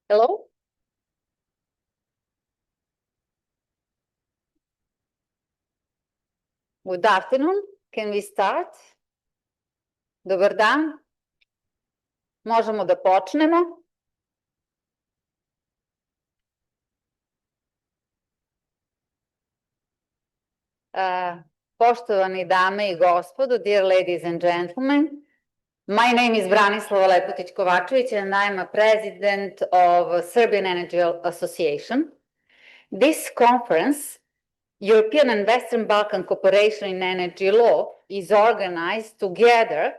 Hello? Good afternoon. Can we start? Dobar dan. Možemo da počnemo. Poštovani dame i gospodo, dear ladies and gentlemen, my name is Branislava Lepotić-Kovačević and I'm a president of Serbian Energy Association. This conference, European and Western Balkan Cooperation in Energy Law, is organized together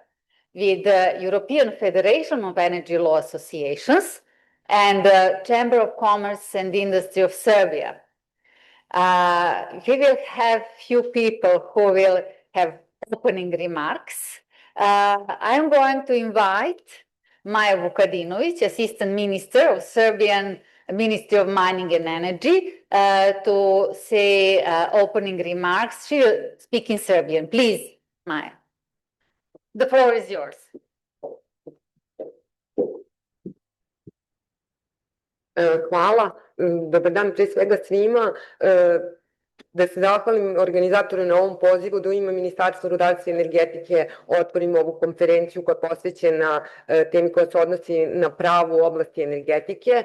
with the European Federation of Energy Law Associations and the Chamber of Commerce and Industry of Serbia. We will have few people who will have opening remarks. I'm going to invite Maja Vukadinović, Assistant Minister of Serbian Ministry of Mining and Energy, to say opening remarks. She will speak in Serbian. Please, Maja. The floor is yours. Hvala. Dobar dan pre svega svima. Da se zahvalim organizatoru na ovom pozivu, da u ime Ministarstva rudarstva i energetike otvorim ovu konferenciju koja je posvećena temi koja se odnosi na pravo u oblasti energetike.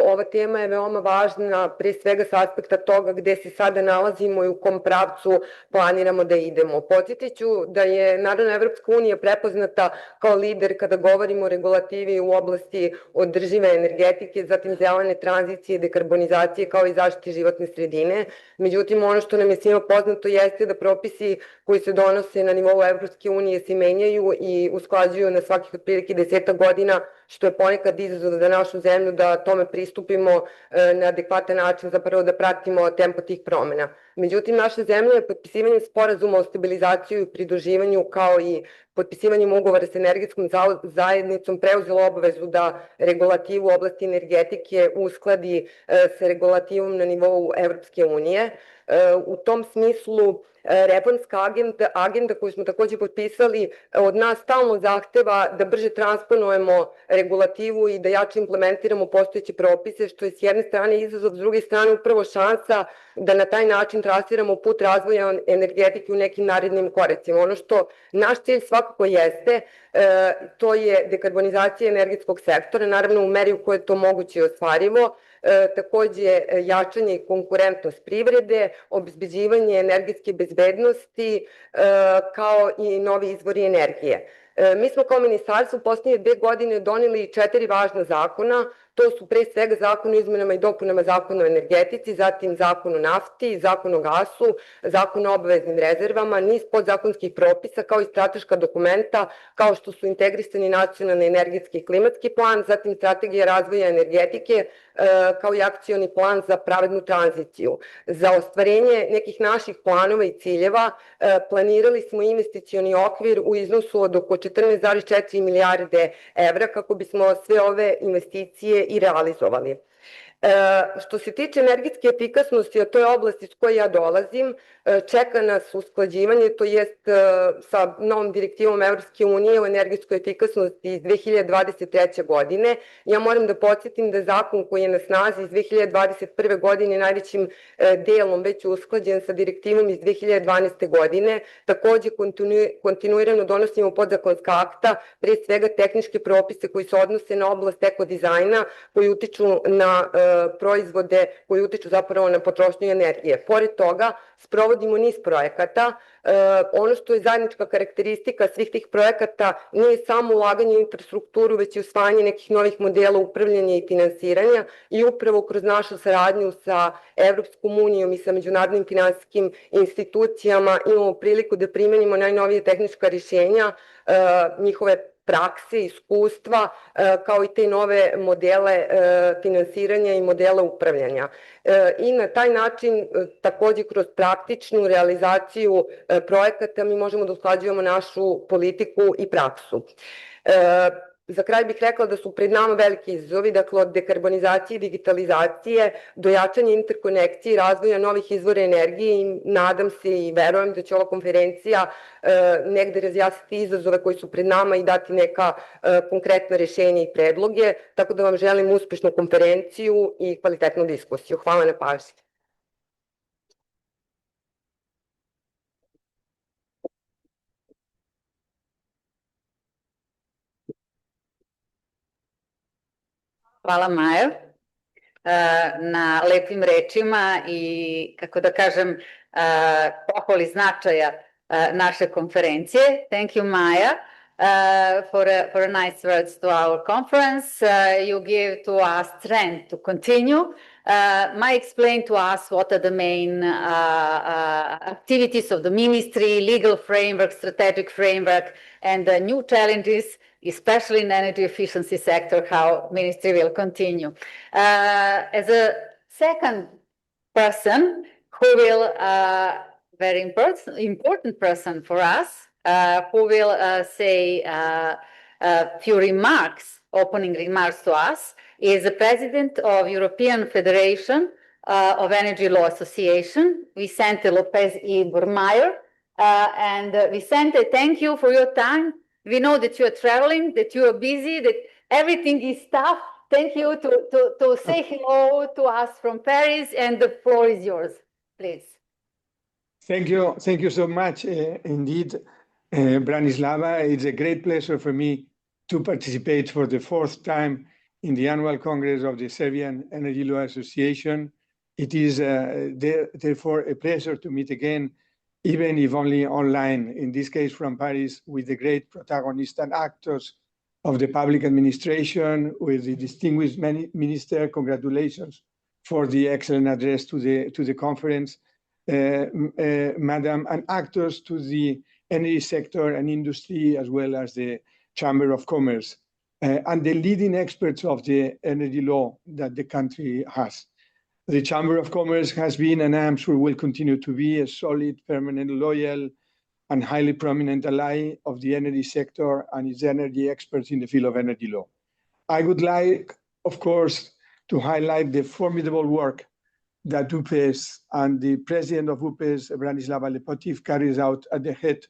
Ova tema je veoma važna pre svega sa aspekta toga gde se sada nalazimo i u kom pravcu planiramo da idemo. Podsjetit ću da je naravno Evropska unija prepoznata kao lider kada govorimo o regulativi u oblasti održive energetike, zatim zelene tranzicije, dekarbonizacije kao i zaštite životne sredine. Međutim, ono što nam je svima poznato jeste da propisi koji se donose na nivou Evropske unije se menjaju i usklađuju na svakih otprilike 10 godina, što je ponekad izazov za našu zemlju da tome pristupimo na adekvatan način, zapravo da pratimo tempo tih promena. Međutim, naša zemlja je potpisivanjem sporazuma o stabilizaciji i pridruživanju kao i potpisivanjem ugovora sa energetskom zajednicom preuzela obavezu da regulativu u oblasti energetike uskladi sa regulativom na nivou Evropske unije. U tom smislu reformska agenda koju smo takođe potpisali od nas stalno zahteva da brže transponujemo regulativu i da jače implementiramo postojeće propise, što je s jedne strane izazov, s druge strane upravo šansa da na taj način trasiramo put razvoja energetike u nekim narednim koracima. Ono što naš cilj svakako jeste, to je dekarbonizacija energetskog sektora, naravno u meri u kojoj je to moguće i ostvarivo, takođe jačanje i konkurentnost privrede, obezbeđivanje energetske bezbednosti kao i novi izvori energije. Mi smo kao ministarstvo u poslednje 2 godine doneli 4 važna zakona. To su pre svega zakon o izmenama i dopunama zakona o energetici, zatim zakon o nafti, zakon o gasu, zakon o obaveznim rezervama, niz podzakonskih propisa kao i strateška dokumenta kao što su integrisani nacionalni energetski i klimatski plan, zatim strategija razvoja energetike kao i akcioni plan za pravednu tranziciju. Za ostvarenje nekih naših planova i ciljeva planirali smo investicioni okvir u iznosu od oko 14,4 milijarde evra kako bismo sve ove investicije i realizovali. Što se tiče energetske efikasnosti, a to je oblast iz koje ja dolazim, čeka nas usklađivanje, to jest sa novom direktivom Evropske unije o energetskoj efikasnosti iz 2023. godine. Ja moram da podsjetim da je zakon koji je na snazi iz 2021. godine najvećim delom već usklađen sa direktivom iz 2012. godine. Takođe, kontinuirano donosimo podzakonska akta, pre svega tehničke propise koji se odnose na oblast ekodizajna, koji utiču na proizvode koji utiču zapravo na potrošnju energije. Pored toga, sprovodimo niz projekata. Ono što je zajednička karakteristika svih tih projekata nije samo ulaganje u infrastrukturu, već i usvajanje nekih novih modela upravljanja i finansiranja i upravo kroz našu saradnju sa Evropskom unijom i sa međunarodnim finansijskim institucijama imamo priliku da primenimo najnovije tehnička rješenja, njihove prakse, iskustva, kao i te nove modele finansiranja i modele upravljanja. I na taj način, takođe kroz praktičnu realizaciju projekata, mi možemo da usklađujemo našu politiku i praksu. Za kraj bih rekla da su pred nama veliki izazovi, dakle od dekarbonizacije i digitalizacije do jačanja interkonekcije i razvoja novih izvora energije i nadam se i verujem da će ova konferencija negde razjasniti izazove koji su pred nama i dati neka konkretna rešenja i predloge, tako da vam želim uspešnu konferenciju i kvalitetnu diskusiju. Hvala na pažnji. Hvala Maja na lepim rečima i, kako da kažem, pohvali značaja naše konferencije. Thank you, Maja, for a nice words to our conference. You give to us strength to continue. Maja explained to us what are the main activities of the ministry, legal framework, strategic framework, and the new challenges, especially in the energy efficiency sector, how ministry will continue. As a second person who will, very important person for us, who will say a few remarks, opening remarks to us, is the president of European Federation of Energy Law Association, Vicente Lopez y Burmayer. And Vicente, thank you for your time. We know that you are traveling, that you are busy, that everything is tough. Thank you to say hello to us from Paris, and the floor is yours, please. Thank you so much. Indeed, Branislava, it's a great pleasure for me to participate for the fourth time in the annual Congress of the Serbian Energy Law Association. It is therefore a pleasure to meet again, even if only online, in this case from Paris, with the great protagonists and actors of the public administration, with the distinguished minister. Congratulations for the excellent address to the conference, madam, and actors to the energy sector and industry, as well as the Chamber of Commerce, and the leading experts of the energy law that the country has. The Chamber of Commerce has been, and I'm sure will continue to be, a solid, permanent, loyal, and highly prominent ally of the energy sector and its energy experts in the field of energy law. I would like, of course, to highlight the formidable work that UPES and the president of UPES, Branislava Lepotiv, carries out at the head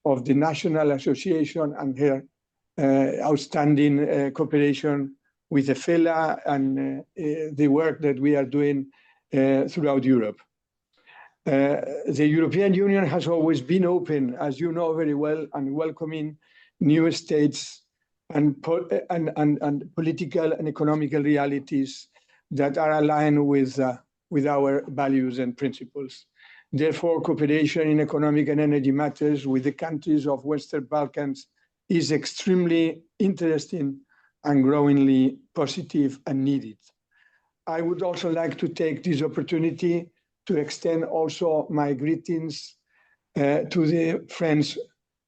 of the National Association, and her outstanding cooperation with the FELA and the work that we are doing throughout Europe. The European Union has always been open, as you know very well, and welcoming new states and political and economical realities that are aligned with our values and principles. Therefore, cooperation in economic and energy matters with the countries of Western Balkans is extremely interesting and growingly positive and needed. I would also like to take this opportunity to extend also my greetings to the friends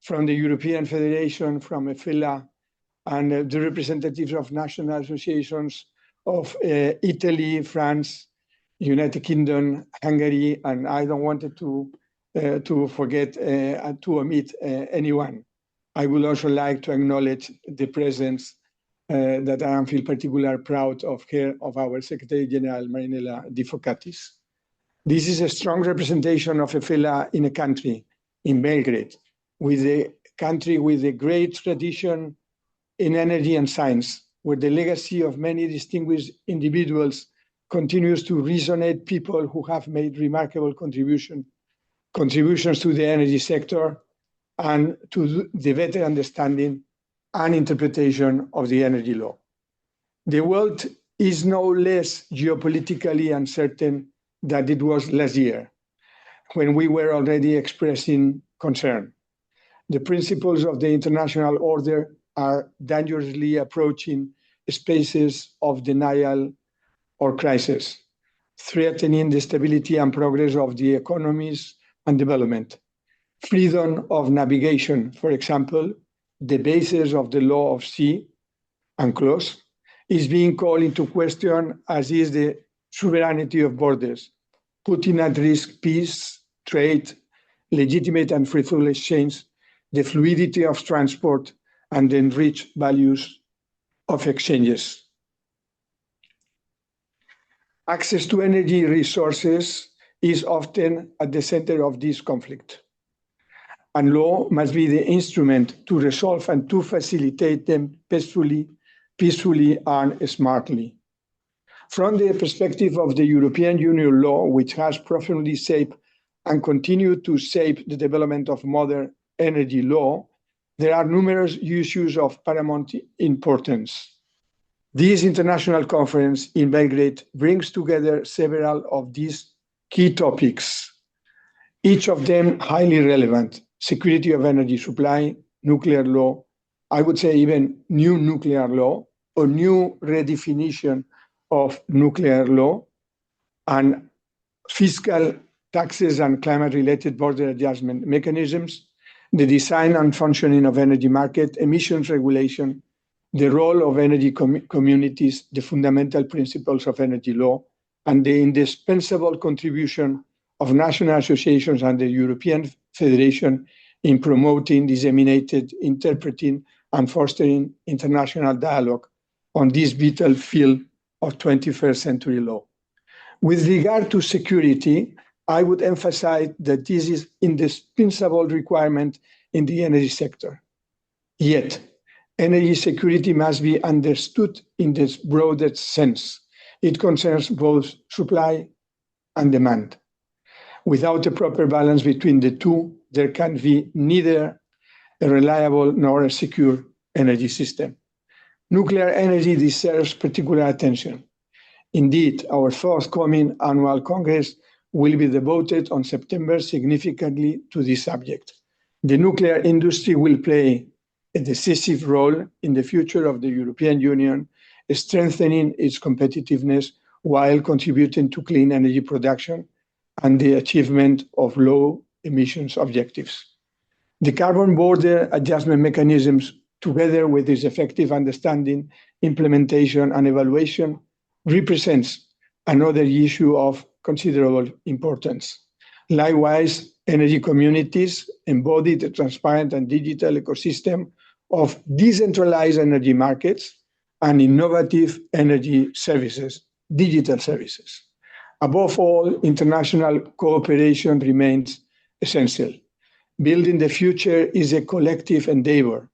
from the European Federation, from EFELA, and the representatives of national associations of Italy, France, United Kingdom, Hungary, and I don't want to forget to omit anyone. I would also like to acknowledge the presence that I feel particularly proud of here, of our Secretary General, Marinella Di Focatis. This is a strong representation of EFELA in a country, in Belgrade, with a country with a great tradition in energy and science, where the legacy of many distinguished individuals continues to resonate, people who have made remarkable contributions to the energy sector and to the better understanding and interpretation of the energy law. The world is no less geopolitically uncertain than it was last year, when we were already expressing concern. The principles of the international order are dangerously approaching spaces of denial or crisis, threatening the stability and progress of the economies and development. Freedom of navigation, for example, the basis of the law of sea and clause, is being called into question, as is the sovereignty of borders, putting at risk peace, trade, legitimate and fruitful exchange, the fluidity of transport, and the enriched values of exchanges. Access to energy resources is often at the center of this conflict, and law must be the instrument to resolve and to facilitate them peacefully and smartly. From the perspective of the European Union law, which has profoundly shaped and continued to shape the development of modern energy law, there are numerous issues of paramount importance. This international conference in Belgrade brings together several of these key topics, each of them highly relevant: security of energy supply, nuclear law, I would say even new nuclear law or new redefinition of nuclear law, and fiscal, taxes and climate-related border adjustment mechanisms, the design and functioning of energy market, emissions regulation, the role of energy communities, the fundamental principles of energy law, and the indispensable contribution of national associations and the European Federation in promoting, disseminating, interpreting, and fostering international dialogue on this vital field of 21st century law. With regard to security, I would emphasize that this is an indispensable requirement in the energy sector. Yet, energy security must be understood in this broader sense. It concerns both supply and demand. Without a proper balance between the two, there can be neither a reliable nor a secure energy system. Nuclear energy deserves particular attention. Indeed, our forthcoming annual Congress will be devoted on September significantly to this subject. The nuclear industry will play a decisive role in the future of the European Union, strengthening its competitiveness while contributing to clean energy production and the achievement of low emissions objectives. The carbon border adjustment mechanisms, together with its effective understanding, implementation, and evaluation, represents another issue of considerable importance. Likewise, energy communities embody the transparent and digital ecosystem of decentralized energy markets and innovative energy services, digital services. Above all, international cooperation remains essential. Building the future is a collective endeavor.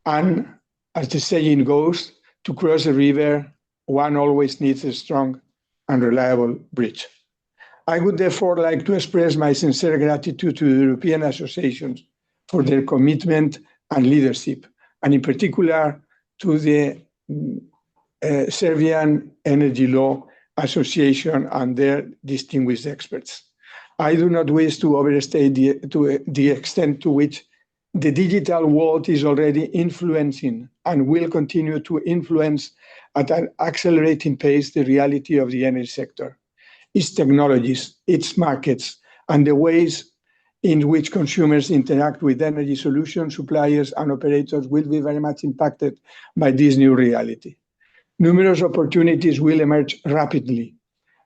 And as the saying goes, to cross a river, one always needs a strong and reliable bridge. I would therefore like to express my sincere gratitude to the European associations for their commitment and leadership, and in particular to the Serbian Energy Law Association and their distinguished experts. I do not wish to overstate the extent to which the digital world is already influencing and will continue to influence at an accelerating pace the reality of the energy sector, its technologies, its markets, and the ways in which consumers interact with energy solution suppliers and operators will be very much impacted by this new reality. Numerous opportunities will emerge rapidly,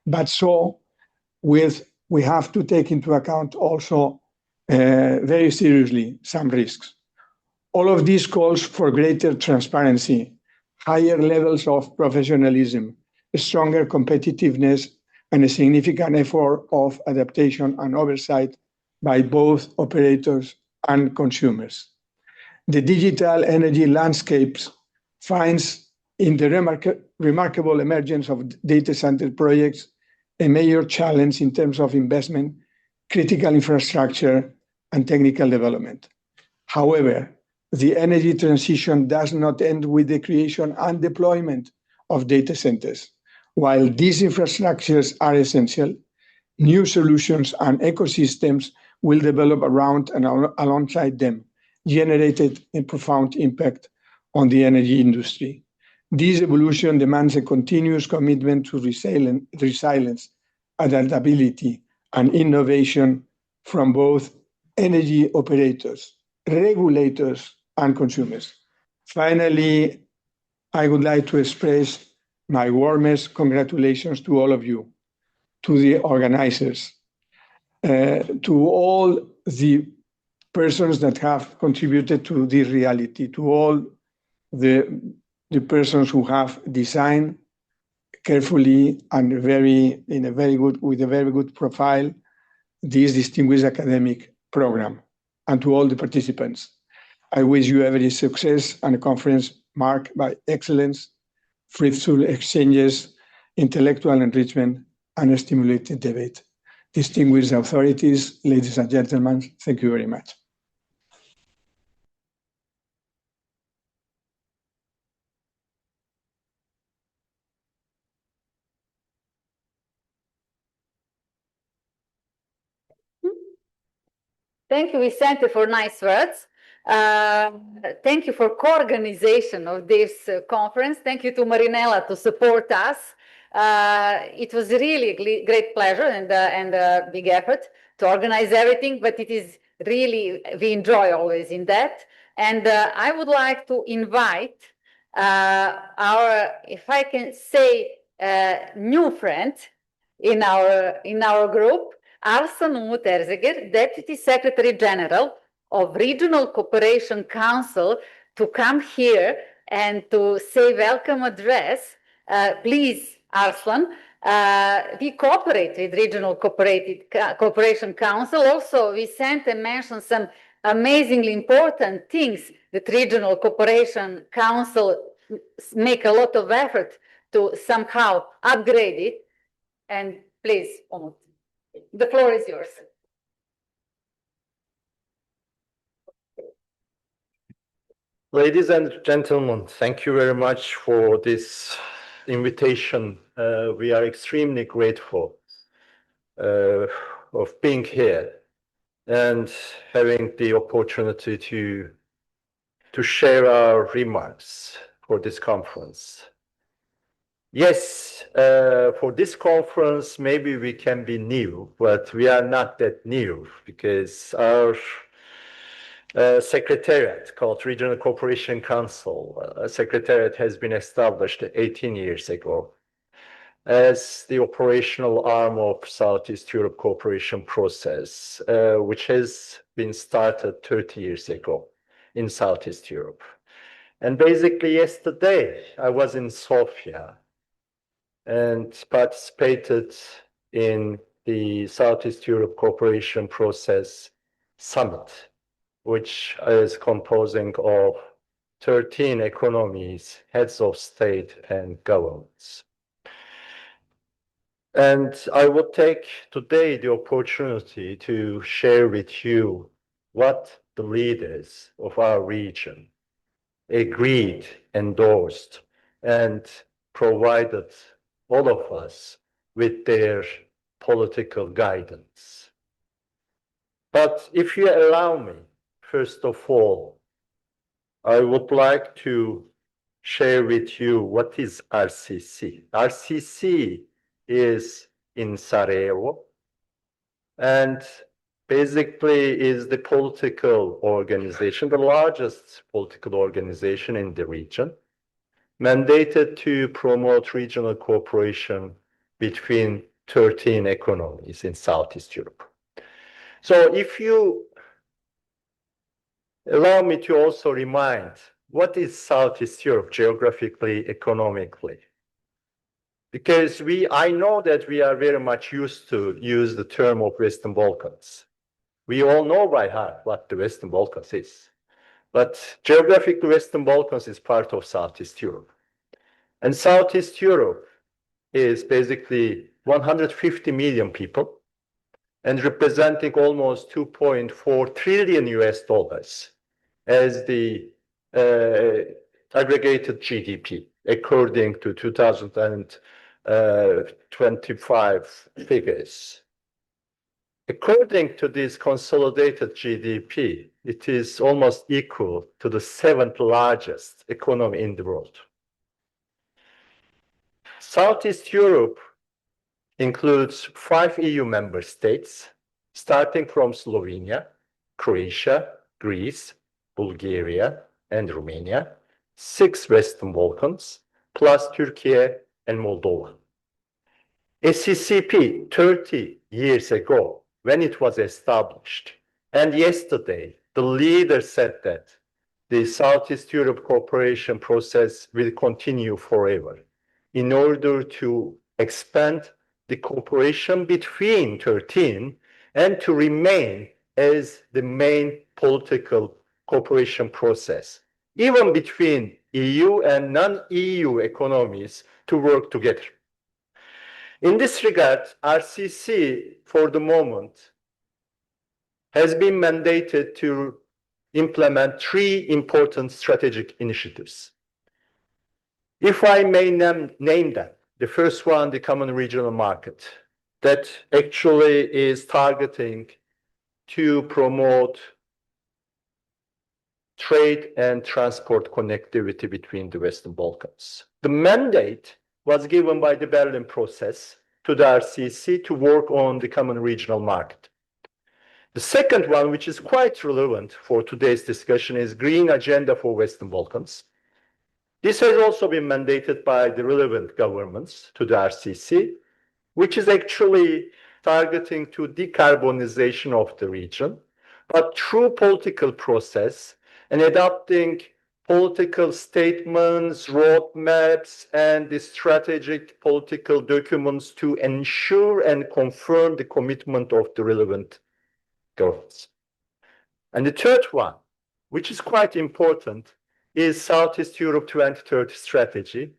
but so we have to take into account also very seriously some risks. All of this calls for greater transparency, higher levels of professionalism, a stronger competitiveness, and a significant effort of adaptation and oversight by both operators and consumers. The digital energy landscapes finds in the remarkable emergence of data center projects a major challenge in terms of investment, critical infrastructure, and technical development. However, the energy transition does not end with the creation and deployment of data centers. While these infrastructures are essential, new solutions and ecosystems will develop around and alongside them, generating a profound impact on the energy industry. This evolution demands a continuous commitment to resilience, adaptability, and innovation from both energy operators, regulators, and consumers. Finally, I would like to express my warmest congratulations to all of you, to the organizers, to all the persons that have contributed to this reality, to all the the persons who have designed carefully and with a very good profile this distinguished academic program, and to all the participants. I wish you every success and a conference marked by excellence, fruitful exchanges, intellectual enrichment, and a stimulating debate. Distinguished authorities, ladies and gentlemen, thank you very much. Thank you, Vicente, for nice words. Thank you for co-organization of this conference. Thank you to Marinella to support us. It was really a great pleasure and a big effort to organize everything, but it is really, we enjoy always in that. And I would like to invite our, if I can say, new friend in our group, Arslan Umut Erzeger, Deputy Secretary General of Regional Cooperation Council, to come here and to say welcome address. Please, Arslan, we cooperate with Regional Cooperation Council. Also, Vicente mentioned some amazingly important things that Regional Cooperation Council make a lot of effort to somehow upgrade it. And please, Umut, the floor is yours. Ladies and gentlemen, thank you very much for this invitation. We are extremely grateful of being here and having the opportunity to share our remarks for this conference. Yes, for this conference, maybe we can be new, but we are not that new because our secretariat called Regional Cooperation Council, secretariat has been established 18 years ago as the operational arm of Southeast Europe cooperation process, which has been started 30 years ago in Southeast Europe. And basically yesterday, I was in Sofia and participated in the Southeast Europe Cooperation Process Summit, which is composing of 13 economies, heads of state and governments. And I will take today the opportunity to share with you what the leaders of our region agreed, endorsed, and provided all of us with their political guidance. But if you allow me, first of all, I would like to share with you what is RCC. RCC is in Sarajevo and basically is the political organization, the largest political organization in the region, mandated to promote regional cooperation between 13 economies in Southeast Europe. So if you allow me to also remind, what is Southeast Europe geographically, economically? Because I know that we are very much used to use the term of Western Balkans. We all know by heart what the Western Balkans is. But geographically, Western Balkans is part of Southeast Europe. And Southeast Europe is basically 150 million people and representing almost 2.4 trillion US dollars as the aggregated GDP, according to 2025 figures. According to this consolidated GDP, it is almost equal to the 7th largest economy in the world. Southeast Europe includes 5 EU member states, starting from Slovenia, Croatia, Greece, Bulgaria, and Romania, 6 Western Balkans, plus Turkey and Moldova. SCCP 30 years ago, when it was established, and yesterday, the leader said that the Southeast Europe cooperation process will continue forever in order to expand the cooperation between 13 and to remain as the main political cooperation process, even between EU and non-EU economies to work together. In this regard, RCC, for the moment, has been mandated to implement 3 important strategic initiatives. If I may name them, the first one, the common regional market, that actually is targeting to promote trade and transport connectivity between the Western Balkans. The mandate was given by the Berlin process to the RCC to work on the common regional market. The second one, which is quite relevant for today's discussion, is Green Agenda for Western Balkans. This has also been mandated by the relevant governments to the RCC, which is actually targeting to decarbonization of the region, but through political process and adopting political statements, roadmaps, and the strategic political documents to ensure and confirm the commitment of the relevant governments. And the third one, which is quite important, is Southeast Europe 2030 strategy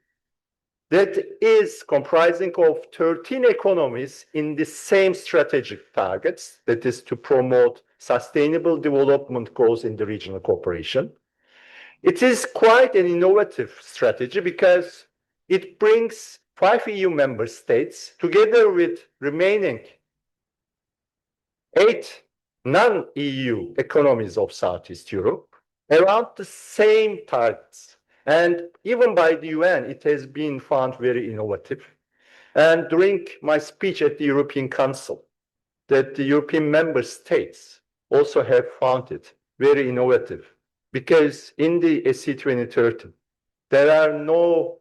that is comprising of 13 economies in the same strategic targets, that is to promote sustainable development goals in the regional cooperation. It is quite an innovative strategy because it brings 5 EU member states together with remaining 8 non-EU economies of Southeast Europe around the same targets. And even by the UN, it has been found very innovative. And during my speech at the European Council, that the European member states also have found it very innovative, because in the SC 2030, there are no,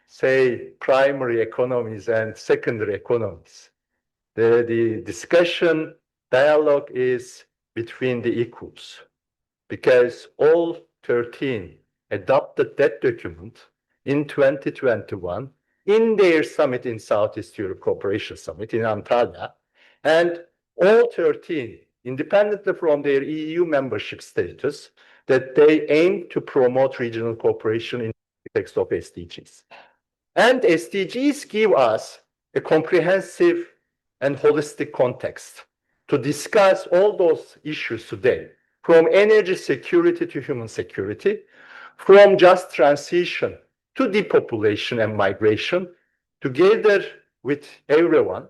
say, primary economies and secondary economies. The discussion, dialogue is between the equals, because all 13 adopted that document in 2021 in their summit in Southeast Europe Cooperation Summit in Antalya, and all 13, independently from their EU membership status, that they aim to promote regional cooperation in the context of SDGs. And SDGs give us a comprehensive and holistic context to discuss all those issues today, from energy security to human security, from just transition to depopulation and migration, together with everyone,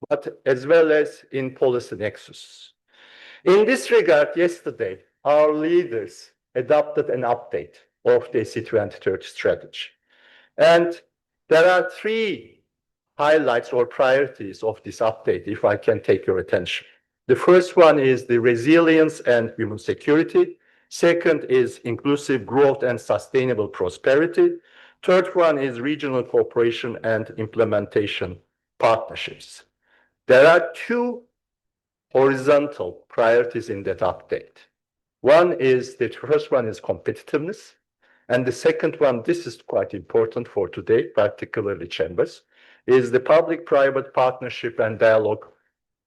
but as well as in policy nexus. In this regard, yesterday, our leaders adopted an update of the SC 2030 strategy. And there are 3 highlights or priorities of this update, if I can take your attention. The first one is the resilience and human security. Second is inclusive growth and sustainable prosperity. Third one is regional cooperation and implementation partnerships. There are 2 horizontal priorities in that update. The first one is competitiveness. And the second one, this is quite important for today, particularly chambers, is the public-private partnership and dialogue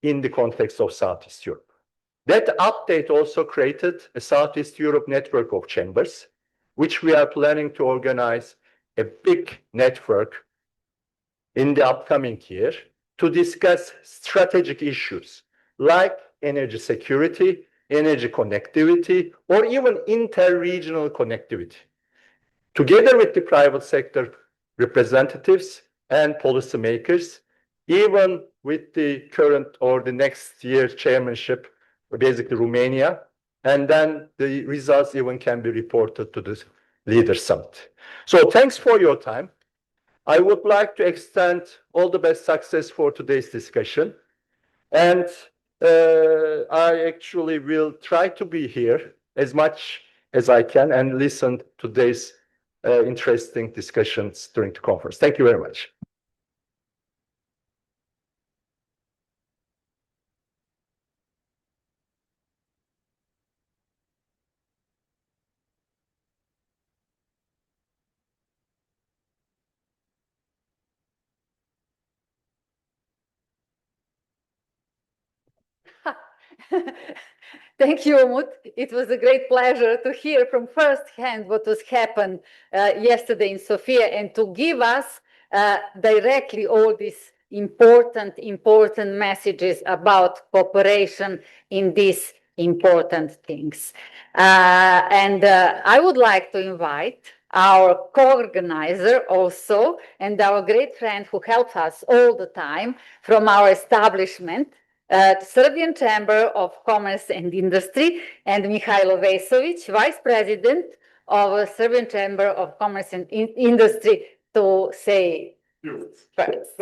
in the context of Southeast Europe. That update also created a Southeast Europe network of chambers, which we are planning to organize a big network in the upcoming year to discuss strategic issues like energy security, energy connectivity, or even inter-regional connectivity, together with the private sector representatives and policymakers, even with the current or the next year chairmanship, basically Romania, and then the results even can be reported to the Leaders Summit. So thanks for your time. I would like to extend all the best success for today's discussion. And I actually will try to be here as much as I can and listen to today's interesting discussions during the conference. Thank you very much. Thank you, Umut. It was a great pleasure to hear from first hand what was happened yesterday in Sofia and to give us directly all these important messages about cooperation in these important things. I would like to invite our co-organizer also and our great friend who helps us all the time from our establishment, the Serbian Chamber of Commerce and Industry, and Mihajlo Vesović, Vice President of Serbian Chamber of Commerce and Industry, to say first.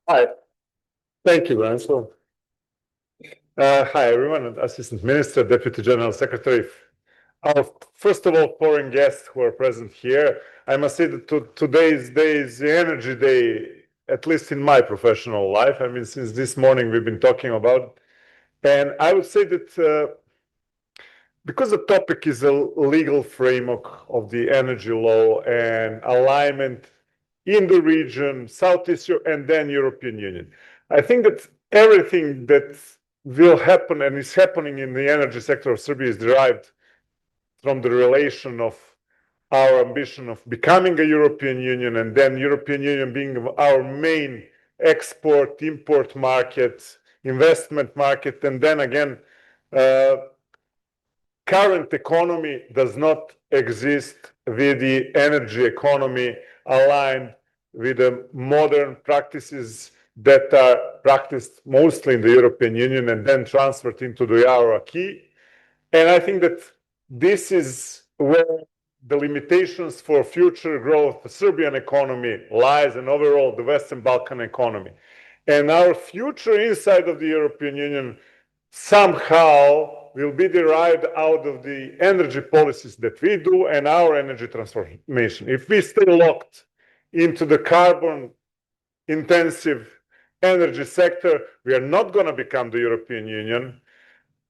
Hi. Thank you, Ansel. Hi, everyone. Assistant Minister, Deputy General Secretary. First of all, foreign guests who are present here, I must say that today's day is the energy day, at least in my professional life. I mean, since this morning we've been talking about, and I would say that because the topic is a legal framework of the energy law and alignment in the region, Southeast Europe, and then European Union. I think that everything that will happen and is happening in the energy sector of Serbia is derived from the relation of our ambition of becoming a European Union, and then European Union being our main export, import market, investment market, and then again, current economy does not exist with the energy economy aligned with the modern practices that are practiced mostly in the European Union and then transferred into the Euro acquis. And I think that this is where the limitations for future growth, the Serbian economy lies, and overall the Western Balkan economy. And our future inside of the European Union somehow will be derived out of the energy policies that we do and our energy transformation. If we stay locked into the carbon intensive energy sector, we are not going to become the European Union.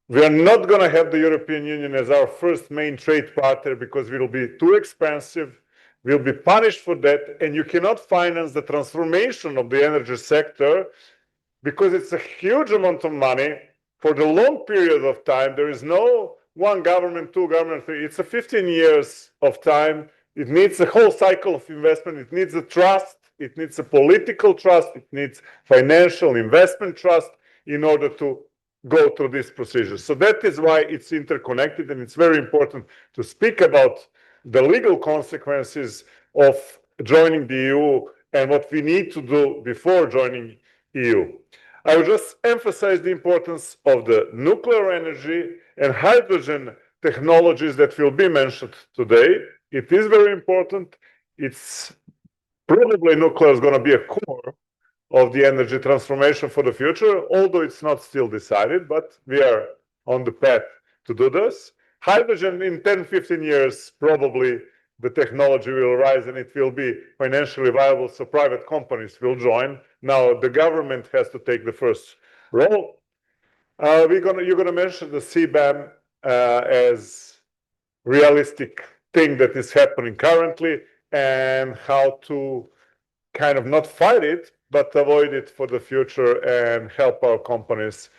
We are not going to have the European Union as our first main trade partner because we will be too expensive. We'll be punished for that, and you cannot finance the transformation of the energy sector because it's a huge amount of money for the long period of time. There is no one government, two government, three. It's a 15 years of time. It needs a whole cycle of investment. It needs a trust. It needs a political trust. It needs financial investment trust in order to go through this procedure. So that is why it's interconnected, and it's very important to speak about the legal consequences of joining the EU and what we need to do before joining EU. I would just emphasize the importance of the nuclear energy and hydrogen technologies that will be mentioned today. It is very important. It's probably nuclear is going to be a core of the energy transformation for the future, although it's not still decided, but we are on the path to do this. Hydrogen in 10, 15 years, probably the technology will rise and it will be financially viable, so private companies will join. Now the government has to take the first role. You're going to mention the CBAM as realistic thing that is happening currently and how to kind of not fight it, but avoid it for the future and help our companies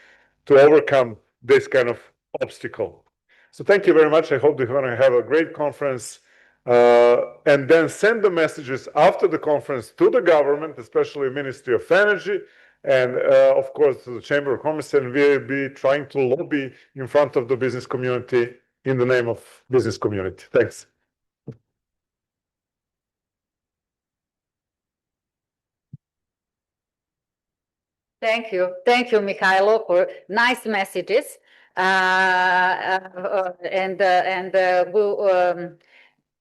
to overcome this kind of obstacle. So thank you very much. I hope we're going to have a great conference and then send the messages after the conference to the government, especially Ministry of Energy, and of course to the Chamber of Commerce, and we'll be trying to lobby in front of the business community in the name of business community. Thanks. Thank you, Mihajlo, for nice messages,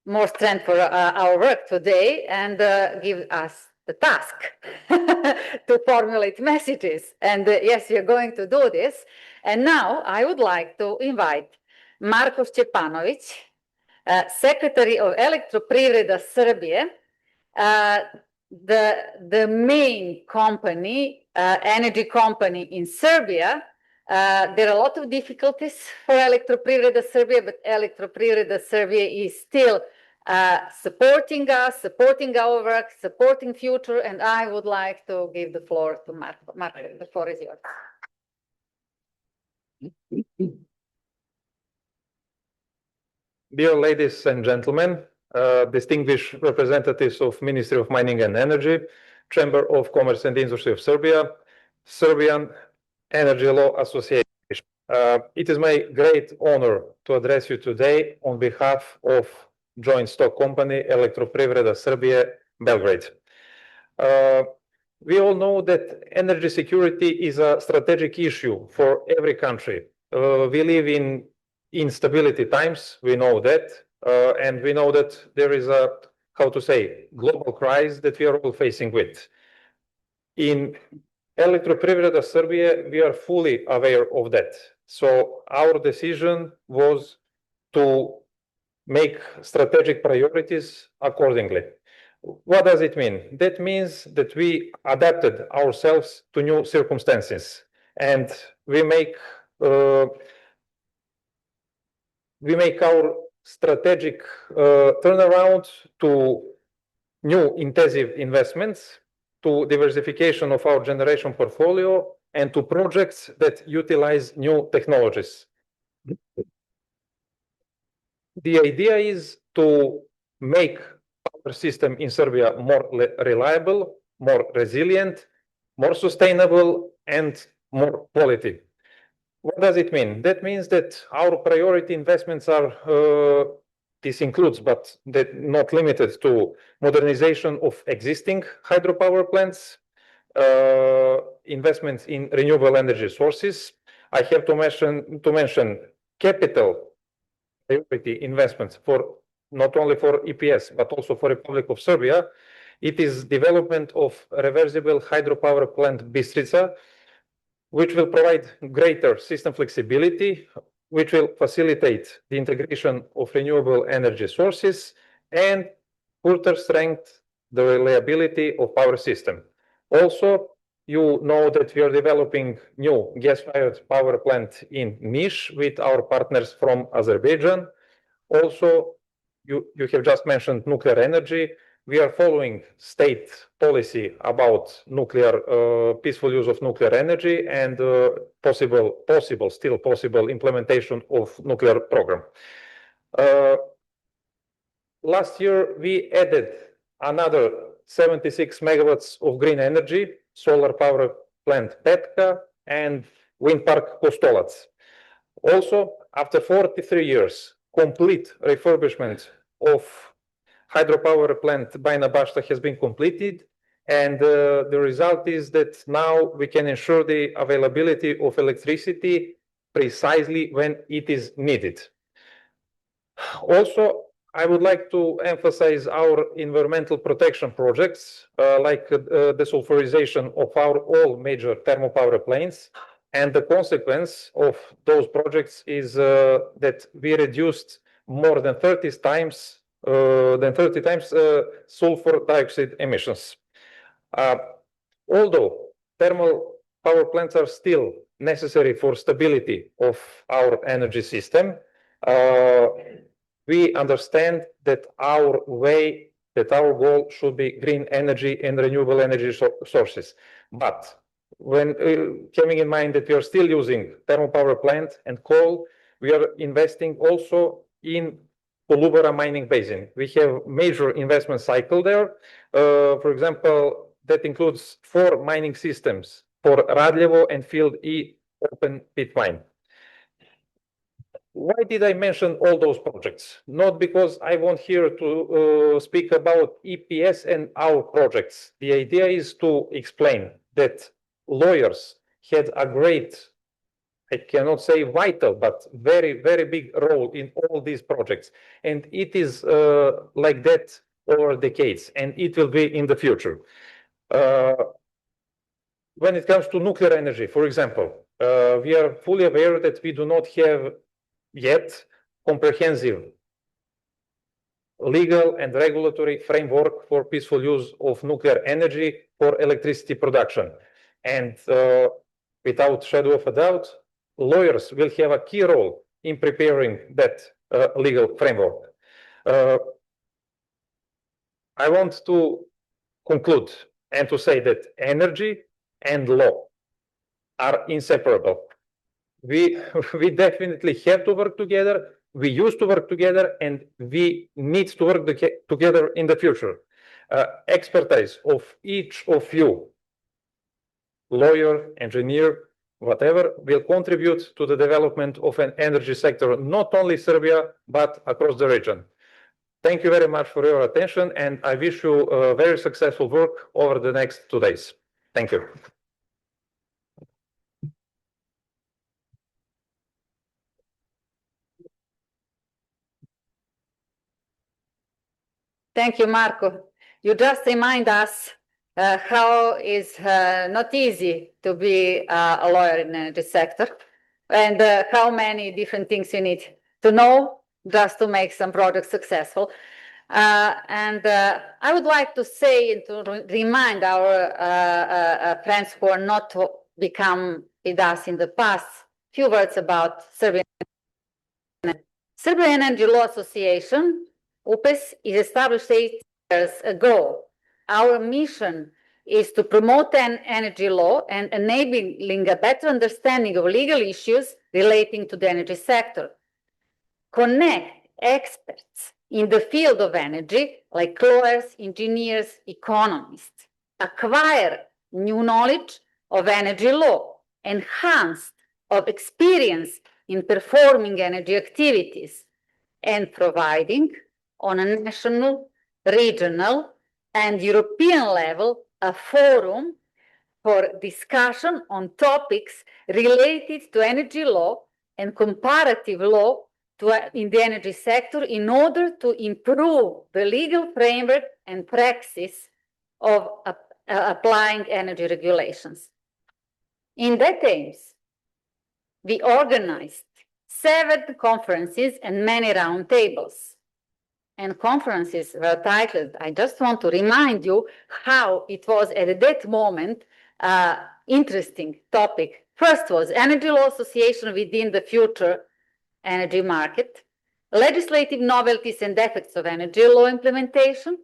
more strength for our work today, and give us the task to formulate messages. And yes, we are going to do this. And now I would like to invite Marko Stjepanović, Secretary of Elektroprivreda Serbia, the main company, energy company in Serbia. There are a lot of difficulties for Elektroprivreda Serbia, but Elektroprivreda Serbia is still supporting us, supporting our work, supporting future, and I would like to give the floor to Marko. Marko, the floor is yours. Dear ladies and gentlemen, distinguished representatives of Ministry of Mining and Energy, Chamber of Commerce and Industry of Serbia, Serbian Energy Law Association. It is my great honor to address you today on behalf of joint stock company Elektroprivreda Srbije, Belgrade. We all know that energy security is a strategic issue for every country. We live in instability times, we know that, and we know that there is a, how to say, global crisis that we are all facing with. In Elektroprivreda Srbije, we are fully aware of that. So our decision was to make strategic priorities accordingly. What does it mean? That means that we adapted ourselves to new circumstances, and we make our strategic turnaround to new intensive investments, to diversification of our generation portfolio, and to projects that utilize new technologies. The idea is to make our system in Serbia more reliable, more resilient, more sustainable, and more quality. What does it mean? That means that our priority investments are, this includes, but not limited to, modernization of existing hydropower plants, investments in renewable energy sources. I have to mention capital priority investments for not only for EPS, but also for Republic of Serbia. It is development of reversible hydropower plant Bistrica, which will provide greater system flexibility, which will facilitate the integration of renewable energy sources and further strengthen the reliability of our system. Also, you know that we are developing new gas-fired power plant in Niš with our partners from Azerbaijan. Also, you have just mentioned nuclear energy. We are following state policy about nuclear, peaceful use of nuclear energy and still possible implementation of nuclear program. Last year, we added another 76 megawatts of green energy, solar power plant Petka, and wind park Kostolac. Also, after 43 years, complete refurbishment of hydropower plant Bajina Bašta has been completed, and the result is that now we can ensure the availability of electricity precisely when it is needed. Also, I would like to emphasize our environmental protection projects, like desulfurization of our all major thermopower plants. And the consequence of those projects is that we reduced more than 30 times sulfur dioxide emissions. Although thermal power plants are still necessary for stability of our energy system, we understand that our goal should be green energy and renewable energy sources. But when having in mind that we are still using thermal power plant and coal, we are investing also in Kolubara mining basin. We have major investment cycle there. For example, that includes 4 mining systems for Radljevo and Field E open pit mine. Why did I mention all those projects? Not because I want here to speak about EPS and our projects. The idea is to explain that lawyers had a great, I cannot say vital, but very, very big role in all these projects. And it is like that over decades, and it will be in the future. When it comes to nuclear energy, for example, we are fully aware that we do not have yet comprehensive legal and regulatory framework for peaceful use of nuclear energy for electricity production. And without shadow of a doubt, lawyers will have a key role in preparing that legal framework. I want to conclude and to say that energy and law are inseparable. we we definitely have to work together. We used to work together, and we need to work together in the future. Expertise of each of you, lawyer, engineer, whatever, will contribute to the development of an energy sector, not only Serbia, but across the region. Thank you very much for your attention, and I wish you very successful work over the next 2 days. Thank you. Thank you, Marco. You just remind us how it's not easy to be a lawyer in the energy sector, and how many different things you need to know just to make some projects successful. I would like to say and to remind our friends who are not to become with us in the past, few words about Serbian Energy Law Association. UPES is established 8 years ago. Our mission is to promote an energy law and enabling a better understanding of legal issues relating to the energy sector. Connect experts in the field of energy, like lawyers, engineers, economists. Acquire new knowledge of energy law, enhanced of experience in performing energy activities, and providing on a national, regional, and European level a forum for discussion on topics related to energy law and comparative law in the energy sector in order to improve the legal framework and praxis of applying energy regulations. In that aims, we organized 7 conferences and many roundtables. And conferences were titled, I just want to remind you how it was at that moment interesting topic. First was Energy Law Association within the future energy market, legislative novelties and effects of energy law implementation,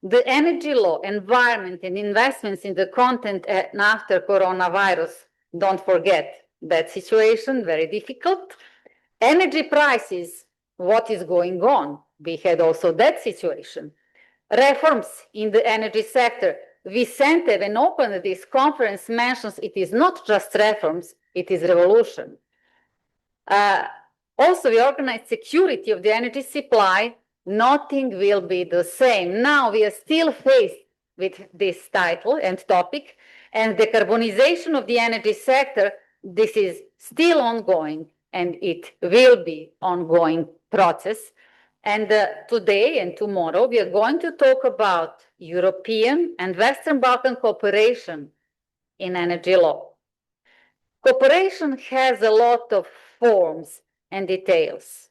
the energy law, environment, and investments in the content and after coronavirus. Don't forget that situation, very difficult. Energy prices, what is going on? We had also that situation. Reforms in the energy sector. Vicente, when opened this conference, mentions it is not just reforms, it is revolution. Also, we organized security of the energy supply. Nothing will be the same. Now we are still faced with this title and topic, and decarbonization of the energy sector, this is still ongoing, and it will be ongoing process. And today and tomorrow, we are going to talk about European and Western Balkan cooperation in energy law. Cooperation has a lot of forms and details.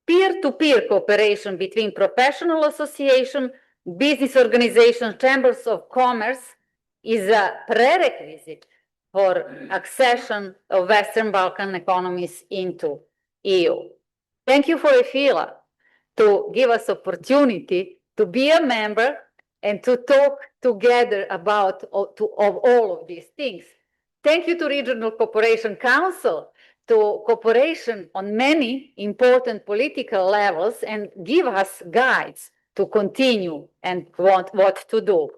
Peer-to-peer cooperation between professional associations, business organizations, chambers of commerce is a prerequisite for accession of Western Balkan economies into EU. Thank you for EFILA to give us opportunity to be a member and to talk together about all of these things. Thank you to Regional Cooperation Council, to cooperation on many important political levels and give us guides to continue and what to do.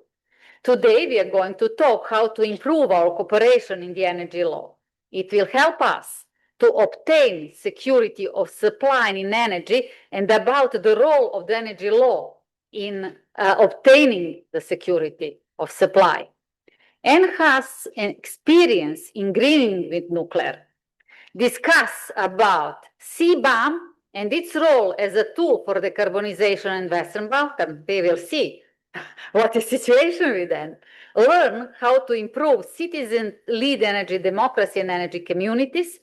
Today, we are going to talk how to improve our cooperation in the energy law. It will help us to obtain security of supply in energy and about the role of the energy law in obtaining the security of supply. Enhance experience in greening with nuclear. Discuss about CBAM and its role as a tool for decarbonization in Western Balkan. We will see what is the situation with them. Learn how to improve citizen-led energy democracy and energy communities.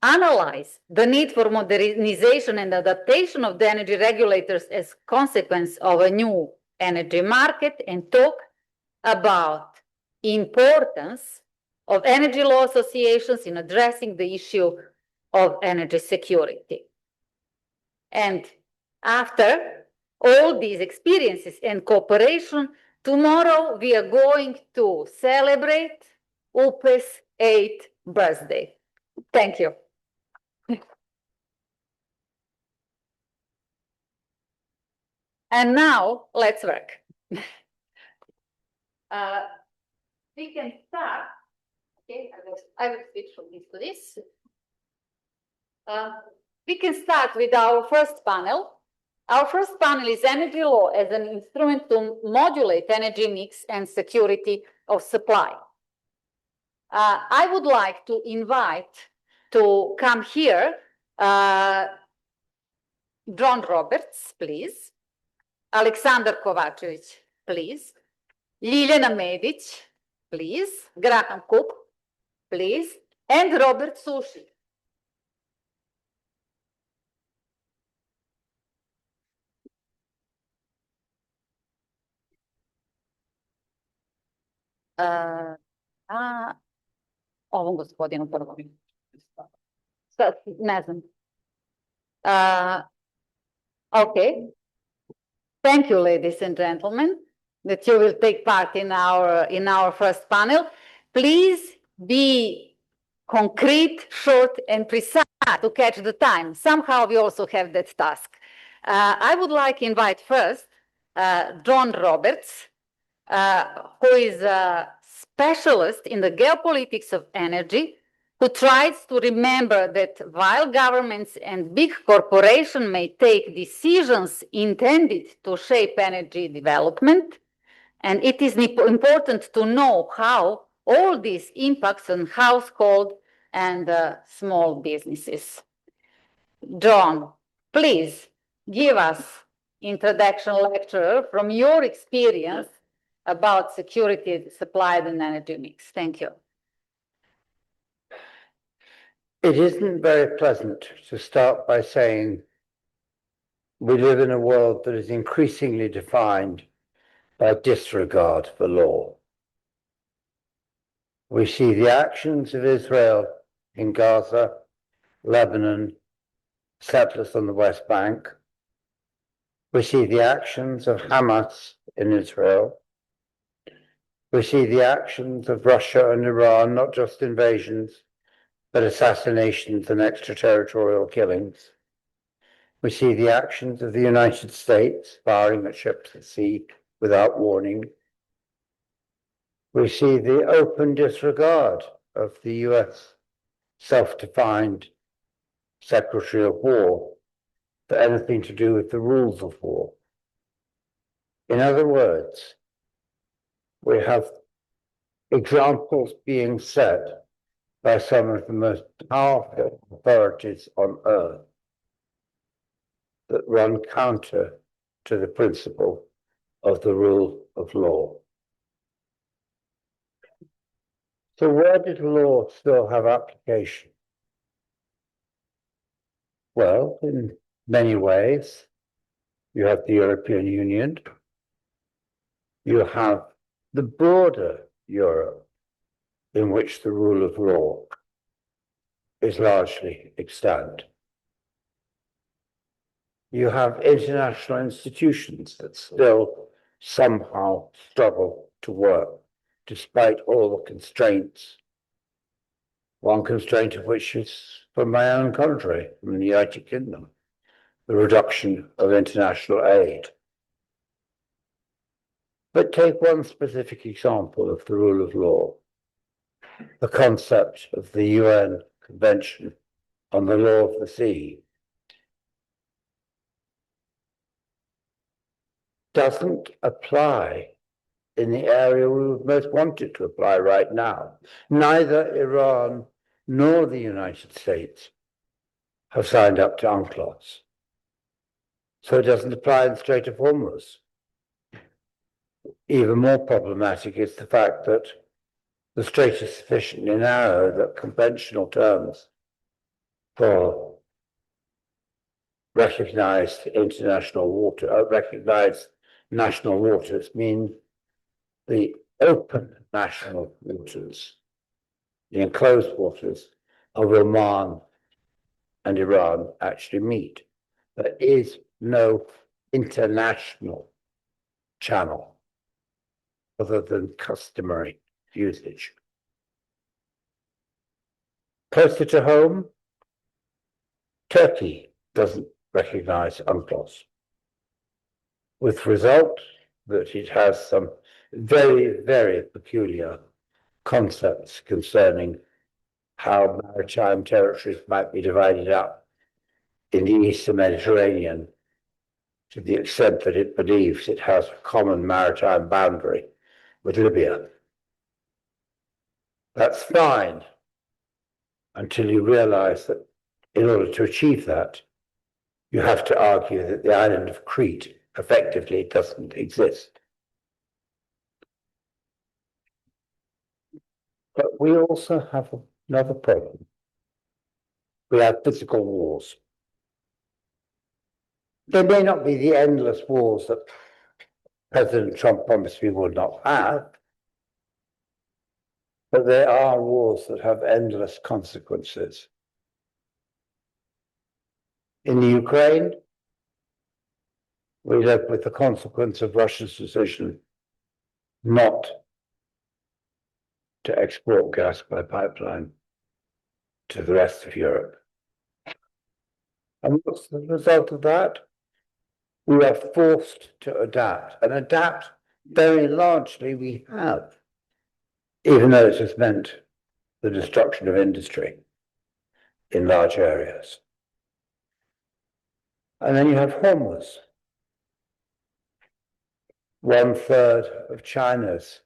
Analyze the need for modernization and adaptation of the energy regulators as consequence of a new energy market, and talk about importance of energy law associations in addressing the issue of energy security. And after all these experiences and cooperation, tomorrow we are going to celebrate UPE's 8th birthday. Thank you. And now let's work. We can start. Okay, I will switch from this to this. We can start with our first panel. Our first panel is energy law as an instrument to modulate energy mix and security of supply. I would like to invite to come here John Roberts, please. Alexander Kovacevic, please. Ljiljana Medic, please. Graham Cook, please. And Robert Sushi. Ovom gospodinu prvo. Ne znam. Okay. Thank you, ladies and gentlemen, that you will take part in our first panel. Please be concrete, short, and precise to catch the time. Somehow we also have that task. I would like to invite first John Roberts, who is a specialist in the geopolitics of energy, who tries to remember that while governments and big corporations may take decisions intended to shape energy development, and it is important to know how all this impacts on household and small businesses. John, please give us introduction lecture from your experience about security supplied and energy mix. Thank you. It isn't very pleasant to start by saying we live in a world that is increasingly defined by disregard for law. We see the actions of Israel in Gaza, Lebanon, settlers on the West Bank. We see the actions of Hamas in Israel. We see the actions of Russia and Iran, not just invasions, but assassinations and extraterritorial killings. We see the actions of the United States firing at ships at sea without warning. We see the open disregard of the US self-defined Secretary of War for anything to do with the rules of war. In other words, we have examples being set by some of the most powerful authorities on earth that run counter to the principle of the rule of law. So where did law still have application? Well, in many ways, you have the European Union, you have the broader Europe, in which the rule of law is largely extant. You have international institutions that still somehow struggle to work, despite all the constraints. One constraint of which is from my own country, from the United Kingdom, the reduction of international aid. But take one specific example of the rule of law. The concept of the UN Convention on the Law of the Sea doesn't apply in the area we would most want it to apply right now. Neither Iran nor the United States have signed up to UNCLOS. So it doesn't apply in the Strait of Hormuz. Even more problematic is the fact that the strait is sufficiently narrow that conventional terms for recognized international water, recognized national waters mean the open national waters, the enclosed waters of Oman and Iran actually meet. There is no international channel other than customary usage. Closer to home, Turkey doesn't recognize UNCLOS, with result that it has some very, very peculiar concepts concerning how maritime territories might be divided up in the Eastern Mediterranean, to the extent that it believes it has a common maritime boundary with Libya. That's fine until you realize that in order to achieve that, you have to argue that the island of Crete effectively doesn't exist. But we also have another problem. We have physical wars. They may not be the endless wars that President Trump promised we would not have, but there are wars that have endless consequences. In the Ukraine, we live with the consequence of Russia's decision not to export gas by pipeline to the rest of Europe. And what's the result of that? We are forced to adapt, and adapt very largely we have, even though it has meant the destruction of industry in large areas. And then you have Hormuz. 1/3 of China's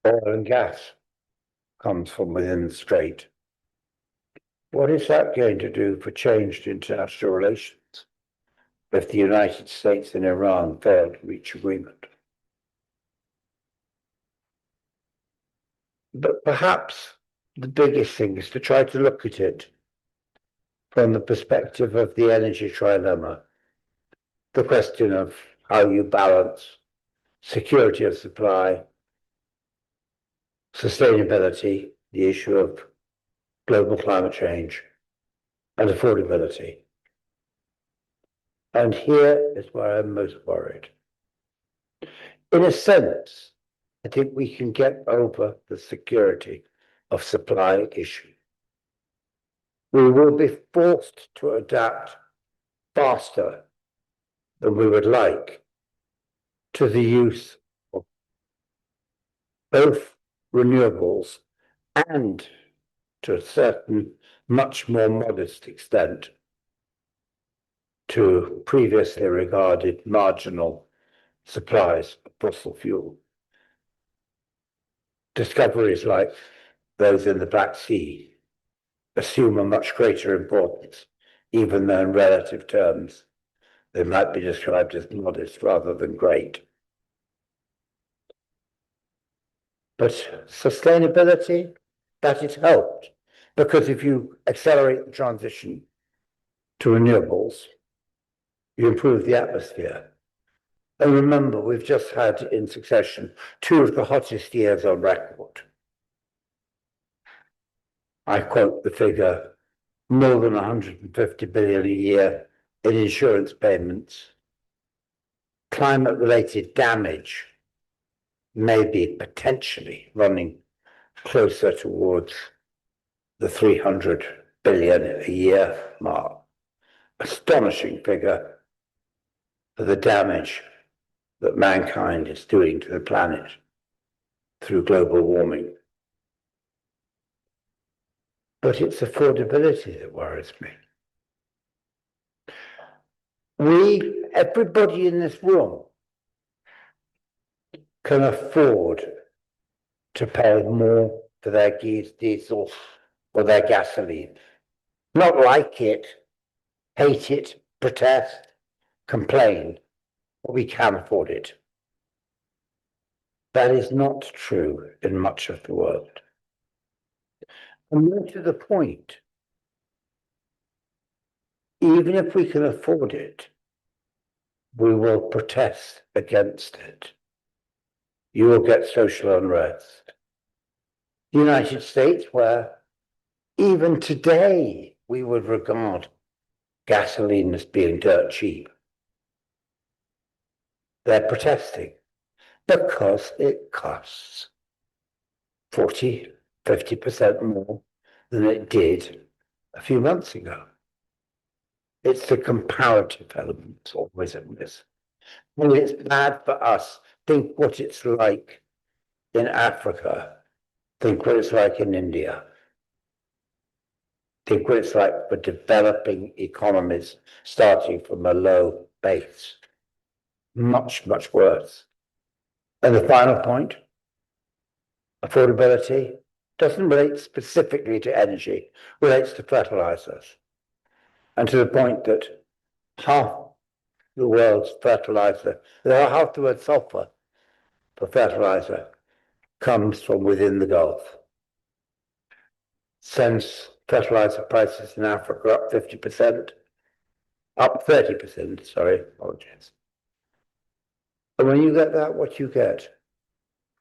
oil and gas comes from within the strait. What is that going to do for changed international relations if the United States and Iran fail to reach agreement? But perhaps the biggest thing is to try to look at it from the perspective of the energy trilemma, the question of how you balance security of supply, sustainability, the issue of global climate change, and affordability. And here is where I'm most worried. In a sense, I think we can get over the security of supply issue. We will be forced to adapt faster than we would like to the use of both renewables and, to a certain much more modest extent, to previously regarded marginal supplies of fossil fuel. Discoveries like those in the Black Sea assume a much greater importance, even though in relative terms they might be described as modest rather than great. But sustainability, that is helped, because if you accelerate the transition to renewables, you improve the atmosphere. And remember, we've just had in succession 2 of the hottest years on record. I quote the figure, more than 150 billion a year in insurance payments. Climate-related damage may be potentially running closer towards the 300 billion a year mark. Astonishing figure for the damage that mankind is doing to the planet through global warming. But it's affordability that worries me. Everybody in this room can afford to pay more for their diesel or their gasoline. Not like it, hate it, protest, complain, but we can afford it. That is not true in much of the world. And more to the point, even if we can afford it, we will protest against it. You will get social unrest. The United States, where even today we would regard gasoline as being dirt cheap, they're protesting because it costs 40, 50% more than it did a few months ago. It's the comparative element always in this. When it's bad for us, think what it's like in Africa. Think what it's like in India. Think what it's like for developing economies starting from a low base. Much, much worse. And the final point, affordability, doesn't relate specifically to energy, relates to fertilizers. And to the point that half the world's fertilizer, half the world's sulfur for fertilizer comes from within the Gulf. Since fertilizer prices in Africa are up 50%, up 30%, sorry, apologies. And when you get that, what you get?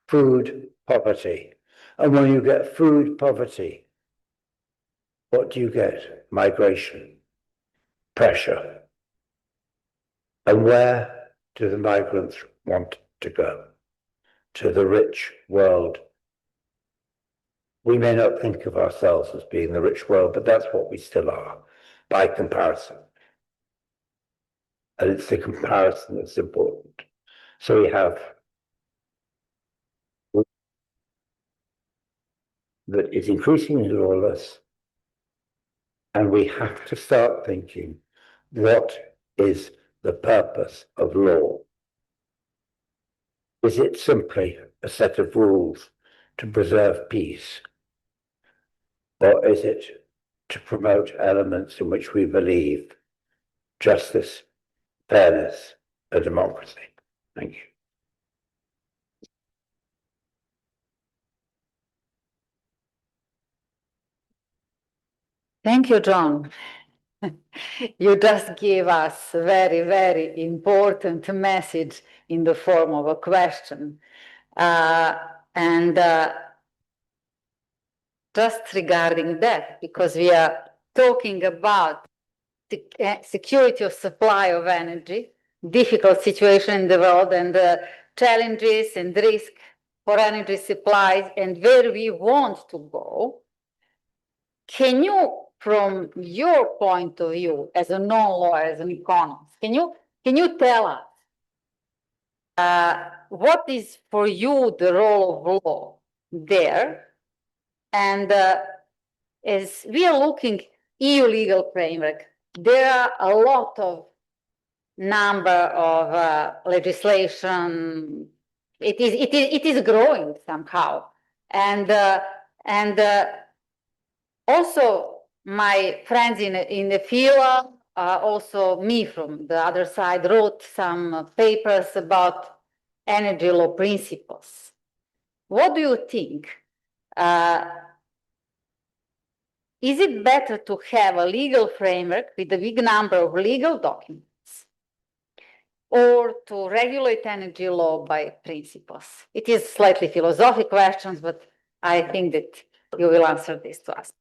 Food poverty. And when you get food poverty, what do you get? Migration, pressure. And where do the migrants want to go? To the rich world. We may not think of ourselves as being the rich world, but that's what we still are, by comparison. And it's the comparison that's important. So we have that is increasingly lawless, and we have to start thinking, what is the purpose of law? Is it simply a set of rules to preserve peace? Or is it to promote elements in which we believe justice, fairness, and democracy? Thank you. Thank you, John. You just gave us a very, very important message in the form of a question. Just regarding that, because we are talking about the security of supply of energy, difficult situation in the world, and the challenges and risk for energy supplies and where we want to go. Can you, from your point of view as a non-lawyer, as an economist, can you tell us what is for you the role of law there? And as we are looking EU legal framework, there are a lot of number of legislation. It is growing somehow, and also my friends in the field, also me from the other side, wrote some papers about energy law principles. What do you think? Is it better to have a legal framework with a big number of legal documents, or to regulate energy law by principles? It is slightly philosophical questions, but I think that you will answer this to us.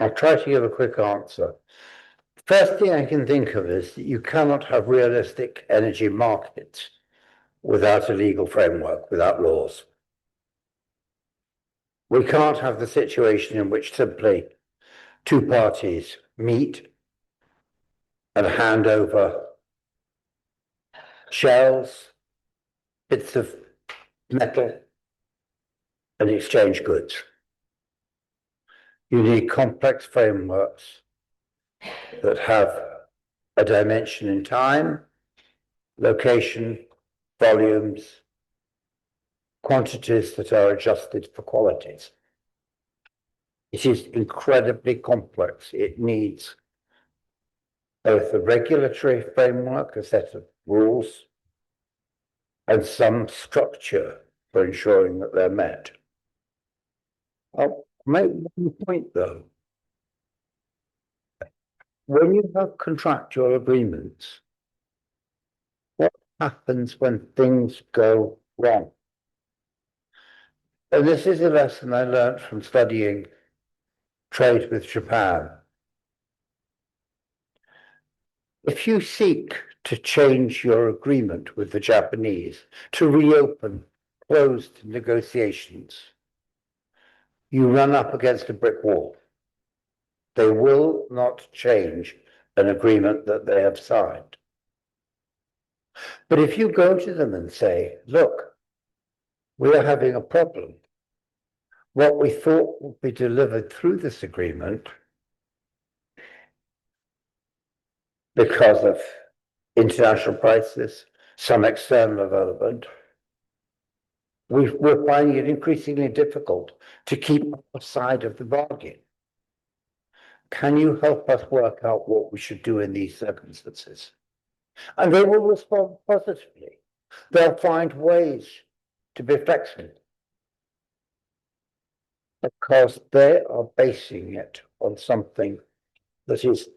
I'll try to give a quick answer. First thing I can think of is that you cannot have realistic energy markets without a legal framework, without laws. We can't have the situation in which simply two parties meet and hand over shells, bits of metal, and exchange goods. You need complex frameworks that have a dimension in time, location, volumes, quantities that are adjusted for qualities. It is incredibly complex. It needs both a regulatory framework, a set of rules, and some structure for ensuring that they're met. I'll make one point though. When you have contractual agreements, what happens when things go wrong? And this is a lesson I learned from studying trade with Japan. If you seek to change your agreement with the Japanese, to reopen closed negotiations, you run up against a brick wall. They will not change an agreement that they have signed. But if you go to them and say, look, we are having a problem. What we thought would be delivered through this agreement, because of international prices, some external development, we're finding it increasingly difficult to keep our side of the bargain. Can you help us work out what we should do in these circumstances? And they will respond positively. They'll find ways to be flexible because they are basing it on something that is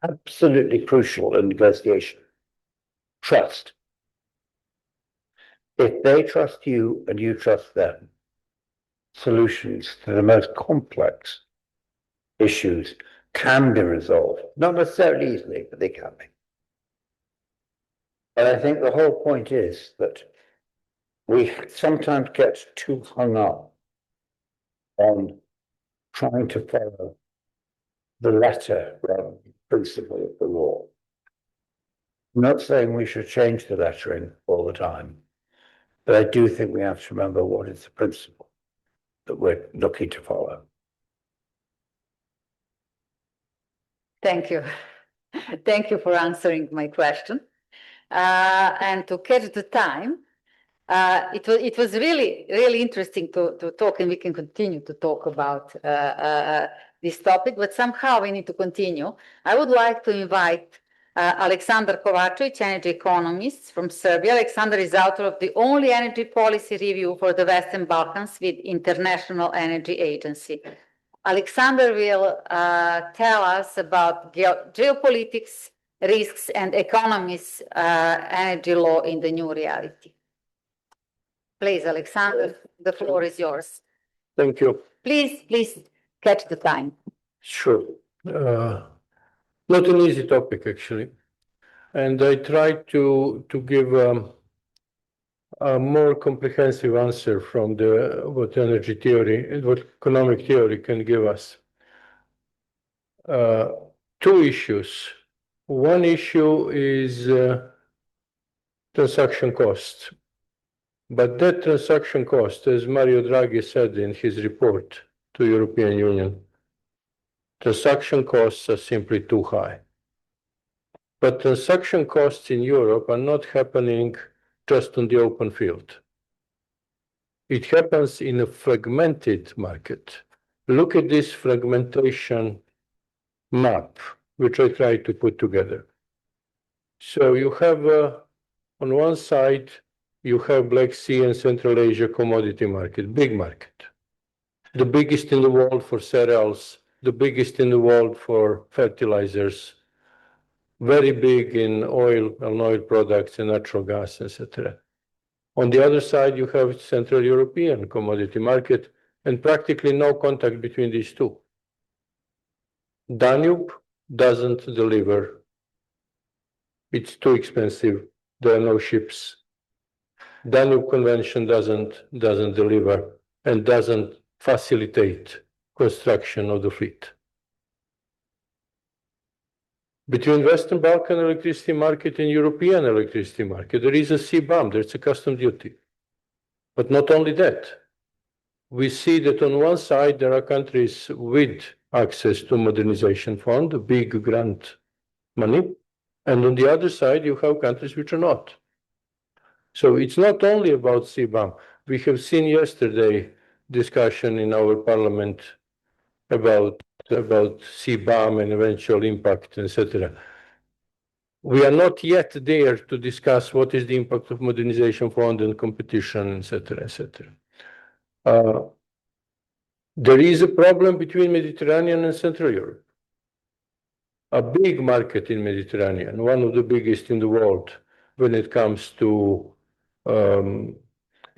absolutely crucial in negotiation. Trust. If they trust you and you trust them, solutions to the most complex issues can be resolved. Not necessarily easily, but they can be. And I think the whole point is that we sometimes get too hung up on trying to follow the letter rather than the principle of the law. I'm not saying we should change the lettering all the time, but I do think we have to remember what is the principle that we're looking to follow. Thank you. Thank you for answering my question. And to catch the time, it was really interesting to talk, and we can continue to talk about this topic, but somehow we need to continue. I would like to invite Aleksandar Kovačević, energy economist from Serbia. Aleksandar is author of the only energy policy review for the Western Balkans with International Energy Agency. Aleksandar will tell us about geopolitics, risks, and economists' energy law in the new reality. Please, Aleksandar, the floor is yours. Thank you. Please catch the time. Sure. Not an easy topic, actually. And I tried to give a more comprehensive answer from what energy theory and what economic theory can give us. Two issues. One issue is transaction cost. But that transaction cost, as Mario Draghi said in his report to European Union, transaction costs are simply too high. But transaction costs in Europe are not happening just on the open field. It happens in a fragmented market. Look at this fragmentation map, which I tried to put together. So you have, on one side, you have Black Sea and Central Asia commodity market, big market. The biggest in the world for cereals, the biggest in the world for fertilizers, very big in oil and oil products and natural gas, etc. On the other side, you have Central European commodity market and practically no contact between these two. Danube doesn't deliver. It's too expensive. There are no ships. Danube Convention doesn't deliver and doesn't facilitate construction of the fleet. Between Western Balkan electricity market and European electricity market, there is a CBAM, there's a custom duty. But not only that, we see that on one side there are countries with access to modernization fund, big grant money, and on the other side you have countries which are not. So it's not only about CBAM. We have seen yesterday discussion in our parliament about CBAM and eventual impact, etc. We are not yet there to discuss what is the impact of modernization fund and competition, etc., etc. There is a problem between Mediterranean and Central Europe. A big market in Mediterranean, one of the biggest in the world when it comes to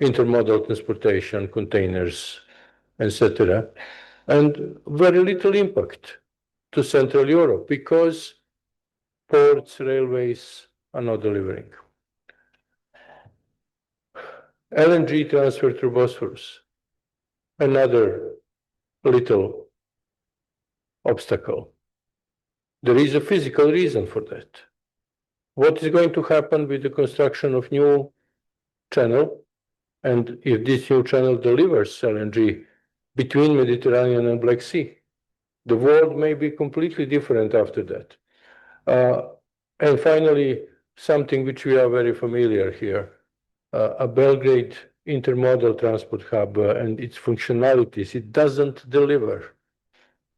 intermodal transportation, containers, etc. And very little impact to Central Europe because ports, railways are not delivering. LNG transfer through Bosphorus, another little obstacle. There is a physical reason for that. What is going to happen with the construction of new channel? And if this new channel delivers LNG between Mediterranean and Black Sea, the world may be completely different after that. And finally, something which we are very familiar here, a Belgrade intermodal transport hub and its functionalities, it doesn't deliver.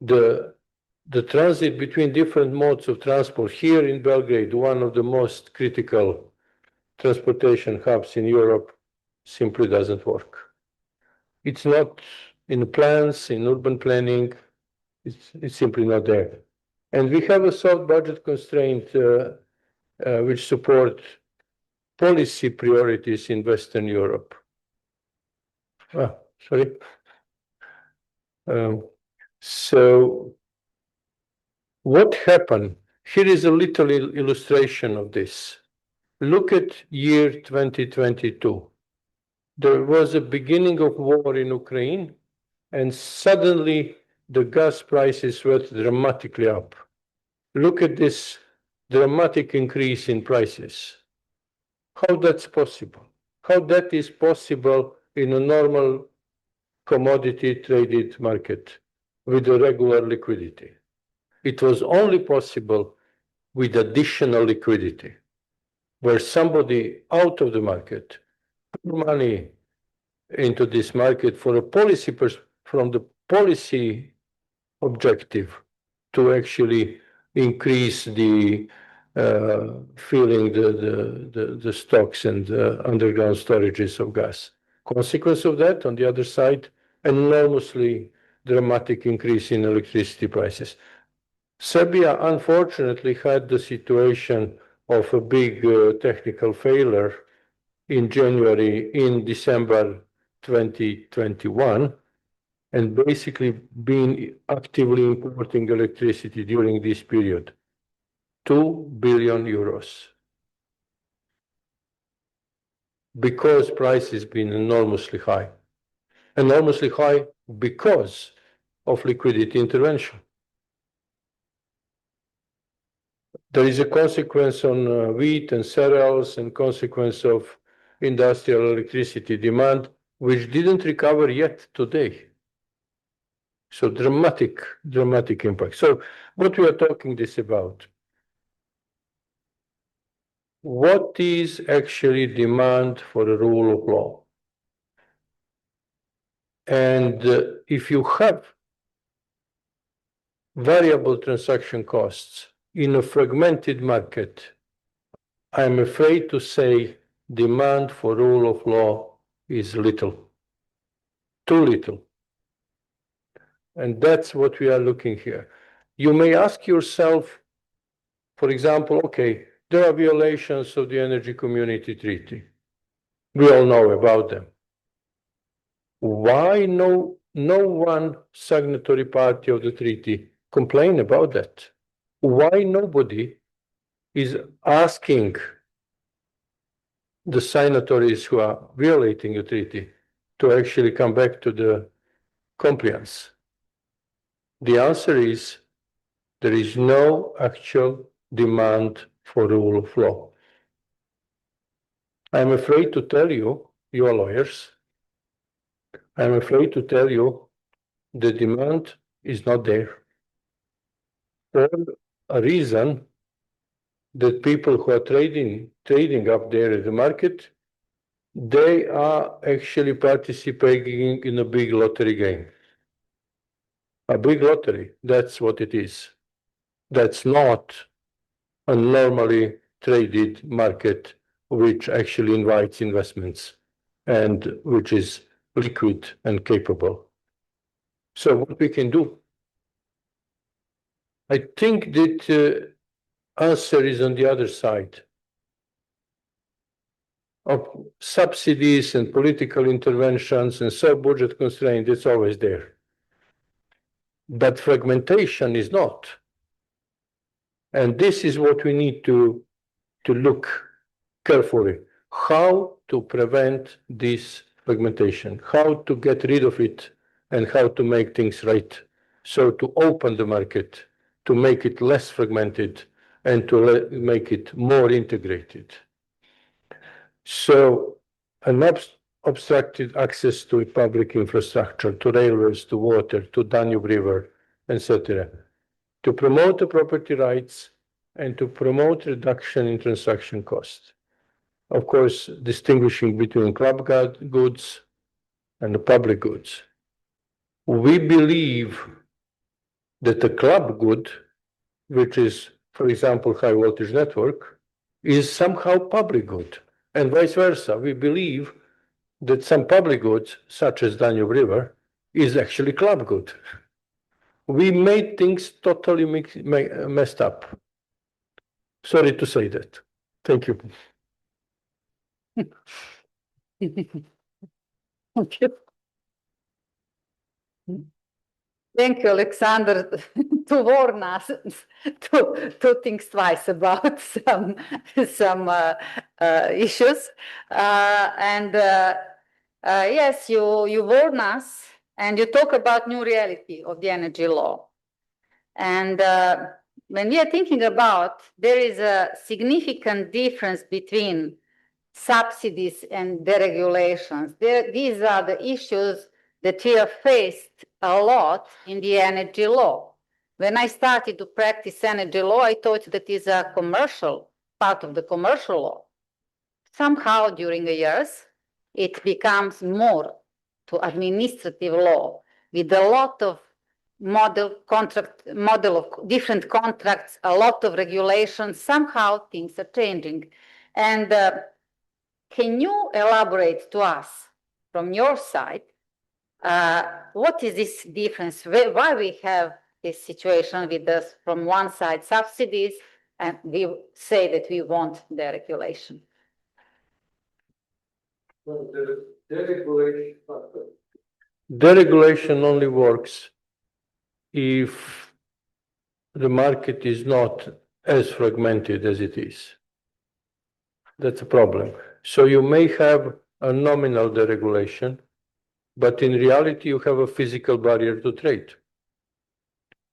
The transit between different modes of transport here in Belgrade, one of the most critical transportation hubs in Europe, simply doesn't work. It's not in plans, in urban planning, it's simply not there. And we have a soft budget constraint which support policy priorities in Western Europe. Sorry. So what happened? Here is a little illustration of this. Look at year 2022. There was a beginning of war in Ukraine, and suddenly the gas prices went dramatically up. Look at this dramatic increase in prices. How that's possible? How that is possible in a normal commodity traded market with a regular liquidity? It was only possible with additional liquidity, where somebody out of the market put money into this market for a policy from the policy objective to actually increase the filling the stocks and underground storages of gas. Consequence of that, on the other side, an enormously dramatic increase in electricity prices. Serbia, unfortunately, had the situation of a big technical failure in December 2021, and basically been actively importing electricity during this period. 2 billion euros. Because price has been enormously high. Enormously high because of liquidity intervention. There is a consequence on wheat and cereals and consequence of industrial electricity demand, which didn't recover yet today. So dramatic impact. So what we are talking this about? What is actually demand for the rule of law? And if you have variable transaction costs in a fragmented market, I'm afraid to say demand for rule of law is little, too little. And that's what we are looking here. You may ask yourself, for example, okay, there are violations of the Energy Community Treaty. We all know about them. Why no one signatory party of the treaty complain about that? Why nobody is asking the signatories who are violating the treaty to actually come back to the compliance? The answer is there is no actual demand for rule of law. I'm afraid to tell you, you are lawyers, I'm afraid to tell you the demand is not there. For a reason that people who are trading up there in the market, they are actually participating in a big lottery game. A big lottery, that's what it is. That's not a normally traded market which actually invites investments and which is liquid and capable. So what we can do? I think that answer is on the other side. Of subsidies and political interventions and sub-budget constraint, it's always there. But fragmentation is not. And this is what we need to look carefully. How to prevent this fragmentation, how to get rid of it and how to make things right. So to open the market, to make it less fragmented, and to make it more integrated. So an obstructed access to public infrastructure, to railways, to water, to Danube River, etc. To promote the property rights and to promote reduction in transaction costs. Of course, distinguishing between club goods and the public goods. We believe that the club good, which is, for example, high voltage network, is somehow public good, and vice versa. We believe that some public goods, such as Danube River, is actually club good. We made things totally messed up. Sorry to say that. Thank you. Thank you. Thank you, Alexander, to warn us to think twice about some issues. Yes, you warn us, and you talk about new reality of the energy law. And when we are thinking about, there is a significant difference between subsidies and deregulations. These are the issues that we have faced a lot in the energy law. When I started to practice energy law, I thought that is a commercial part of the commercial law. Somehow during the years, it becomes more to administrative law with a lot of model of different contracts, a lot of regulations. Somehow things are changing. And can you elaborate to us from your side, what is this difference? Why we have this situation with us from one side subsidies, and we say that we want deregulation? Well, deregulation only works if the market is not as fragmented as it is. That's a problem. So you may have a nominal deregulation, but in reality you have a physical barrier to trade.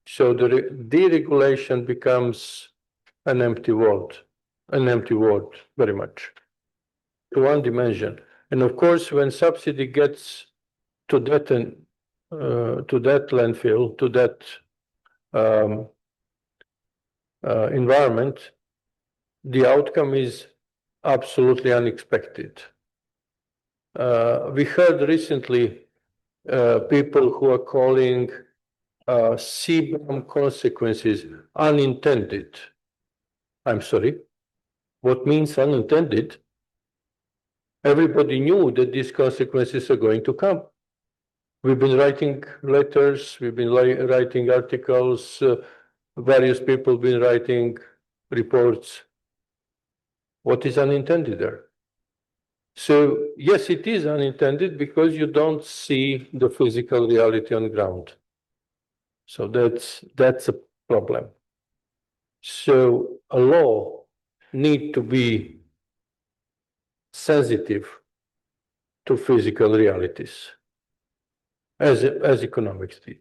So the deregulation becomes an empty word, very much, to one dimension. And of course, when subsidy gets to that landfill, to that environment, the outcome is absolutely unexpected. We heard recently people who are calling CBAM consequences unintended. I'm sorry, what means unintended? Everybody knew that these consequences are going to come. We've been writing letters, we've been writing articles, various people have been writing reports. What is unintended there? So yes, it is unintended because you don't see the physical reality on the ground. So that's a problem. So a law needs to be sensitive to physical realities, as economics did.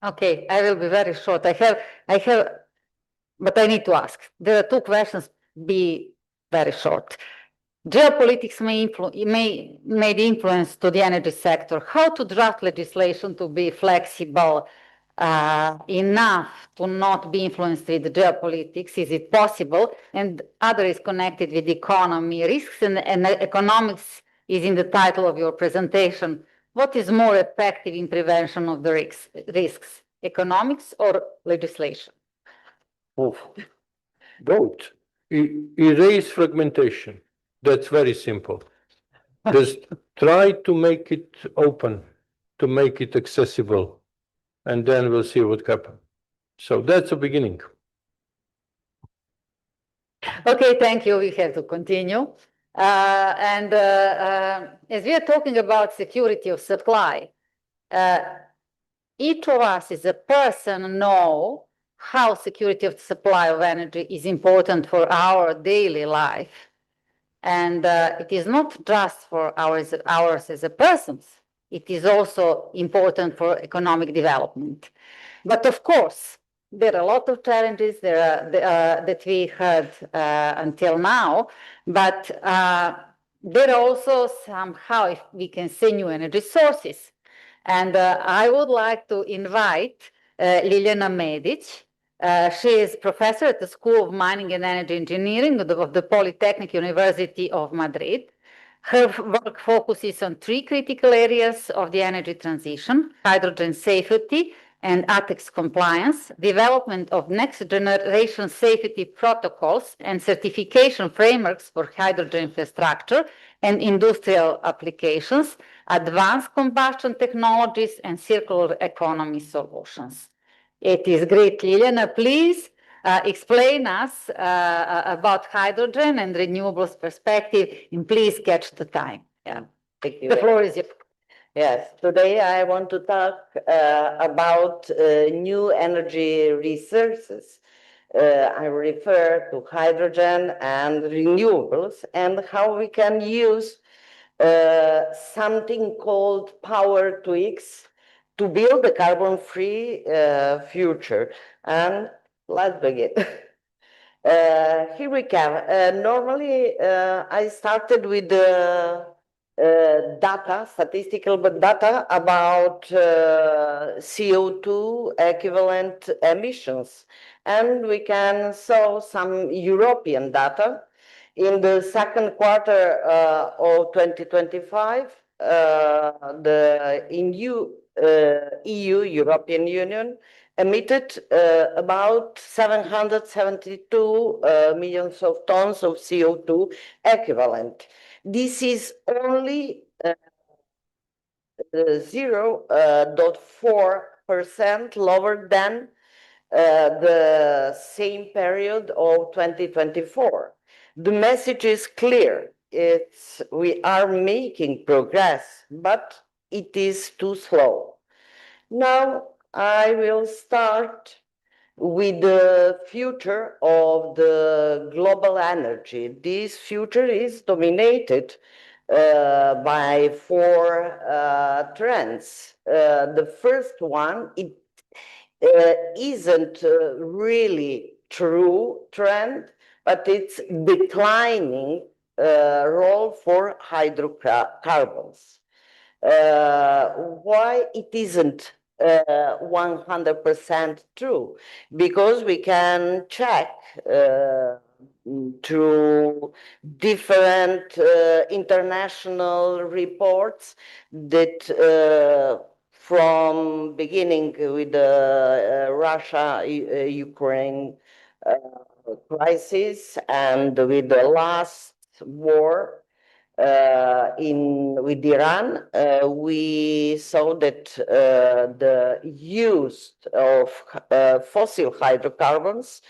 Okay, I will be very short. I have, but I need to ask. There are two questions. Be very short. Geopolitics may influence to the energy sector. How to draft legislation to be flexible enough to not be influenced with geopolitics? Is it possible? And other is connected with economy risks, and economics is in the title of your presentation. What is more effective in prevention of the risks, economics or legislation? Both. Erase fragmentation. That's very simple. Just try to make it open, to make it accessible, and then we'll see what happens. So that's the beginning. Okay, thank you. We have to continue. As we are talking about security of supply, each of us as a person know how security of supply of energy is important for our daily life. And it is not just for ours as a persons. it is also important for economic development. But of course, there are a lot of challenges that we heard until now, but there are also somehow, if we can say, new energy sources. And I would like to invite Ljiljana Medic. She is professor at the School of Mining and Energy Engineering of the Polytechnic University of Madrid. Her work focuses on three critical areas of the energy transition: hydrogen safety and ATEX compliance, development of next generation safety protocols and certification frameworks for hydrogen infrastructure and industrial applications, advanced combustion technologies, and circular economy solutions. It is great. Ljiljana, please explain us about hydrogen and renewables perspective, and please catch the time. Yeah, thank you. The floor is yours. Yes, today I want to talk about new energy resources. I refer to hydrogen and renewables and how we can use something called power to X to build a carbon-free future. And let's begin. Here we come. Normally, I started with data, statistical data about CO2 equivalent emissions. And we can show some European data. In the second quarter of 2025, the EU, European Union, emitted about 772 millions of tons of CO2 equivalent. This is only 0.4% lower than the same period of 2024. The message is clear. We are making progress, but it is too slow. Now I will start with the future of the global energy. This future is dominated by four trends. The first one, it isn't really true trend, but it's declining role for hydrocarbons. Why it isn't 100% true? Because we can check through different international reports that from beginning with the Russia-Ukraine crisis and with the last war with Iran, we saw that the use of fossil hydrocarbons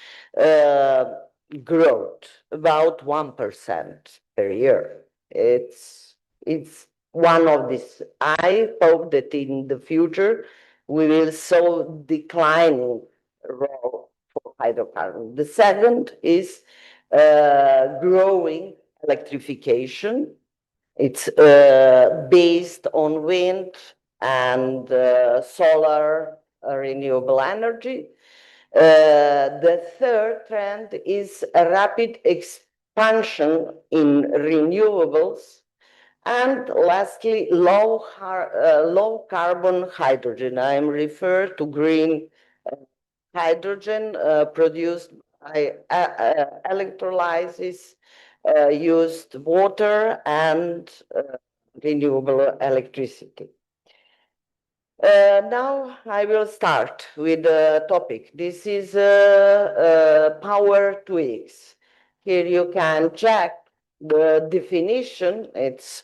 growth about 1% per year. It's one of these. I hope that in the future we will see declining role for hydrocarbons. The second is growing electrification. It's based on wind and solar renewable energy. The third trend is a rapid expansion in renewables. And lastly, low carbon hydrogen. I am referred to green hydrogen produced by electrolysis, used water and renewable electricity. Now I will start with the topic. This is power to X. Here you can check the definition. It's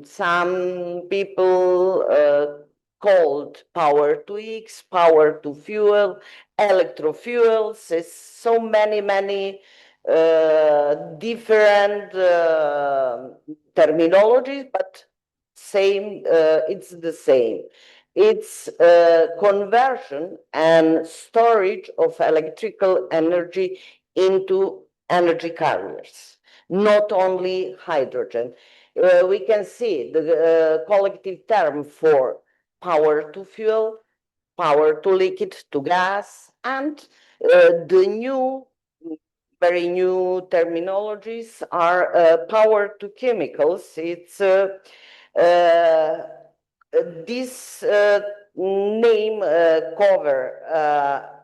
some people called power to X, power to fuel, electrofuels. It's so many different terminologies, but same. It's the same. It's conversion and storage of electrical energy into energy carriers, not only hydrogen. we can see the collective term for power to fuel, power to liquid to gas, and the new, very new terminologies are power to chemicals. It's this name cover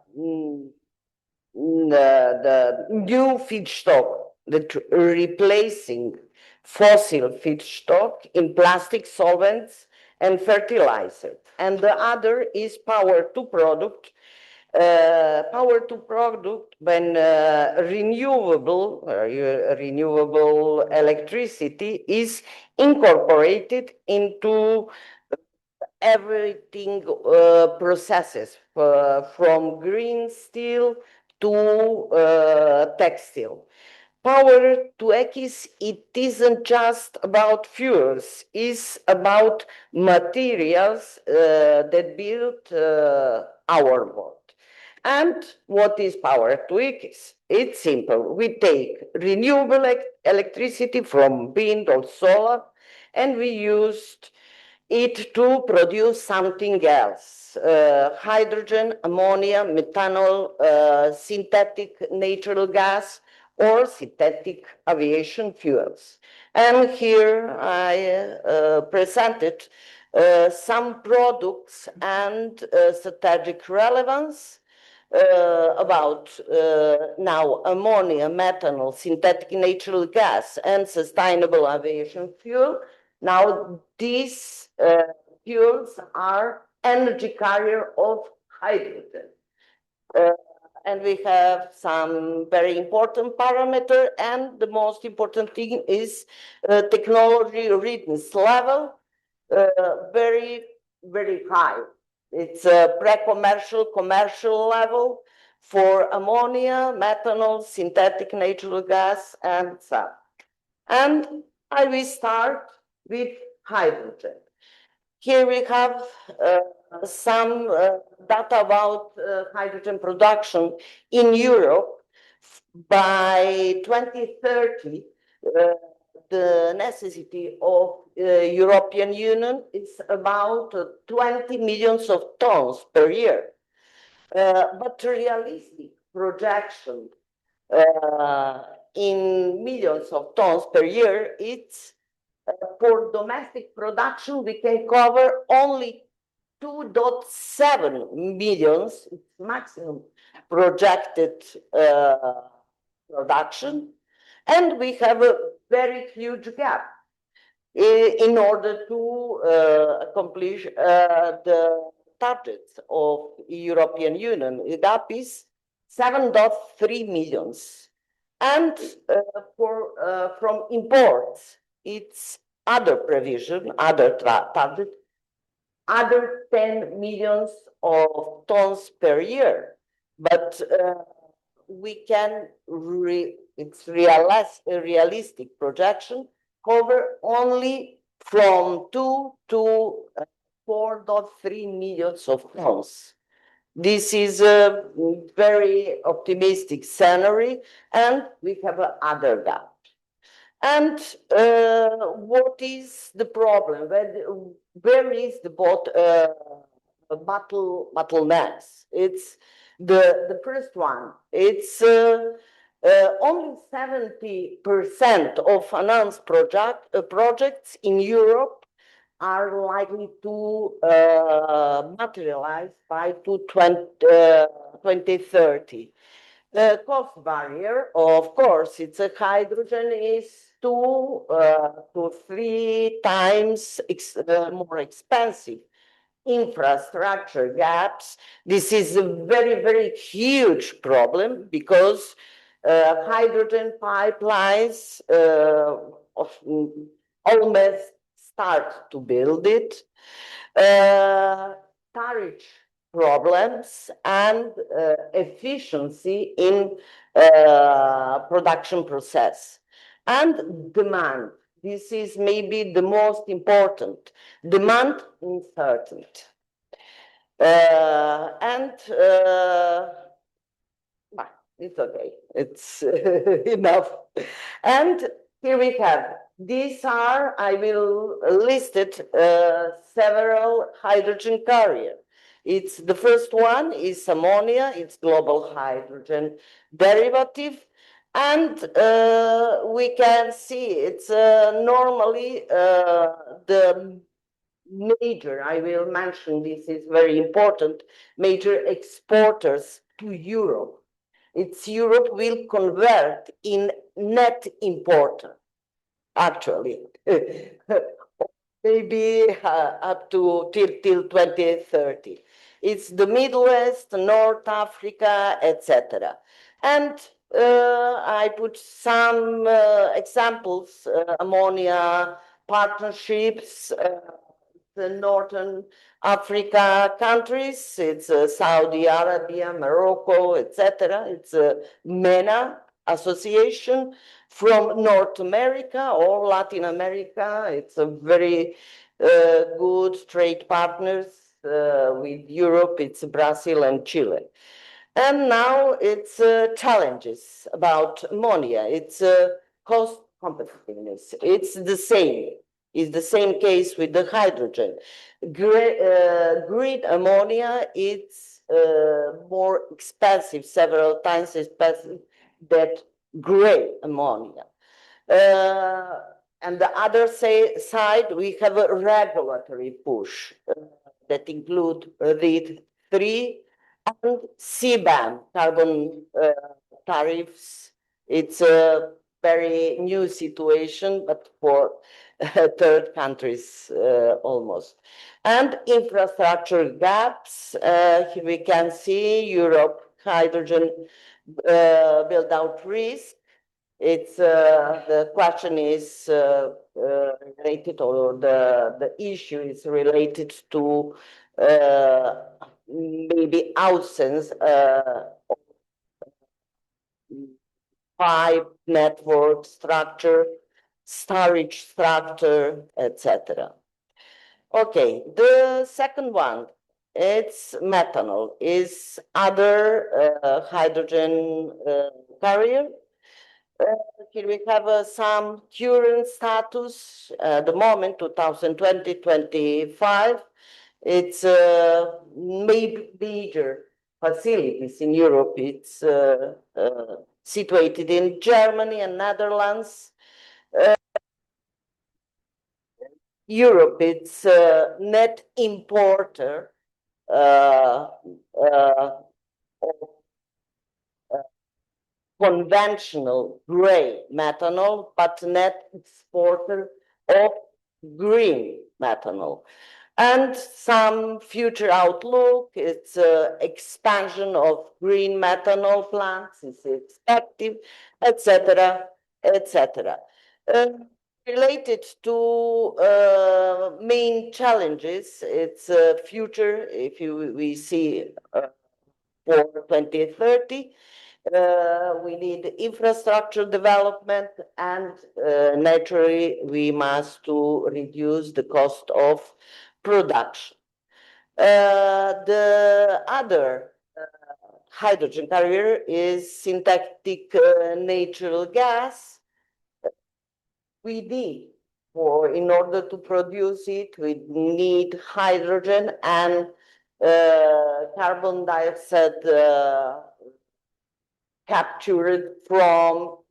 the new feedstock that replacing fossil feedstock in plastic solvents and fertilizer. And the other is power to product. Power to product when renewable electricity is incorporated into everything processes from green steel to textile. Power to X, it isn't just about fuels, it's about materials that build our world. And what is power to X? It's simple. We take renewable electricity from wind or solar, and we used it to produce something else, hydrogen, ammonia, methanol, synthetic natural gas, or synthetic aviation fuels. And here I presented some products and strategic relevance about now ammonia, methanol, synthetic natural gas, and sustainable aviation fuel. Now these fuels are energy carrier of hydrogen. And we have some very important parameter, and the most important thing is technology readiness level, very, very high. It's a pre-commercial, commercial level for ammonia, methanol, synthetic natural gas, and so on. And I will start with hydrogen. Here we have some data about hydrogen production in Europe. By 2030, the necessity of European Union is about 20 millions of tons per year. But realistic projection in millions of tons per year, it's for domestic production, we can cover only 2.7 millions, maximum projected production, and we have a very huge gap in order to accomplish the targets of European Union. The gap is 7.3 millions. And from imports, it's other provision, other target, other 10 millions of tons per year. But we can, it's a realistic projection, cover only from 2 to 4.3 millions of tons. This is a very optimistic scenario, and we have other gap. And what is the problem? Where is the bottlenecks? It's the first one. It's only 70% of announced projects in Europe are likely to materialize by 2030. The cost barrier, of course, it's a hydrogen is 2 to 3 times more expensive. Infrastructure gaps. This is a very, very huge problem because hydrogen pipelines almost start to build it. Tariff problems and efficiency in production process. And demand. This is maybe the most important. Demand uncertainty. It's okay. It's enough. And here we have I will list it, several hydrogen carrier. It's the first one is ammonia, it's global hydrogen derivative. And we can see it's normally the major, I will mention this is very important, major exporters to Europe. It's Europe will convert in net importer, actually. Maybe up to till 2030. It's the Middle East, North Africa, etc. And I put some examples, ammonia partnerships, the Northern Africa countries, it's Saudi Arabia, Morocco, etc. It's a MENA association from North America or Latin America. It's a very good trade partners with Europe, it's Brazil and Chile. And now it's challenges about ammonia. It's cost competitiveness. It's the same case with the hydrogen. Green ammonia, it's more expensive, several times expensive than gray ammonia. And the other side, we have a regulatory push that include the three and CBAM, carbon tariffs. It's a very new situation, but for third countries almost. And infrastructure gaps, here we can see Europe hydrogen build out risk. It's the question is related, or the issue is related to maybe absence pipe network structure, storage structure, etc. Okay, the second one, it's methanol, is other hydrogen carrier. Here we have some current status, the moment 2020-25. It's major facilities in Europe. It's situated in Germany and Netherlands. Europe, it's a net importer conventional gray methanol, but net exporter of green methanol. And some future outlook, it's expansion of green methanol plants, is expected, etc., etc. Related to main challenges, it's future, if we see for 2030, we need infrastructure development, and naturally we must to reduce the cost of production. The other hydrogen carrier is synthetic natural gas. We need, in order to produce it, we need hydrogen and carbon dioxide captured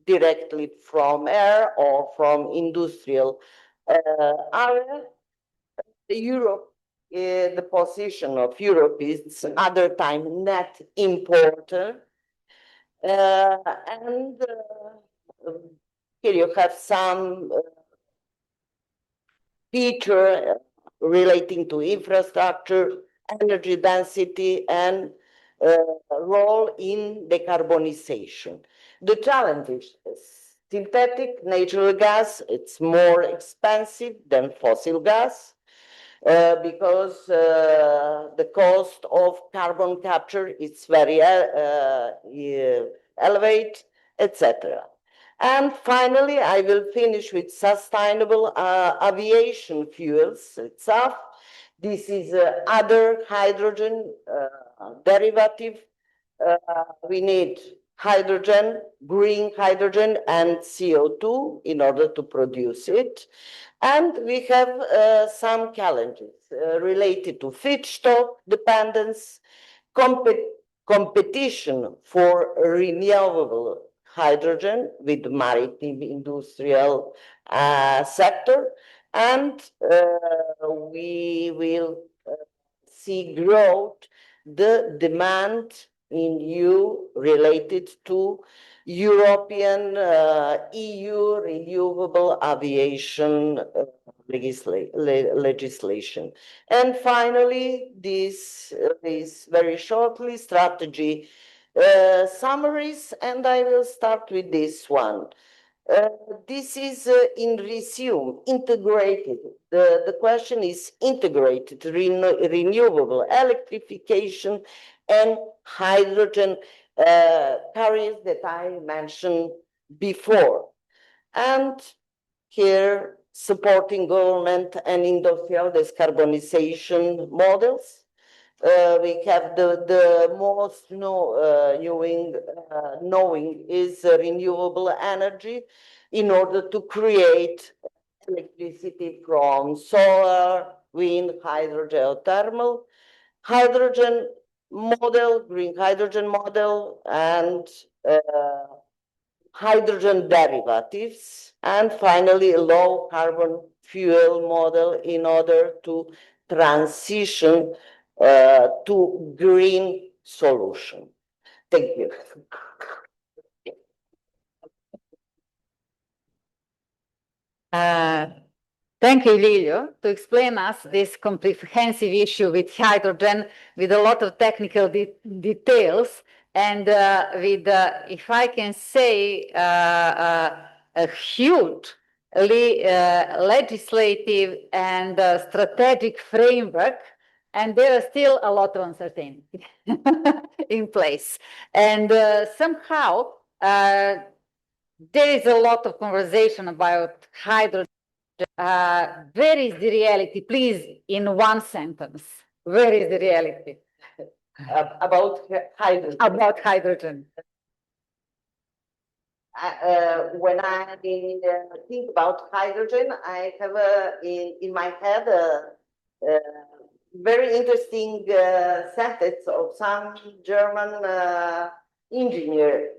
directly from air or from industrial area. Europe, the position of Europe is other time net importer, and here you have some feature relating to infrastructure, energy density, and role in decarbonization. The challenge is synthetic natural gas, it's more expensive than fossil gas because the cost of carbon capture is very elevated, etc. And finally, I will finish with sustainable aviation fuels itself. This is other hydrogen derivative. We need hydrogen, green hydrogen and CO2 in order to produce it. And we have some challenges related to feedstock dependence, competition for renewable hydrogen with the maritime industrial sector, and we will see growth, the demand in EU related to European EU renewable aviation legislation. And finally, this is very shortly strategy summaries, and I will start with this one. This is in resume, integrated. The question is integrated, renewable electrification and hydrogen carriers that I mentioned before. And here, supporting government and industrial decarbonization models. We have the most knowing is renewable energy in order to create electricity from solar, wind, hydrogeothermal, hydrogen model, green hydrogen model, and hydrogen derivatives, and finally a low carbon fuel model in order to transition to green solution. Thank you. Thank you, Lilio, to explain us this comprehensive issue with hydrogen with a lot of technical details and with, if I can say, a huge legislative and strategic framework, and there are still a lot of uncertainty in place. And somehow there is a lot of conversation about hydrogen. Where is the reality? Please, in one sentence, where is the reality? About hydrogen. About hydrogen. When I think about hydrogen, I have in my head a very interesting sentence of some German engineer.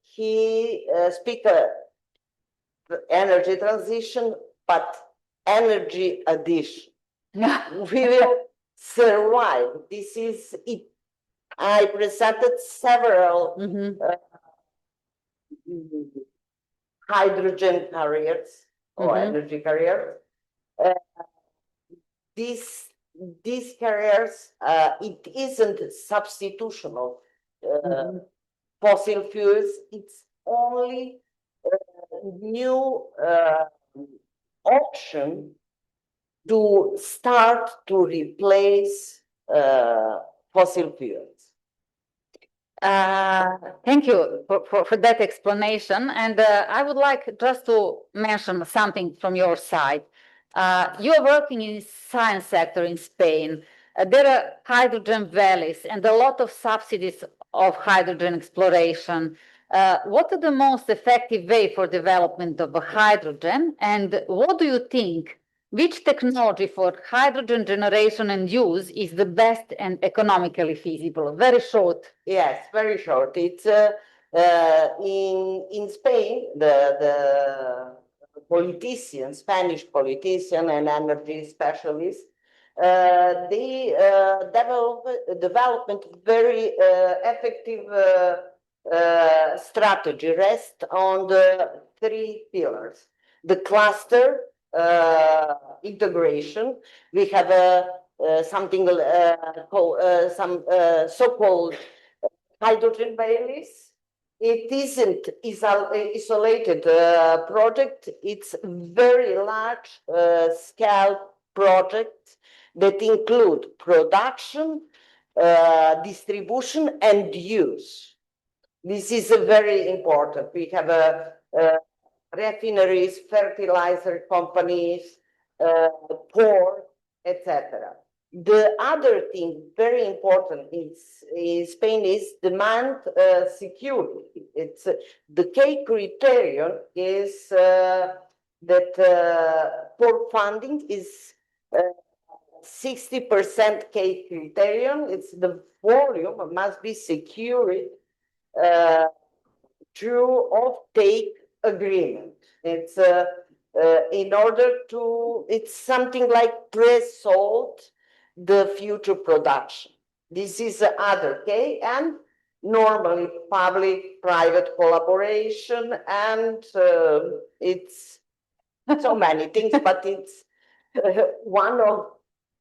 He speaks energy transition, but energy addition. We will survive. This is it. I presented several hydrogen carriers or energy carriers. These carriers, it isn't substitution of fossil fuels. It's only new option to start to replace fossil fuels. Thank you for that explanation. And I would like just to mention something from your side. You are working in the science sector in Spain. There are hydrogen valleys and a lot of subsidies of hydrogen exploration. What are the most effective way for development of hydrogen? And what do you think? Which technology for hydrogen generation and use is the best and economically feasible? Very short. Yes, very short. It's in Spain, the politician, Spanish politician and energy specialist, they development very effective strategy rest on the 3 pillars. The cluster integration. We have something called some so-called hydrogen valleys. It isn't isolated project. It's very large scale project that include production, distribution, and use. This is very important. We have refineries, fertilizer companies, port, etc. The other thing, very important in Spain, is demand security. It's the key criterion is that for funding is 60% key criterion. It's the volume must be secured through offtake agreement. It's in order to, it's something like pre-sold the future production. This is the other case, and normally public-private collaboration, and it's so many things, but it's one of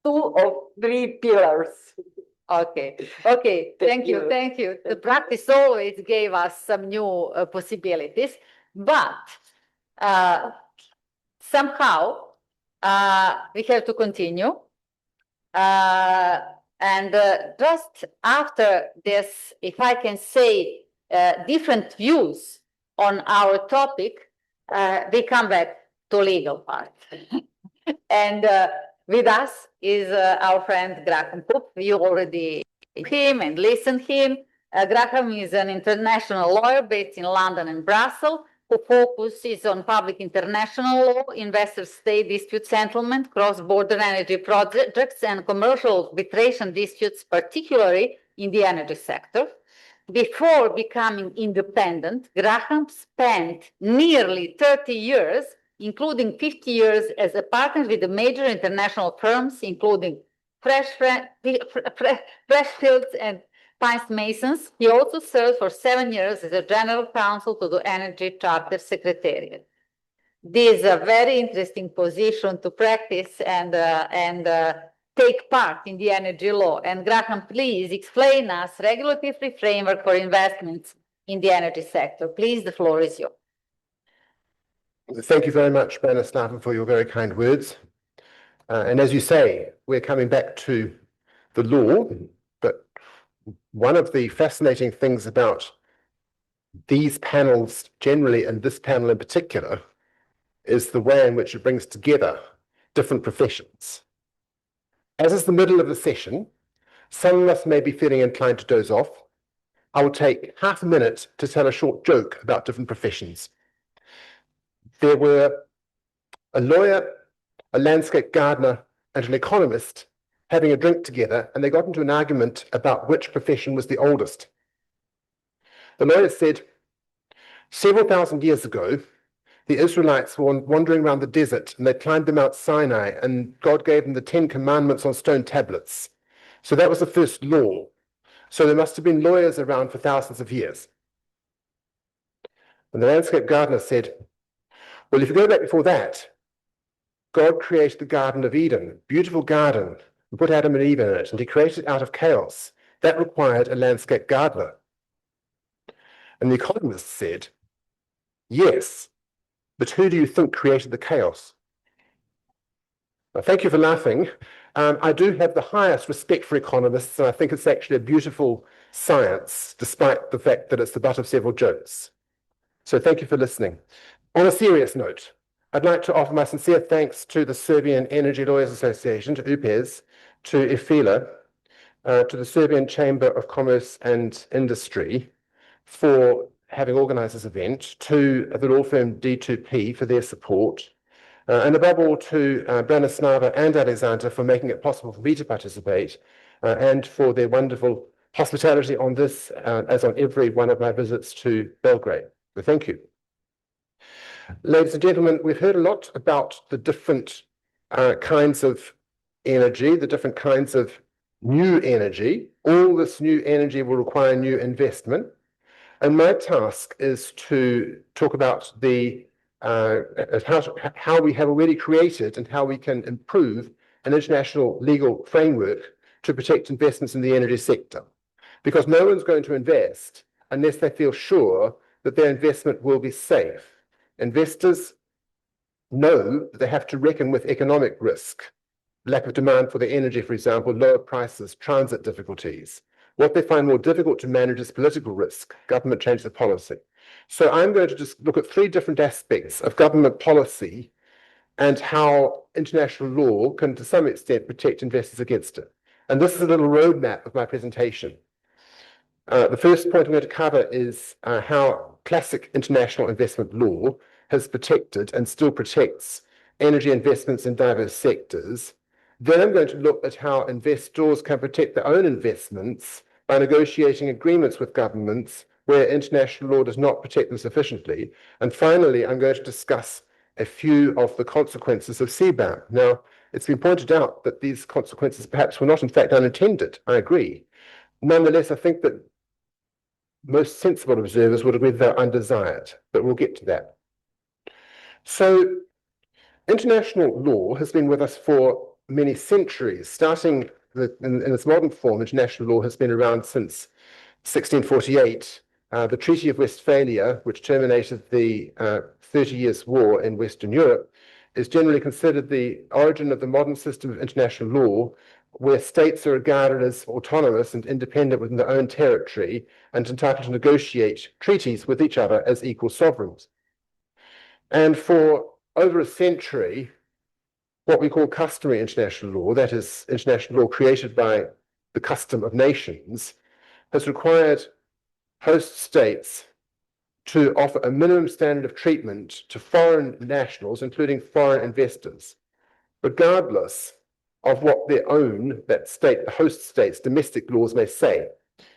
two or three pillars. Okay, okay, thank you, thank you. The practice always gave us some new possibilities, but somehow we have to continue. And just after this, if I can say different views on our topic, we come back to legal part. And with us is our friend Graham Cook. You already know him and listened him. Graham is an international lawyer based in London and Brussels, who focuses on public international law, investor-state dispute settlement, cross-border energy projects, and commercial arbitration disputes, particularly in the energy sector. Before becoming independent, Graham spent nearly 30 years, including 50 years as a partner with the major international firms, including Freshfields and Pines Masons. He also served for 7 years as a general counsel to the Energy Charter Secretariat. This is a very interesting position to practice and take part in the energy law. And Graham, please explain us regulatory framework for investments in the energy sector. Please, the floor is yours. Thank you very much, Branislava, for your very kind words. And as you say, we're coming back to the law, but one of the fascinating things about these panels generally, and this panel in particular, is the way in which it brings together different professions. As is the middle of the session, some of us may be feeling inclined to doze off. I will take half a minute to tell a short joke about different professions. There were a lawyer, a landscape gardener, and an economist having a drink together, and they got into an argument about which profession was the oldest. The lawyer said, several thousand years ago, the Israelites were wandering around the desert, and they climbed the Mount Sinai, and God gave them the 10 Commandments on stone tablets. So that was the first law. So there must have been lawyers around for thousands of years. And the landscape gardener said, well, if you go back before that, God created the Garden of Eden, beautiful garden, and put Adam and Eve in it, and he created it out of chaos. That required a landscape gardener. And the economist said, yes, but who do you think created the chaos? Well, thank you for laughing. I do have the highest respect for economists, and I think it's actually a beautiful science, despite the fact that it's the butt of several jokes. So thank you for listening. On a serious note, I'd like to offer my sincere thanks to the Serbian Energy Lawyers Association, to UPES, to IFILA, to the Serbian Chamber of Commerce and Industry for having organized this event, to the law firm D2P for their support, and above all to Branislava and Alexander for making it possible for me to participate, and for their wonderful hospitality on this, as on every one of my visits to Belgrade. So thank you. Ladies and gentlemen, we've heard a lot about the different kinds of energy, the different kinds of new energy. All this new energy will require new investment. And my task is to talk about the how we have already created and how we can improve an international legal framework to protect investments in the energy sector. Because no one's going to invest unless they feel sure that their investment will be safe. Investors know that they have to reckon with economic risk, lack of demand for their energy, for example, lower prices, transit difficulties. What they find more difficult to manage is political risk, government changes of policy. So I'm going to just look at 3 different aspects of government policy and how international law can, to some extent, protect investors against it. And this is a little roadmap of my presentation. The first point I'm going to cover is how classic international investment law has protected and still protects energy investments in diverse sectors. Then I'm going to look at how investors can protect their own investments by negotiating agreements with governments where international law does not protect them sufficiently. And finally, I'm going to discuss a few of the consequences of CBAM. Now, it's been pointed out that these consequences perhaps were not in fact unintended. I agree. Nonetheless, I think that most sensible observers would agree they're undesired, but we'll get to that. So, international law has been with us for many centuries. Starting in its modern form, international law has been around since 1648. The Treaty of Westphalia, which terminated the 30 Years' War in Western Europe, is generally considered the origin of the modern system of international law, where states are regarded as autonomous and independent within their own territory and entitled to negotiate treaties with each other as equal sovereigns. And for over a century, what we call customary international law, that is, international law created by the custom of nations, has required host states to offer a minimum standard of treatment to foreign nationals, including foreign investors, regardless of what their own, that state, the host state's domestic laws may say.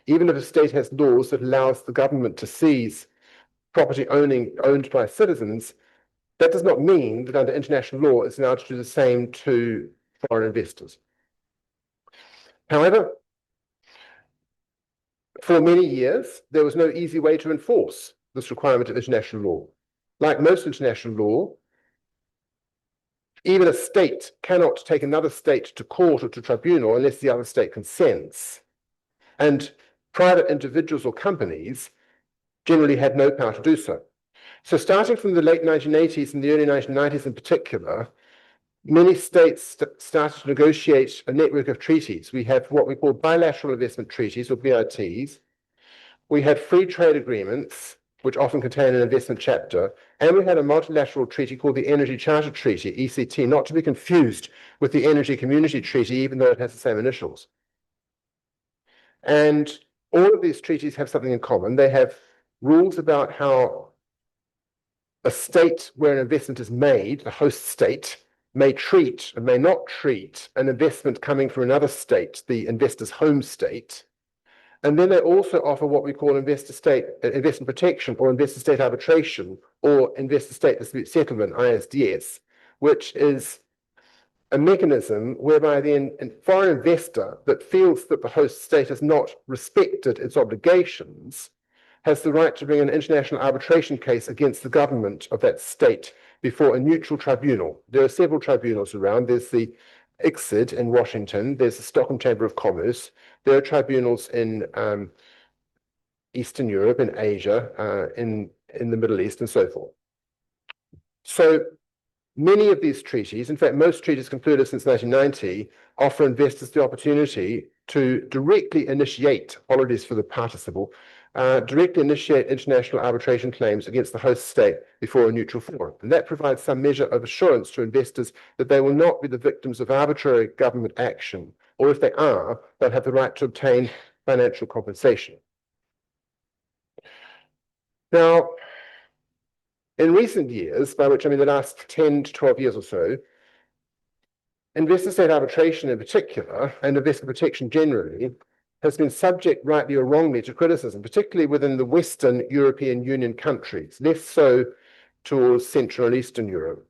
Even if a state has laws that allows the government to seize property owned by citizens, that does not mean that under international law it's allowed to do the same to foreign investors. However, for many years, there was no easy way to enforce this requirement of international law. Like most international law, even a state cannot take another state to court or to tribunal unless the other state consents. And private individuals or companies generally had no power to do so. So starting from the late 1980s and the early 1990s in particular, many states started to negotiate a network of treaties. We have what we call bilateral investment treaties, or BITs. We had free trade agreements, which often contain an investment chapter, and we had a multilateral treaty called the Energy Charter Treaty, ECT, not to be confused with the Energy Community Treaty, even though it has the same initials. And all of these treaties have something in common. They have rules about how a state where an investment is made, the host state, may treat and may not treat an investment coming from another state, the investor's home state. And then they also offer what we call investment protection or investor state arbitration or investor state dispute settlement, ISDS, which is a mechanism whereby the foreign investor that feels that the host state has not respected its obligations has the right to bring an international arbitration case against the government of that state before a neutral tribunal. There are several tribunals around. There's the ICSID in Washington. There's the Stockholm Chamber of Commerce. There are tribunals in Eastern Europe, in Asia, in the Middle East, and so forth. So many of these treaties, in fact, most treaties concluded since 1990, offer investors the opportunity to directly initiate, apologies for the participle, directly initiate international arbitration claims against the host state before a neutral forum. And that provides some measure of assurance to investors that they will not be the victims of arbitrary government action, or if they are, they'll have the right to obtain financial compensation. Now, in recent years, by which I mean the last 10 to 12 years or so, investor state arbitration in particular, and investor protection generally, has been subject, rightly or wrongly, to criticism, particularly within the Western European Union countries, less so towards Central and Eastern Europe.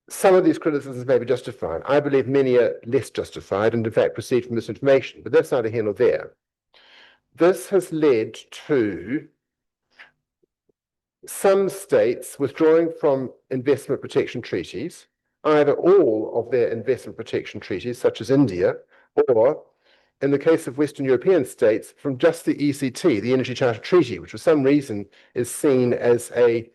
Some of these criticisms may be justified. I believe many are less justified and, in fact, proceed from misinformation, but that's neither here nor there. This has led to some states withdrawing from investment protection treaties, either all of their investment protection treaties, such as India, or, in the case of Western European states, from just the ECT, the Energy Charter Treaty, which for some reason is seen as a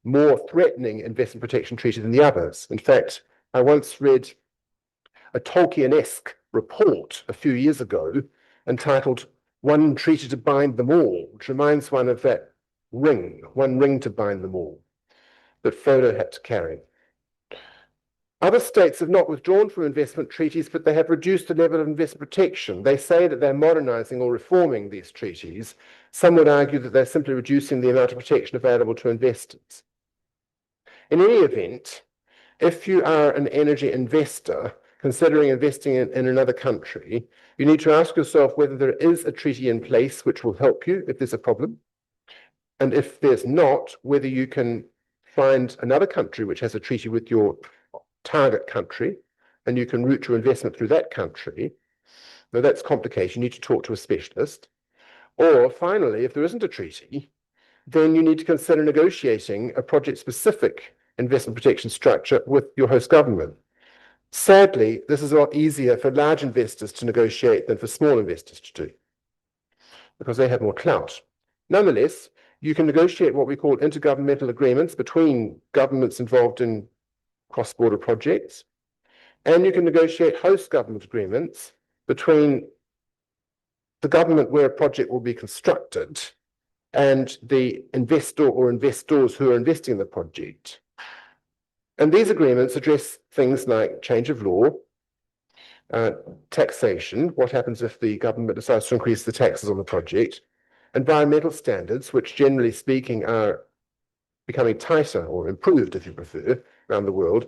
more threatening investment protection treaty than the others. In fact, I once read a Tolkien-esque report a few years ago entitled "One Treaty to Bind Them All," which reminds one of that ring, one ring to bind them all. that Frodo had to carry. Other states have not withdrawn from investment treaties, but they have reduced the level of investment protection. They say that they're modernizing or reforming these treaties. Some would argue that they're simply reducing the amount of protection available to investors. In any event, if you are an energy investor considering investing in another country, you need to ask yourself whether there is a treaty in place which will help you if there's a problem. And if there's not, whether you can find another country which has a treaty with your target country, and you can route your investment through that country. Now that's complicated. You need to talk to a specialist. Or finally, if there isn't a treaty, then you need to consider negotiating a project-specific investment protection structure with your host government. Sadly, this is a lot easier for large investors to negotiate than for small investors to do, because they have more clout. Nonetheless, you can negotiate what we call intergovernmental agreements between governments involved in cross-border projects, and you can negotiate host government agreements between the government where a project will be constructed and the investor or investors who are investing in the project. And these agreements address things like change of law, taxation, what happens if the government decides to increase the taxes on the project, environmental standards, which generally speaking are becoming tighter or improved, if you prefer, around the world,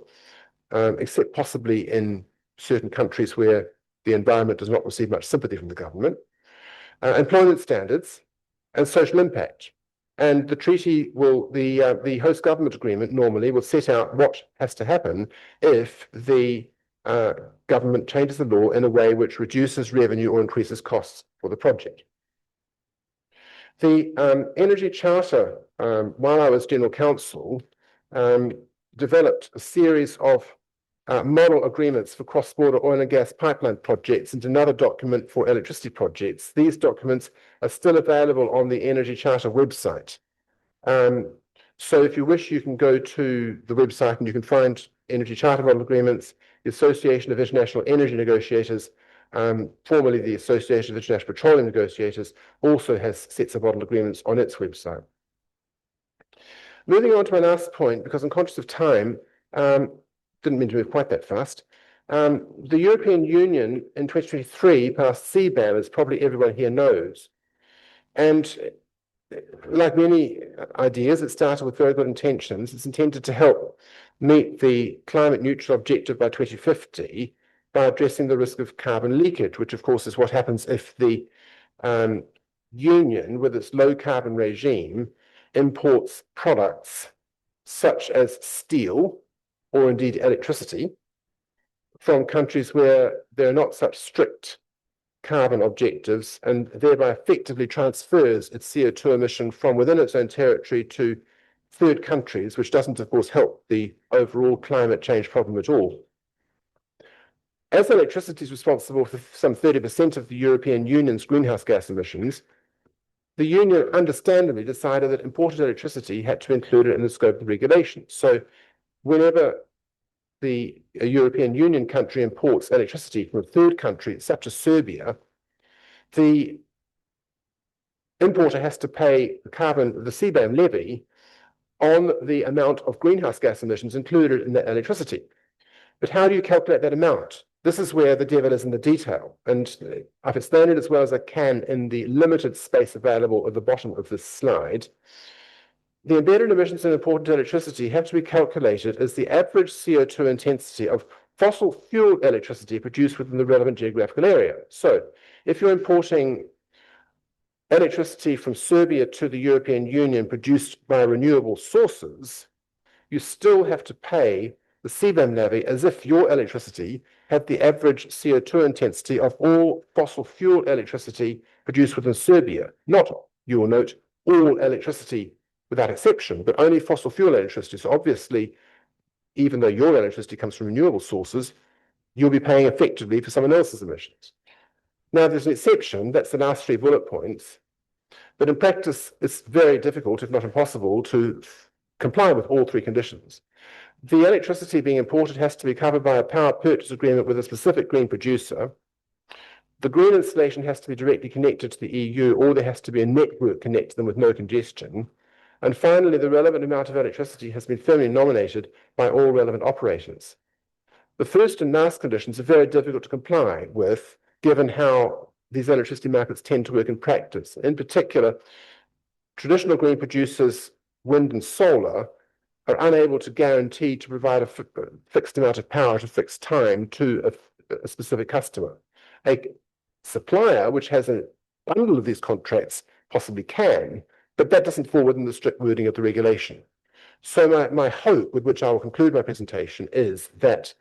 except possibly in certain countries where the environment does not receive much sympathy from the government, employment standards, and social impact. And the treaty will, the host government agreement normally will set out what has to happen if the government changes the law in a way which reduces revenue or increases costs for the project. The Energy Charter, while I was General Counsel, developed a series of model agreements for cross-border oil and gas pipeline projects and another document for electricity projects. These documents are still available on the Energy Charter website. So if you wish, you can go to the website and you can find Energy Charter model agreements. The Association of International Energy Negotiators, formerly the Association of International Petroleum Negotiators, also has sets of model agreements on its website. Moving on to my last point, because I'm conscious of time, didn't mean to move quite that fast. The European Union in 2023 passed CBAM, as probably everyone here knows. And like many ideas, it started with very good intentions. It's intended to help meet the climate neutral objective by 2050 by addressing the risk of carbon leakage, which of course is what happens if the Union, with its low carbon regime, imports products such as steel, or indeed electricity, from countries where there are not such strict carbon objectives, and thereby effectively transfers its CO2 emission from within its own territory to third countries, which doesn't, of course, help the overall climate change problem at all. As electricity is responsible for some 30% of the European Union's greenhouse gas emissions, the Union understandably decided that imported electricity had to be included in the scope of regulation. So whenever a European Union country imports electricity from a third country, such as Serbia, the importer has to pay the CBAM levy on the amount of greenhouse gas emissions included in that electricity. But how do you calculate that amount? This is where the devil is in the detail, and I've explained it as well as I can in the limited space available at the bottom of this slide. The embedded emissions in imported electricity have to be calculated as the average CO2 intensity of fossil fuel electricity produced within the relevant geographical area. So if you're importing electricity from Serbia to the European Union produced by renewable sources, you still have to pay the CBAM levy as if your electricity had the average CO2 intensity of all fossil fuel electricity produced within Serbia. Not, you will note, all electricity without exception, but only fossil fuel electricity. So obviously, even though your electricity comes from renewable sources, you'll be paying effectively for someone else's emissions. Now, there's an exception, that's the last 3 bullet points, but in practice, it's very difficult, if not impossible, to comply with all 3 conditions. The electricity being imported has to be covered by a power purchase agreement with a specific green producer. The green installation has to be directly connected to the EU, or there has to be a network connected to them with no congestion. And finally, the relevant amount of electricity has been firmly nominated by all relevant operators. The first and last conditions are very difficult to comply with, given how these electricity markets tend to work in practice. In particular, traditional green producers, wind and solar, are unable to guarantee to provide a fixed amount of power at a fixed time to a specific customer. A supplier which has a bundle of these contracts possibly can, but that doesn't fall within the strict wording of the regulation. So my hope, with which I will conclude my presentation, is that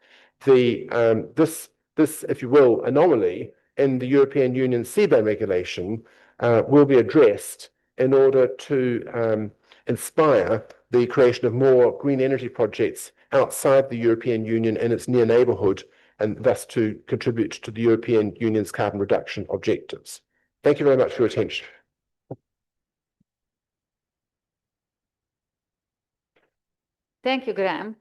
this, if you will, anomaly in the European Union CBAM regulation will be addressed in order to inspire the creation of more green energy projects outside the European Union and its near neighbourhood, and thus to contribute to the European Union's carbon reduction objectives. Thank you very much for your attention. Thank you, Graham.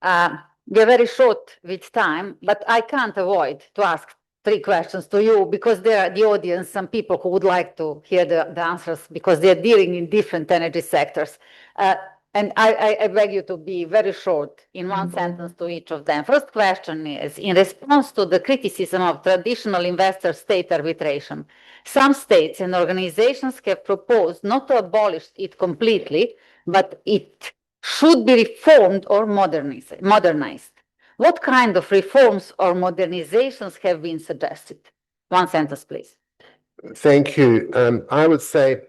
We're very short with time, but I can't avoid to ask 3 questions to you because there are the audience, some people who would like to hear the answers because they're dealing in different energy sectors. And I beg you to be very short in one sentence to each of them. First question is, in response to the criticism of traditional investor-state arbitration, some states and organizations have proposed not to abolish it completely, but it should be reformed or modernized. What kind of reforms or modernizations have been suggested? One sentence, please. Thank you. I would say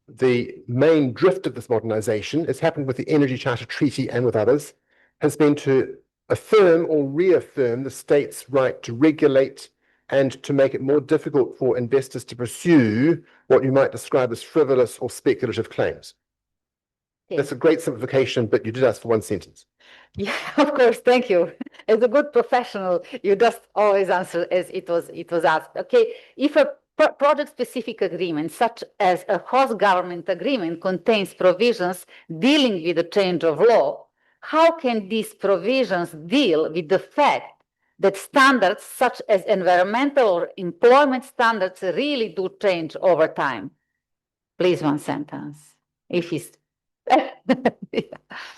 the main drift of this modernization, has happened with the Energy Charter Treaty and with others, has been to affirm or reaffirm the state's right to regulate and to make it more difficult for investors to pursue what you might describe as frivolous or speculative claims. Okay. That's a great simplification, but you did ask for one sentence. Yeah, of course, thank you. As a good professional, you just always answer as it was asked. Okay, if a project-specific agreement, such as a host government agreement, contains provisions dealing with the change of law, how can these provisions deal with the fact that standards such as environmental or employment standards really do change over time? Please, one sentence. If he's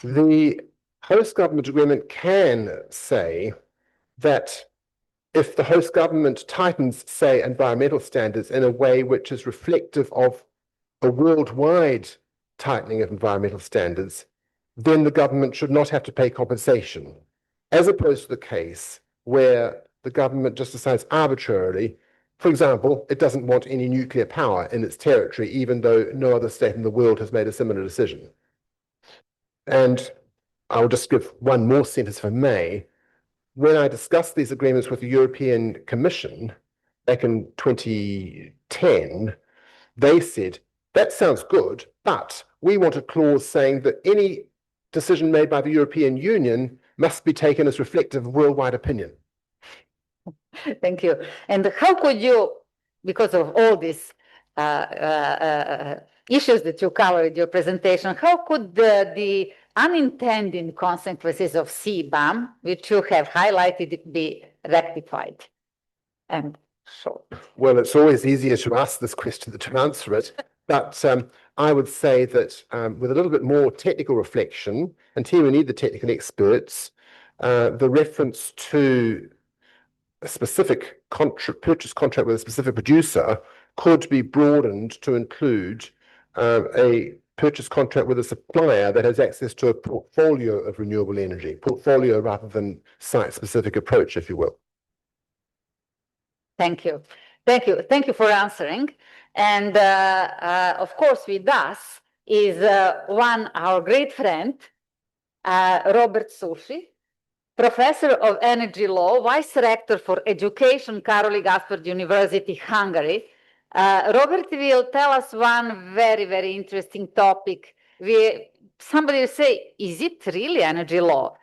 The host government agreement can say that if the host government tightens, say, environmental standards in a way which is reflective of a worldwide tightening of environmental standards, then the government should not have to pay compensation, as opposed to the case where the government just decides arbitrarily, for example, it doesn't want any nuclear power in its territory, even though no other state in the world has made a similar decision. And I'll just give one more sentence, if I may. When I discussed these agreements with the European Commission back in 2010, they said, that sounds good, but we want a clause saying that any decision made by the European Union must be taken as reflective of worldwide opinion. Thank you. And how could you, because of all these issues that you covered in your presentation, how could the unintended consequences of CBAM, which you have highlighted, be rectified? And short. Well, it's always easier to ask this question than to answer it. But I would say that with a little bit more technical reflection, and here we need the technical experts, the reference to a specific purchase contract with a specific producer could be broadened to include a purchase contract with a supplier that has access to a portfolio of renewable energy, portfolio rather than site-specific approach, if you will. Thank you. Thank you. Thank you for answering. And of course, with us is our great friend, Robert Sushi, Professor of Energy Law, Vice Rector for Education, Karoli Gaspard University, Hungary. Robert will tell us one very, very interesting topic. Somebody will say, is it really energy law?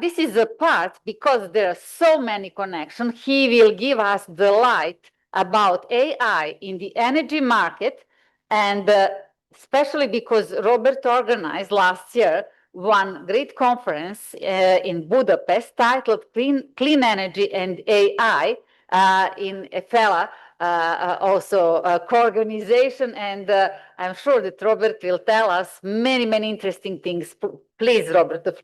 This is a part because there are so many connections. He will give us the light about AI in the energy market, and especially because Robert organized last year one great conference in Budapest titled Clean Energy and AI in Efela also co-organization, and I'm sure that Robert will tell us many, many interesting things. Please, Robert.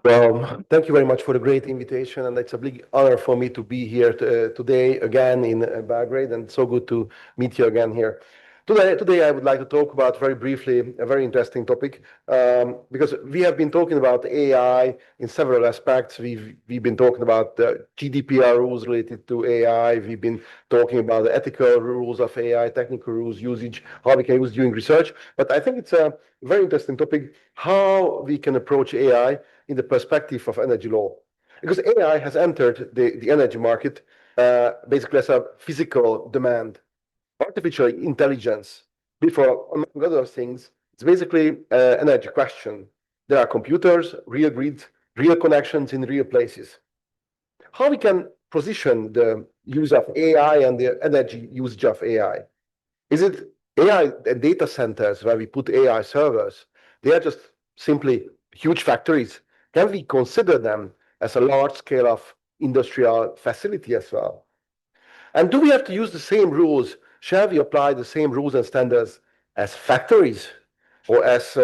Well, thank you very much for the great invitation, and it's a big honor for me to be here today again in Belgrade, and so good to meet you again here. Today, I would like to talk about very briefly a very interesting topic, because we have been talking about AI in several aspects. We've been talking about the GDPR rules related to AI. We've been talking about the ethical rules of AI, technical rules, usage, how we can use during research. But I think it's a very interesting topic, how we can approach AI in the perspective of energy law. Because AI has entered the energy market basically as a physical demand. Artificial intelligence, before among other things, it's basically an energy question. There are computers, real grids, real connections in real places. How we can position the use of AI and the energy usage of AI? Is it AI data centers where we put AI servers? They are just simply huge factories. Can we consider them as a large scale of industrial facility as well? And do we have to use the same rules? Shall we apply the same rules and standards as factories or as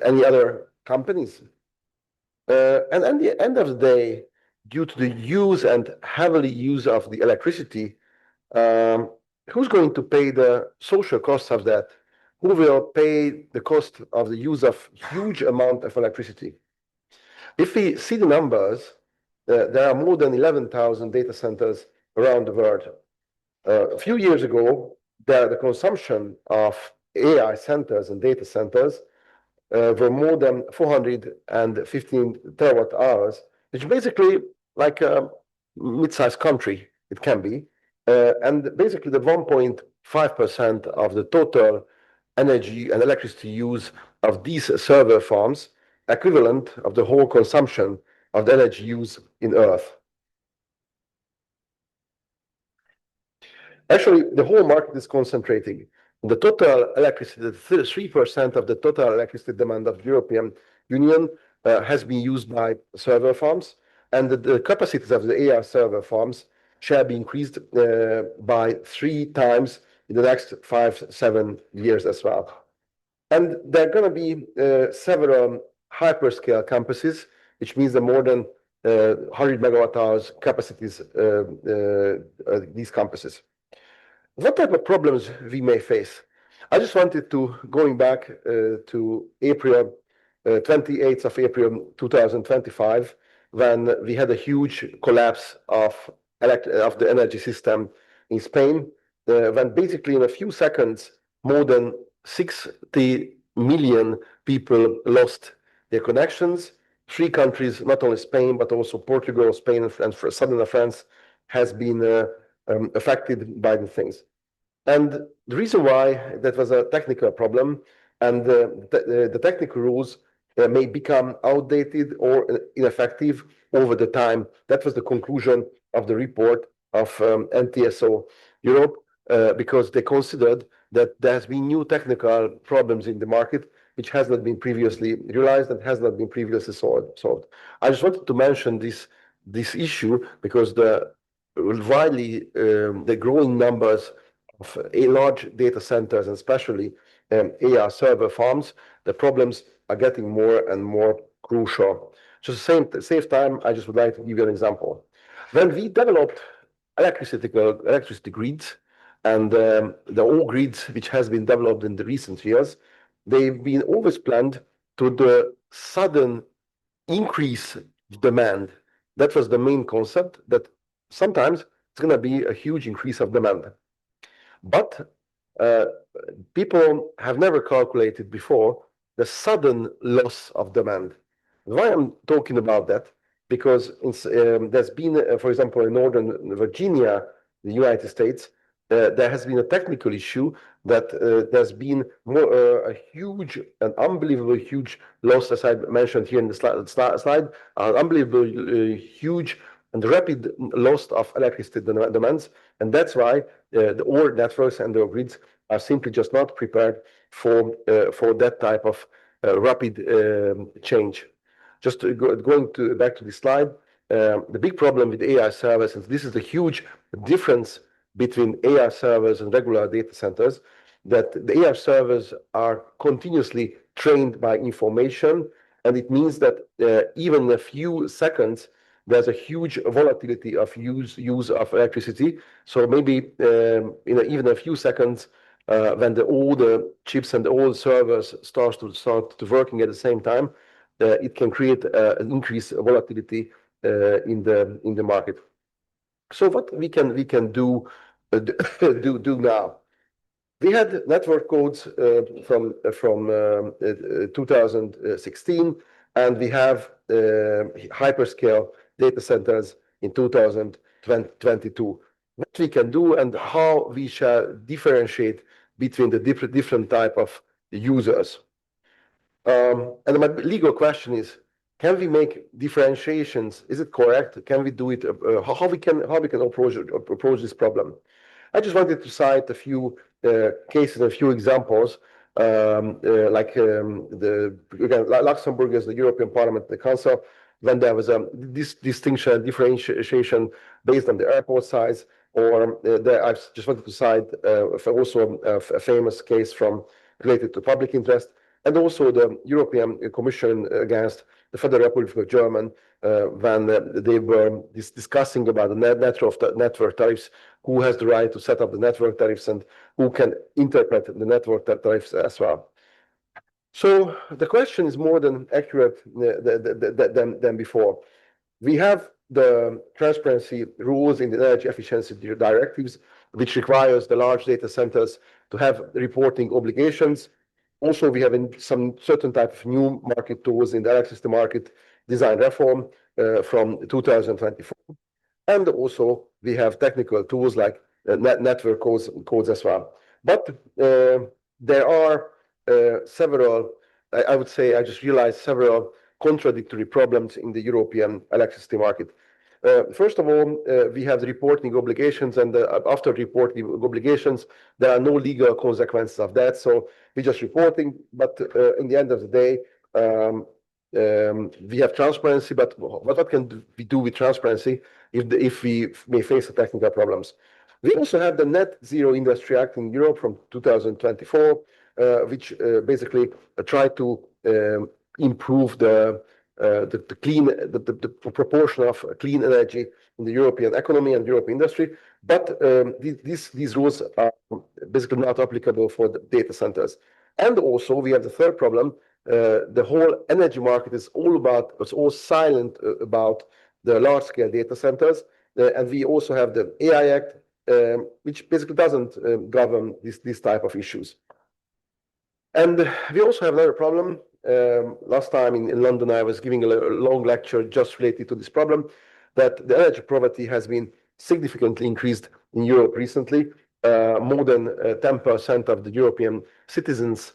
any other companies? And at the end of the day, due to the use and heavily use of the electricity, who's going to pay the social costs of that? Who will pay the cost of the use of huge amount of electricity? If we see the numbers, there are more than 11,000 data centers around the world. A few years ago, the consumption of AI centers and data centers were more than 415 terawatt hours, which basically like a mid-sized country, it can be. And basically the 1.5% of the total energy and electricity use of these server farms, equivalent of the whole consumption of the energy use in Earth. Actually, the whole market is concentrating. The total electricity, 3% of the total electricity demand of the European Union has been used by server farms, and the capacities of the AI server farms shall be increased by 3 times in the next 5-7 years as well. And there are going to be several hyperscale campuses, which means that more than 100 megawatt hours capacities, these campuses. What type of problems we may face? I just wanted to, going back to April, 28th of April 2025, when we had a huge collapse of the energy system in Spain, when basically in a few seconds, more than 60 million people lost their connections. 3 countries, not only Spain, but also Portugal, Spain, and southern France, has been affected by the things. And the reason why that was a technical problem, and the technical rules may become outdated or ineffective over the time. That was the conclusion of the report of NTSO Europe, because they considered that there has been new technical problems in the market which has not been previously realized and has not been previously solved. I just wanted to mention this issue because the growing numbers of large data centers, and especially AI server farms, the problems are getting more and more crucial. Just at the same time, I just would like to give you an example. When we developed electricity grids, and the old grids which has been developed in the recent years, they've been always planned to the sudden increase of demand. That was the main concept, that sometimes it's going to be a huge increase of demand. But people have never calculated before the sudden loss of demand. Why I'm talking about that? Because there's been, for example, in Northern Virginia, the United States, there has been a technical issue that there's been a huge, an unbelievable huge loss, as I mentioned here in the slide, unbelievable huge and rapid loss of electricity demands. And that's why the old networks and the grids are simply just not prepared for that type of rapid change. Just going back to the slide, The big problem with AI servers, and this is the huge difference between AI servers and regular data centers, that the AI servers are continuously trained by information, and it means that even a few seconds, there's a huge volatility of use of electricity. So maybe even a few seconds, when all the chips and all the servers start to working at the same time, it can create an increased volatility in the market. So what we can do now? We had network codes from 2016, and we have hyperscale data centers in 2022. What we can do and how we shall differentiate between the different type of users. And my legal question is, can we make differentiations? Is it correct? Can we do it? How we can approach this problem? I just wanted to cite a few cases, a few examples, Luxembourg is the European Parliament, the Council, when there was this distinction, differentiation based on the airport size, or I just wanted to cite also a famous case related to public interest, and also the European Commission against the Federal Republic of Germany when they were discussing about the network tariffs, who has the right to set up the network tariffs and who can interpret the network tariffs as well. So the question is more than accurate than before. We have the transparency rules in the energy efficiency directives, which requires the large data centers to have reporting obligations. Also, we have some certain type of new market tools in the electricity market design reform from 2024. And also, we have technical tools like network codes as well. But there are several, I would say, I just realized several contradictory problems in the European electricity market. First of all, we have the reporting obligations, and after reporting obligations, there are no legal consequences of that. So we're just reporting, but in the end of the day, we have transparency. But what can we do with transparency if we may face technical problems? We also have the Net Zero Industry Act in Europe from 2024, which basically try to improve the proportion of clean energy in the European economy and European industry, but these rules are basically not applicable for the data centers. And also we have the third problem. The whole energy market is all silent about the large-scale data centers, and we also have the AI Act, which basically doesn't govern this type of issues. And we also have another problem. Last time in London, I was giving a long lecture just related to this problem, that the energy poverty has been significantly increased in Europe recently. More than 10% of the European citizens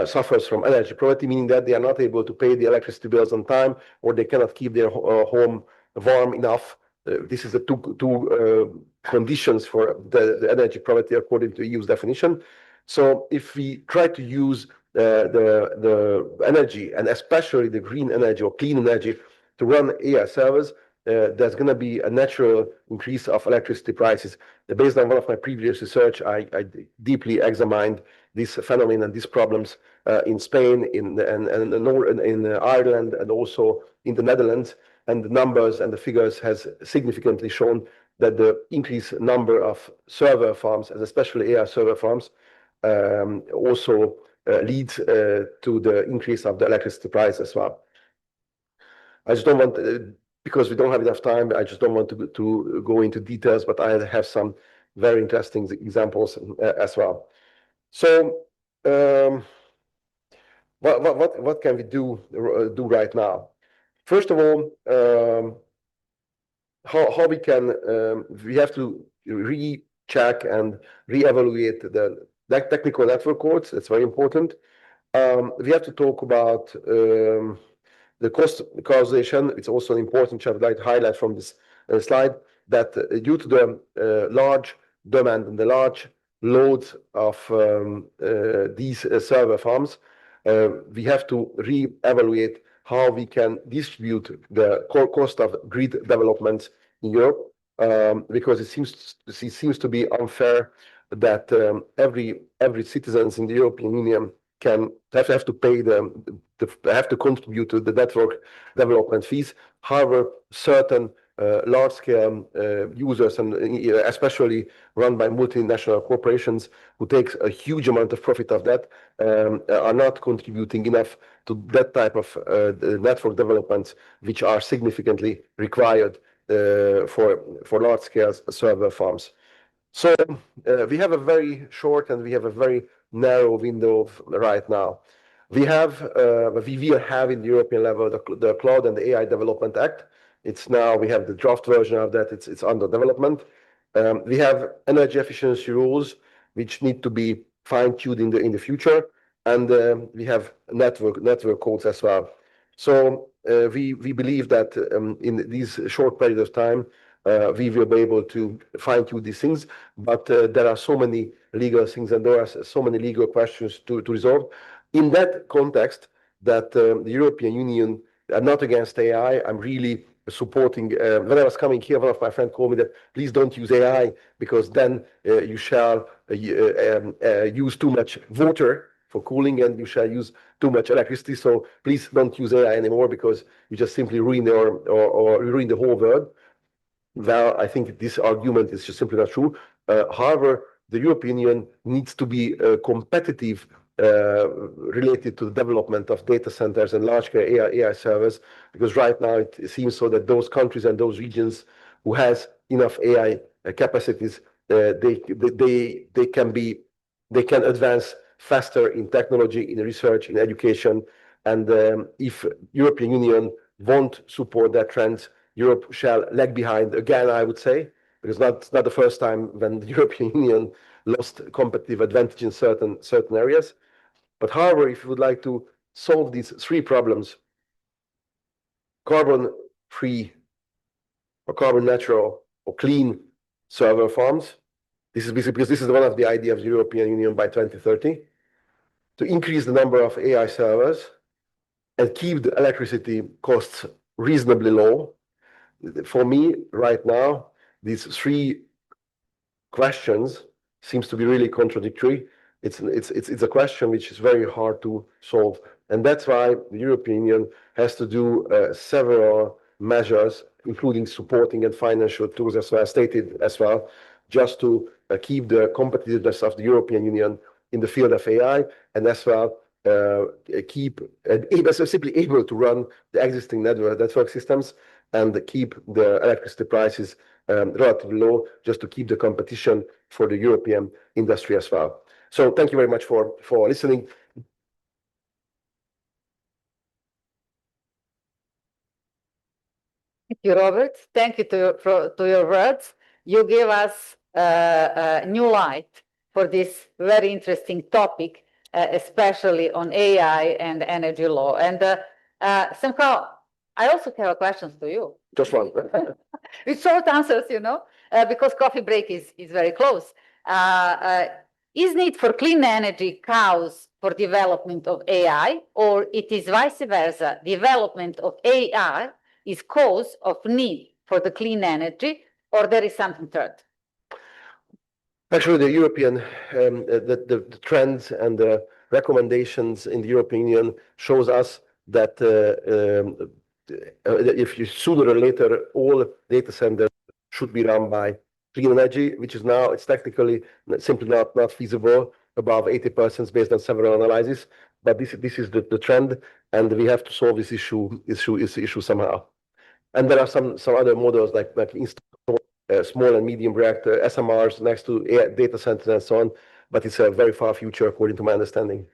suffers from energy poverty, meaning that they are not able to pay the electricity bills on time, or they cannot keep their home warm enough. This is the two conditions for the energy poverty according to EU's definition. So if we try to use the energy, and especially the green energy or clean energy, to run AI servers, there's going to be a natural increase of electricity prices. Based on one of my previous research, I deeply examined this phenomenon and these problems in Spain, in Ireland, and also in the Netherlands. And the numbers and the figures has significantly shown that the increased number of server farms, and especially AI server farms, also leads to the increase of the electricity price as well. I just don't want, because we don't have enough time, I just don't want to go into details, but I have some very interesting examples as well. So what can we do right now? First of all, how we can, we have to recheck and reevaluate the technical network codes. That's very important. We have to talk about the cost causation. It's also an important which I would like to highlight from this slide, that due to the large demand and the large loads of these server farms, we have to re-evaluate how we can distribute the cost of grid development in Europe, because it seems to be unfair that every citizens in the European Union have to pay have to contribute to the network development fees. However, certain large-scale users, and especially run by multinational corporations who takes a huge amount of profit of that, are not contributing enough to that type of network developments, which are significantly required for large-scale server farms. So we have a very short and we have a very narrow window right now. We will have in the European level the Cloud and the AI Development Act. We have the draft version of that. It's under development. We have energy efficiency rules which need to be fine-tuned in the future, and we have network codes as well. So we believe that in these short period of time, we will be able to fine-tune these things, but there are so many legal things and there are so many legal questions to resolve. In that context, that the European Union are not against AI. I'm really supporting. When I was coming here, one of my friends told me that please don't use AI because then you shall use too much water for cooling and you shall use too much electricity. So please don't use AI anymore because you just simply ruin or ruin the whole world. Well, I think this argument is just simply not true. However, the European Union needs to be competitive related to the development of data centers and large-scale AI servers, because right now it seems so that those countries and those regions who has enough AI capacities, they can advance faster in technology, in research, in education, and if European Union won't support that trend, Europe shall lag behind again, I would say, because it's not the first time when the European Union lost competitive advantage in certain areas. But however, if you would like to solve these three problems, carbon-free or carbon neutral or clean server farms, this is because this is one of the ideas of the European Union by 2030, to increase the number of AI servers and keep the electricity costs reasonably low. For me, right now, these three questions seems to be really contradictory. It's a question which is very hard to solve, and that's why the European Union has to do several measures, including supporting and financial tools, as well as stated as well, just to keep the competitiveness of the European Union in the field of AI, and as well keep simply able to run the existing network systems and keep the electricity prices relatively low, just to keep the competition for the European industry as well. So thank you very much for listening. Thank you, Robert. Thank you to your words. You gave us a new light for this very interesting topic, especially on AI and energy law. And somehow, I also have questions to you. Just one. With short answers, because coffee break is very close. Is need for clean energy cause for development of AI, or it is vice versa, development of AI is cause of need for the clean energy, or there is something third? Actually, the European, the trends and the recommendations in the European Union shows us that if you sooner or later, all data centers should be run by clean energy, which is now, it's technically simply not feasible, above 80% based on several analyses. But this is the trend, and we have to solve this issue somehow. And there are some other models like install small and medium reactor SMRs next to data centers and so on, but it's a very far future according to my understanding.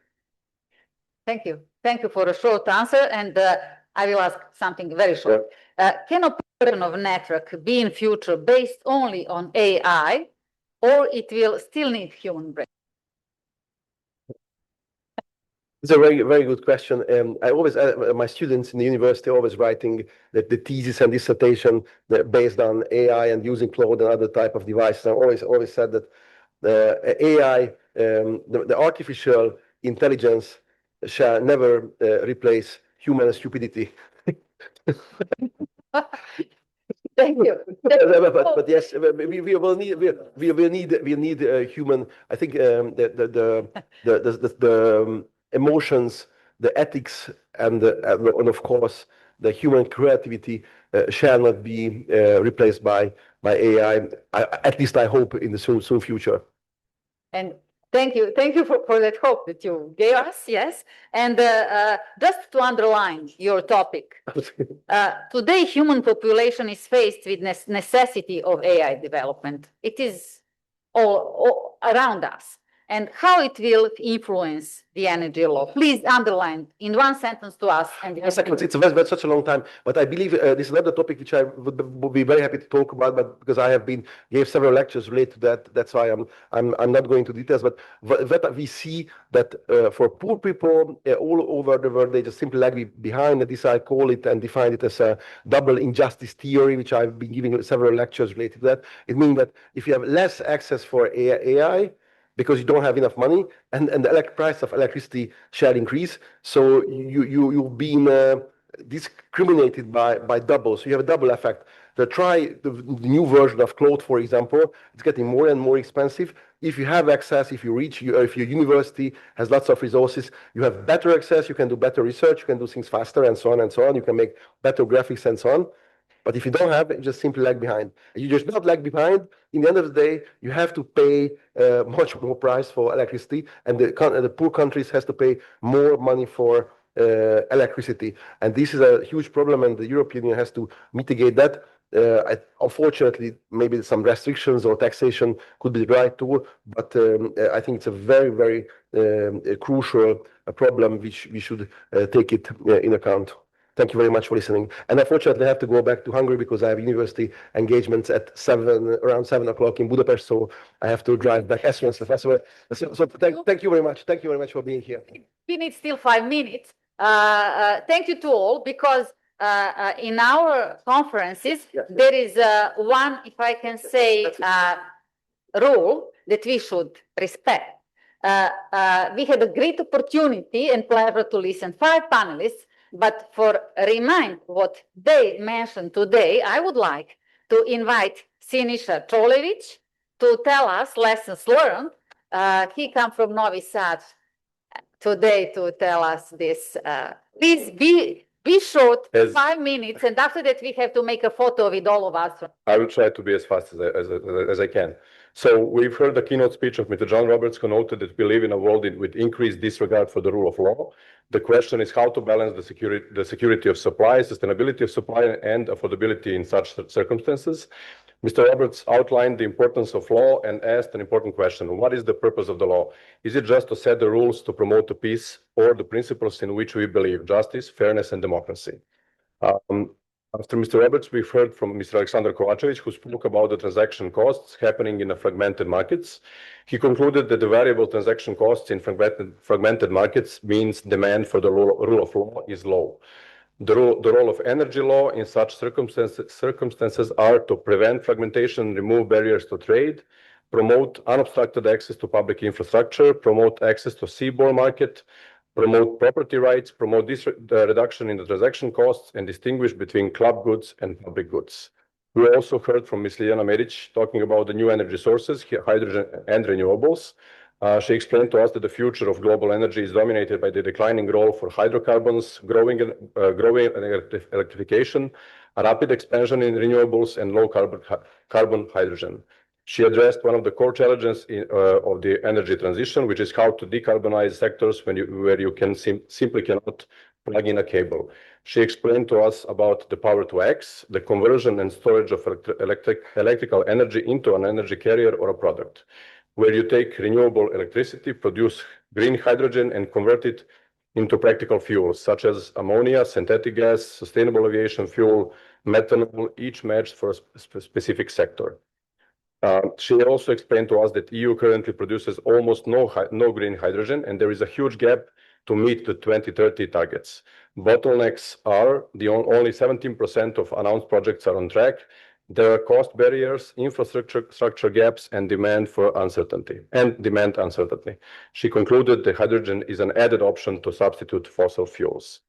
Thank you. Thank you for a short answer, and I will ask something very short. Can operation of network be in future based only on AI, or it will still need human brain? It's a very, very good question. I always, my students in the university are always writing that the thesis and dissertation based on AI and using cloud and other type of devices. I always said that the AI, the artificial intelligence shall never replace human stupidity. Thank you. But yes, we will need human. I think the emotions, the ethics, and of course the human creativity shall not be replaced by AI. At least I hope in the soon future. And thank you for that hope that you gave us, yes. And just to underline your topic, today human population is faced with necessity of AI development. It is all around us. And how it will influence the energy law. Please underline in one sentence to us. And yes, it's such a long time, but I believe this is another topic which I would be very happy to talk about, but because I gave several lectures related to that, that's why I'm not going to details. But that we see that for poor people all over the world, they just simply lag behind. And this I call it and define it as a double injustice theory, which I've been giving several lectures related to that. It means that if you have less access for AI, because you don't have enough money, and the price of electricity shall increase. So you've been discriminated by double. So you have a double effect. Try the new version of Claude, for example. It's getting more and more expensive. If you have access, if your university has lots of resources, you have better access, you can do better research, you can do things faster, and so on and so on. You can make better graphics and so on. But if you don't have it, you just simply lag behind. You just not lag behind. In the end of the day, you have to pay much more price for electricity, and the poor countries has to pay more money for electricity. And this is a huge problem, and the European Union has to mitigate that. Unfortunately, maybe some restrictions or taxation could be the right tool, but I think it's a very, very crucial problem which we should take it in account. Thank you very much for listening. And unfortunately, I have to go back to Hungary because I have university engagements at around 7 o'clock in Budapest. So I have to drive back as soon as possible. So thank you very much. Thank you very much for being here. We need still 5 minutes. Thank you to all, because in our conferences, there is one, if I can say, rule that we should respect. We had a great opportunity and pleasure to listen 5 panelists. But for remind what they mentioned today, I would like to invite Sinisa Trolevic to tell us lessons learned. He comes from Novi Sad today to tell us this. Please be short, 5 minutes, and after that we have to make a photo with all of us. I will try to be as fast as I can. So we've heard the keynote speech of Mr. John Roberts, who noted that we live in a world with increased disregard for the rule of law. The question is how to balance the security of supply, sustainability of supply, and affordability in such circumstances. Mr. Roberts outlined the importance of law and asked an important question. What is the purpose of the law? Is it just to set the rules to promote the peace or the principles in which we believe, justice, fairness, and democracy? After Mr. Roberts, we've heard from Mr. Alexander Kovacevic, who spoke about the transaction costs happening in the fragmented markets. He concluded that the variable transaction costs in fragmented markets means demand for the rule of law is low. The role of energy law in such circumstances are to prevent fragmentation, remove barriers to trade, promote unobstructed access to public infrastructure, promote access to seaborne market, promote property rights, promote reduction in the transaction costs, and distinguish between club goods and public goods. We also heard from Ms. Liljana Medic talking about the new energy sources, hydrogen and renewables. She explained to us that the future of global energy is dominated by the declining role for hydrocarbons, growing electrification, a rapid expansion in renewables, and low carbon hydrogen. She addressed one of the core challenges of the energy transition, which is how to decarbonize sectors where you simply cannot plug in a cable. She explained to us about the power to X, the conversion and storage of electrical energy into an energy carrier or a product, where you take renewable electricity, produce green hydrogen, and convert it into practical fuels, such as ammonia, synthetic gas, sustainable aviation fuel, methanol, each matched for a specific sector. She also explained to us that EU currently produces almost no green hydrogen, and there is a huge gap to meet the 2030 targets. Bottlenecks are only 17% of announced projects are on track. There are cost barriers, infrastructure gaps, and demand uncertainty. She concluded that hydrogen is an added option to substitute fossil fuels.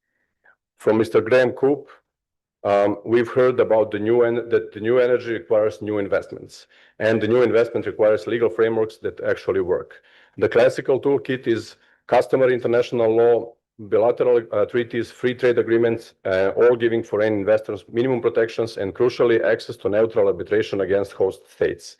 From Mr. Graham Coop, we've heard about that the new energy requires new investments, and the new investment requires legal frameworks that actually work. The classical toolkit is customary international law, bilateral treaties, free trade agreements, all giving foreign investors minimum protections and crucially access to neutral arbitration against host states.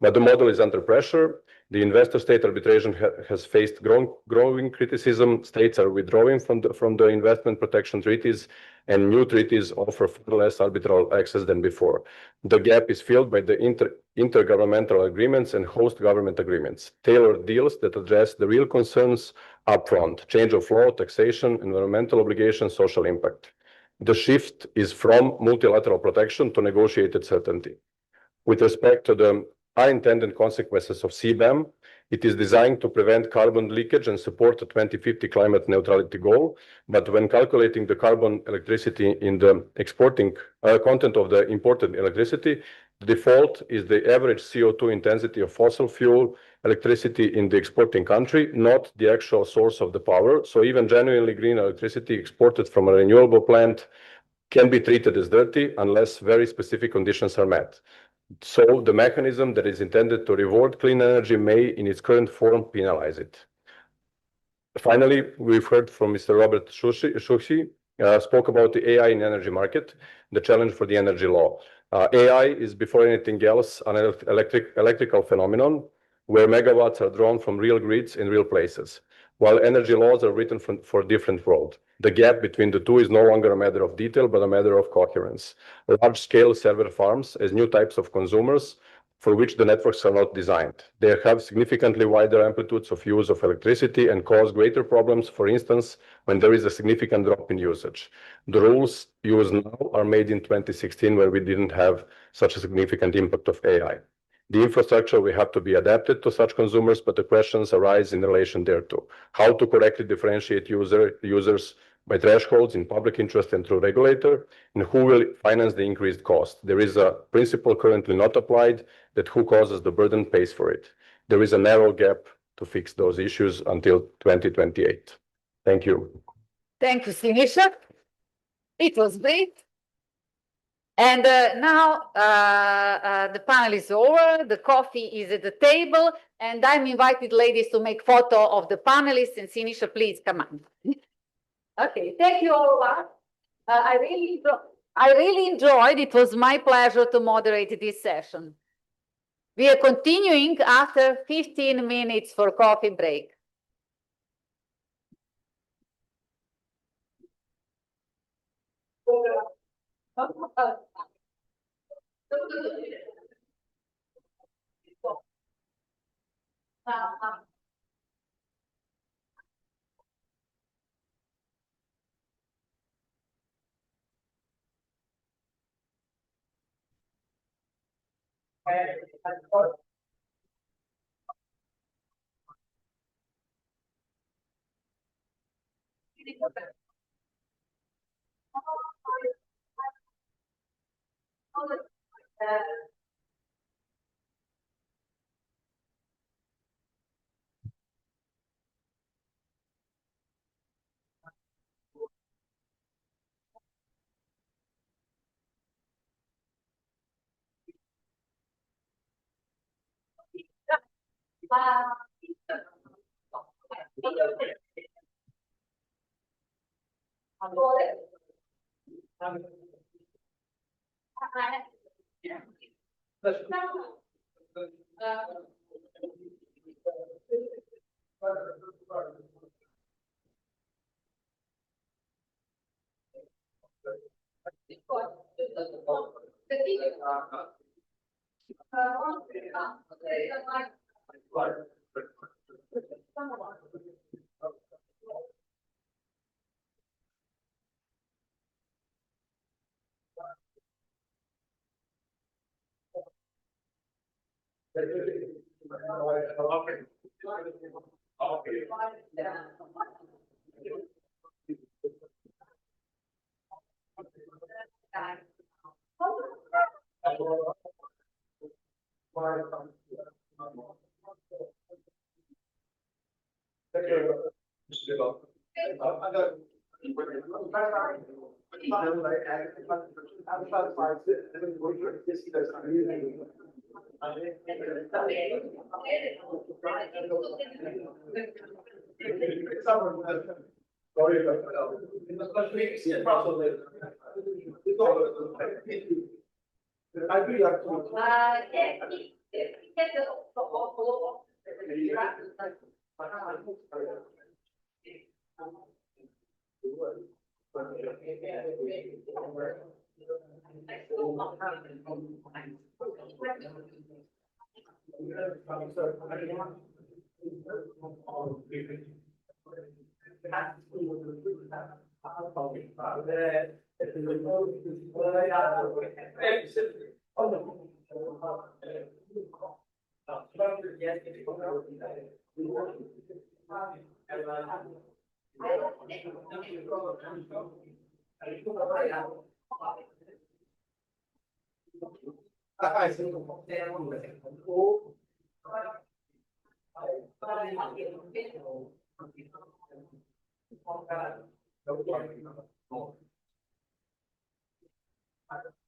But the model is under pressure. The investor-state arbitration has faced growing criticism. States are withdrawing from the investment protection treaties, and new treaties offer far less arbitral access than before. The gap is filled by the intergovernmental agreements and host government agreements, tailored deals that address the real concerns upfront: change of law, taxation, environmental obligations, social impact. The shift is from multilateral protection to negotiated certainty. With respect to the unintended consequences of CBAM, it is designed to prevent carbon leakage and support the 2050 climate neutrality goal. But when calculating the carbon electricity in the exporting content of the imported electricity, the default is the average CO2 intensity of fossil fuel electricity in the exporting country, not the actual source of the power. So even genuinely green electricity exported from a renewable plant can be treated as dirty unless very specific conditions are met. So the mechanism that is intended to reward clean energy may, in its current form, penalize it. Finally, we've heard from Mr. Robert Schuchi, spoke about the AI in energy market, the challenge for the energy law. AI is, before anything else, an electrical phenomenon where megawatts are drawn from real grids in real places, while energy laws are written for a different world. The gap between the two is no longer a matter of detail, but a matter of coherence. Large-scale server farms as new types of consumers for which the networks are not designed. They have significantly wider amplitudes of use of electricity and cause greater problems, for instance, when there is a significant drop in usage. The rules used now are made in 2016, where we didn't have such a significant impact of AI. The infrastructure will have to be adapted to such consumers, but the questions arise in relation thereto. How to correctly differentiate users by thresholds in public interest and through regulator, and who will finance the increased cost. There is a principle currently not applied that who causes the burden pays for it. There is a narrow gap to fix those issues until 2028. Thank you. Thank you, Sinisha. It was great. And now the panel is over, the coffee is at the table, and I'm invited ladies to make photo of the panelists, and Sinisha, please come on. Okay, thank you all. I really enjoyed. It was my pleasure to moderate this session. We are continuing after 15 minutes for coffee break.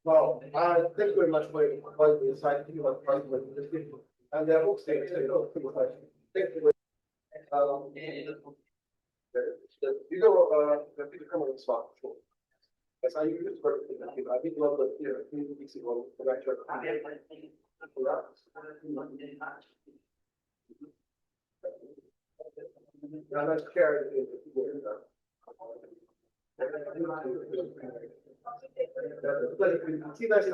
Well, thank you very much for the insight. Thank you for the and they're all saying, thank you. You know, the people come on the spot. Yes, I used to work with them. I think a lot of a few weeks ago, the director. And that's carried in see that's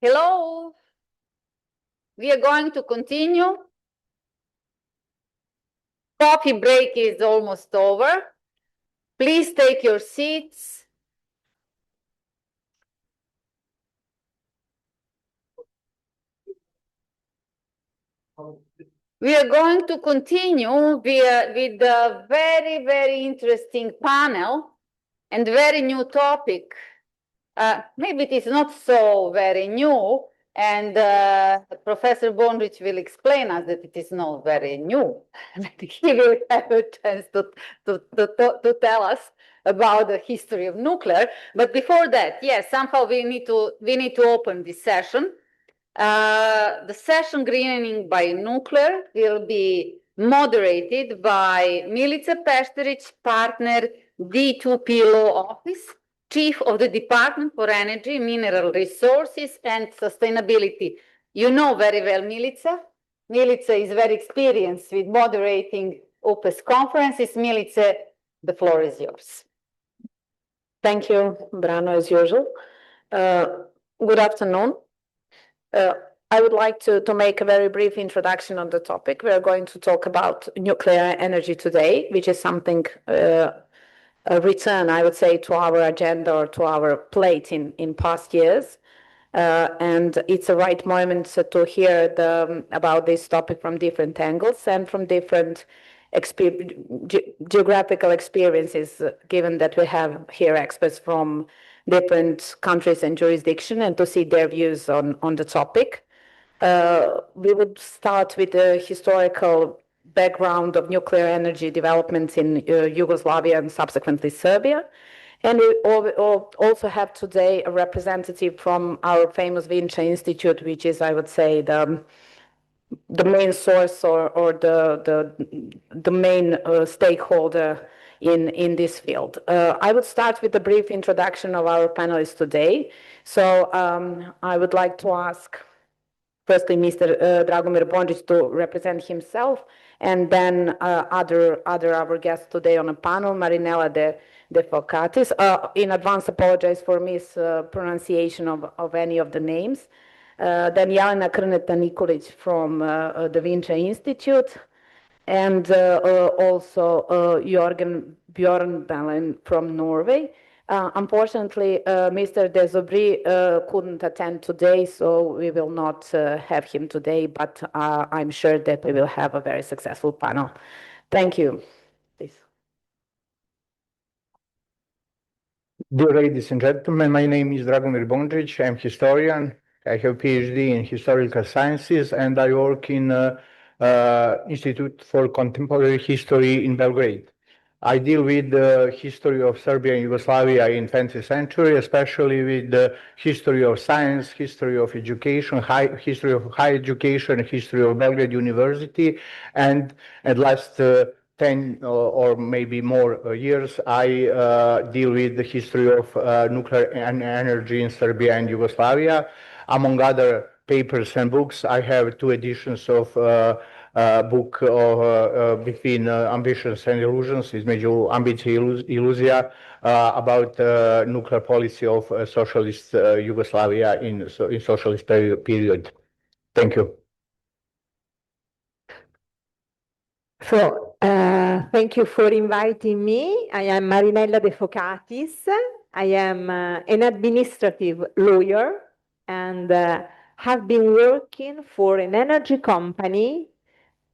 Hello. We are going to continue. Coffee break is almost over. Please take your seats. We are going to continue with a very, very interesting panel and very new topic. Maybe it is not so very new, and Professor Bondrich will explain us that it is not very new. He will have a chance to tell us about the history of nuclear. But before that, yes, somehow we need to open this session. The session Greening by Nuclear will be moderated by Milica Pešterić, partner D2P Law Office, Chief of the Department for Energy, Mineral Resources and Sustainability. You know very well Milica. Milica is very experienced with moderating OPES conferences. Milica, the floor is yours. Thank you, Brano, as usual. Good afternoon. I would like to make a very brief introduction on the topic. We are going to talk about nuclear energy today, which is something a return, I would say, to our agenda or to our plate in past years. And it's a right moment to hear about this topic from different angles and from different geographical experiences, given that we have here experts from different countries and jurisdiction, and to see their views on the topic. We would start with the historical background of nuclear energy developments in Yugoslavia and subsequently Serbia. And we also have today a representative from our famous VIII Institute, which is, I would say, the main source or the main stakeholder in this field. I would start with a brief introduction of our panelists today. So I would like to ask firstly Mr. Dragomir Bondrich to represent himself, and then other our guests today on a panel, Marinella de Focatis. In advance, apologize for mispronunciation of any of the names. Then Jelena Krneta Nikolic from the VIII Institute, and also Jørgen Bjørnbalen from Norway. Unfortunately, Mr. Desobry couldn't attend today, so we will not have him today, but I'm sure that we will have a very successful panel. Thank you. Please. Dear ladies and gentlemen, my name is Dragomir Bondrich. I'm historian. I have PhD in historical sciences, and I work in Institute for Contemporary History in Belgrade. I deal with the history of Serbia and Yugoslavia in 20th century, especially with the history of science, history of education, history of higher education, history of Belgrade University, and at last 10 or maybe more years, I deal with the history of nuclear energy in Serbia and Yugoslavia. Among other papers and books, I have 2 editions of book Between Ambitions and Illusions, između ambicije i iluzija, about nuclear policy of socialist Yugoslavia in socialist period. Thank you. So, thank you for inviting me. I am Marinella de Focatis. I am an administrative lawyer and have been working for an energy company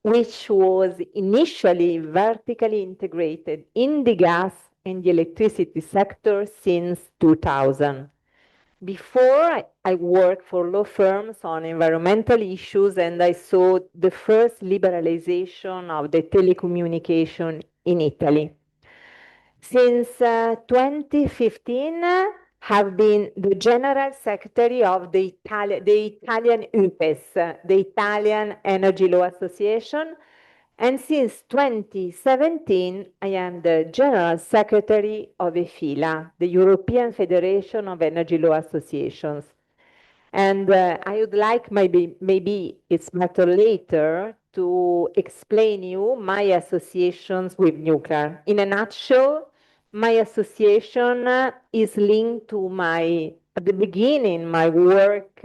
which was initially vertically integrated in the gas and the electricity sector since 2000. Before, I worked for law firms on environmental issues, and I saw the first liberalization of the telecommunication in Italy. Since 2015, have been the General Secretary of the Italian UPES, the Italian Energy Law Association, and since 2017, I am the General Secretary of EFILA, the European Federation of Energy Law Associations. And I would like, maybe it's better later, to explain you my associations with nuclear. In a nutshell, my association is linked to at the beginning, my work,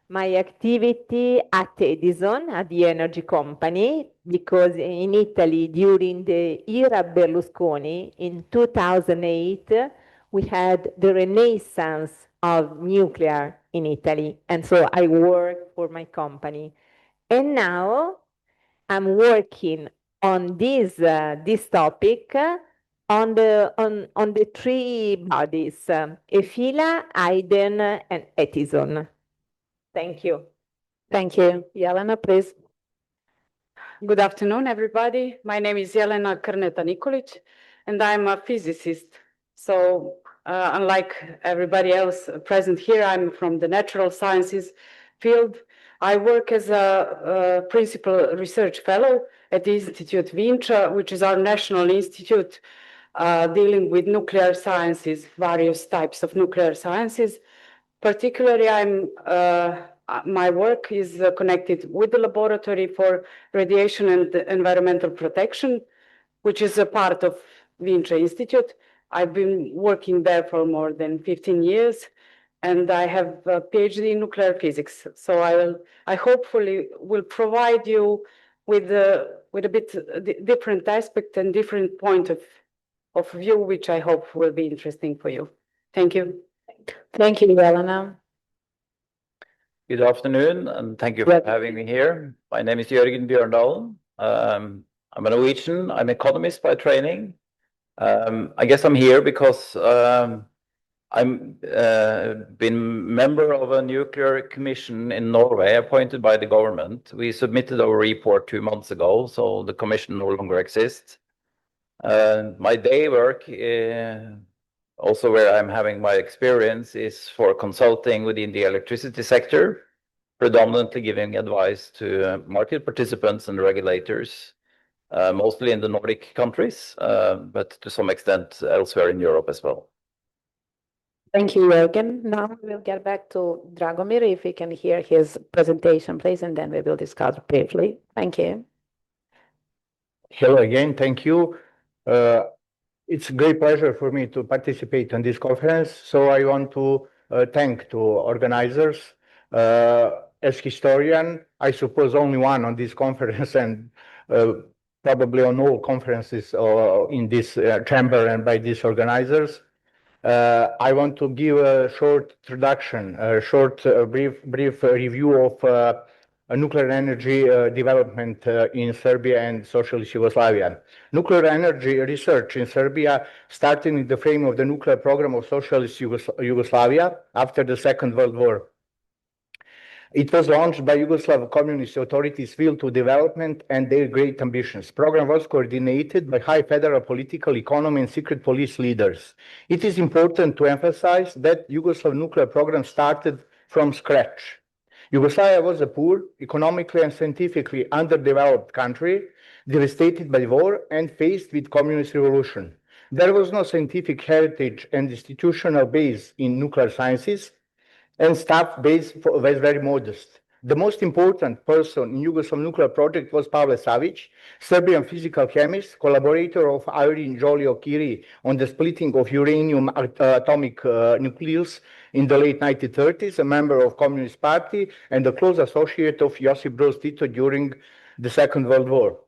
my activity at Edison, at the energy company, because in Italy, during the era Berlusconi, in 2008, we had the renaissance of nuclear in Italy. And so I work for my company. And now I'm working on this topic on the three bodies, EFILA, Aiden, and Edison. Thank you. Thank you. Jelena, please. Good afternoon, everybody. My name is Jelena Krneta-Nikolic, and I'm a physicist. So unlike everybody else present here, I'm from the natural sciences field. I work as a principal research fellow at the Institute VIII, which is our national institute dealing with nuclear sciences, various types of nuclear sciences. Particularly, my work is connected with the Laboratory for Radiation and Environmental Protection, which is a part of VIII Institute. I've been working there for more than 15 years, and I have a PhD in nuclear physics. So I hopefully will provide you with a bit different aspect and different point of view, which I hope will be interesting for you. Thank you. Thank you, Jelena. Good afternoon, and thank you for having me here. My name is Jørgen Bjørndalen. I'm a Norwegian. I'm economist by training. I guess I'm here because I'm been member of a nuclear commission in Norway appointed by the government. We submitted our report 2 months ago, so the commission no longer exists. My day work, also where I'm having my experience, is for consulting within the electricity sector, predominantly giving advice to market participants and regulators, mostly in the Nordic countries, but to some extent elsewhere in Europe as well. Thank you, Jørgen. Now we'll get back to Dragomir, if we can hear his presentation, please, and then we will discuss briefly. Thank you. Hello again, thank you. It's a great pleasure for me to participate in this conference. So I want to thank to organizers. As historian, I suppose only one on this conference and probably on all conferences in this chamber and by these organizers. I want to give a short introduction, a short, brief review of nuclear energy development in Serbia and Socialist Yugoslavia. Nuclear energy research in Serbia started in the frame of the nuclear program of Socialist Yugoslavia after the Second World War. It was launched by Yugoslav communist authorities' will to development and their great ambitions. Program was coordinated by high federal political, economy, and secret police leaders. It is important to emphasize that Yugoslav nuclear program started from scratch. Yugoslavia was a poor, economically and scientifically underdeveloped country, devastated by war and faced with communist revolution. There was no scientific heritage and institutional base in nuclear sciences, and staff base was very modest. The most important person in Yugoslav nuclear project was Pavle Savic, Serbian physical chemist, collaborator of Irene Joliot-Curie on the splitting of uranium atomic nucleus in the late 1930s, a member of Communist Party, and a close associate of Josip Broz Tito during the Second World War.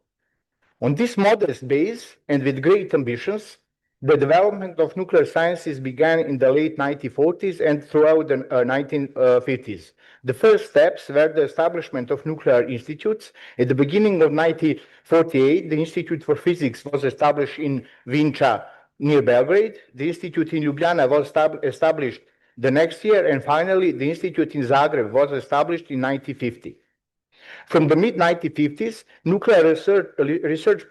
On this modest base and with great ambitions, the development of nuclear sciences began in the late 1940s and throughout the 1950s. The first steps were the establishment of nuclear institutes. At the beginning of 1948, the Institute for Physics was established in Vinča near Belgrade. The institute in Ljubljana was established the next year, and finally, the institute in Zagreb was established in 1950. From the mid-1950s, nuclear research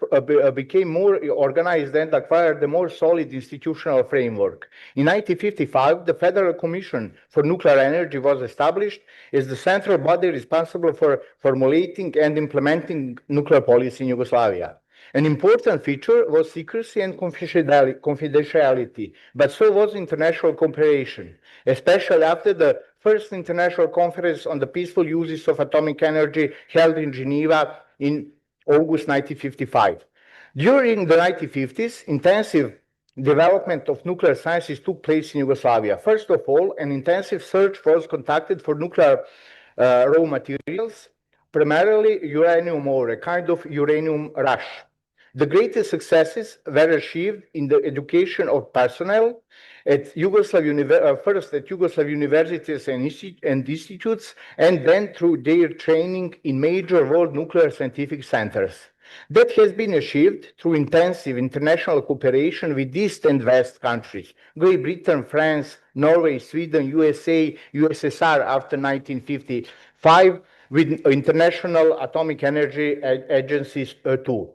became more organized and acquired a more solid institutional framework. In 1955, the Federal Commission for Nuclear Energy was established as the central body responsible for formulating and implementing nuclear policy in Yugoslavia. An important feature was secrecy and confidentiality, but so was international cooperation, especially after the first international conference on the peaceful uses of atomic energy held in Geneva in August 1955. During the 1950s, intensive development of nuclear sciences took place in Yugoslavia. First of all, an intensive search was conducted for nuclear raw materials, primarily uranium ore, a kind of uranium rush. The greatest successes were achieved in the education of personnel at first at Yugoslav universities and institutes, and then through their training in major world nuclear scientific centers. That has been achieved through intensive international cooperation with East and West countries, Great Britain, France, Norway, Sweden, USA, USSR after 1955, with international atomic energy agencies too.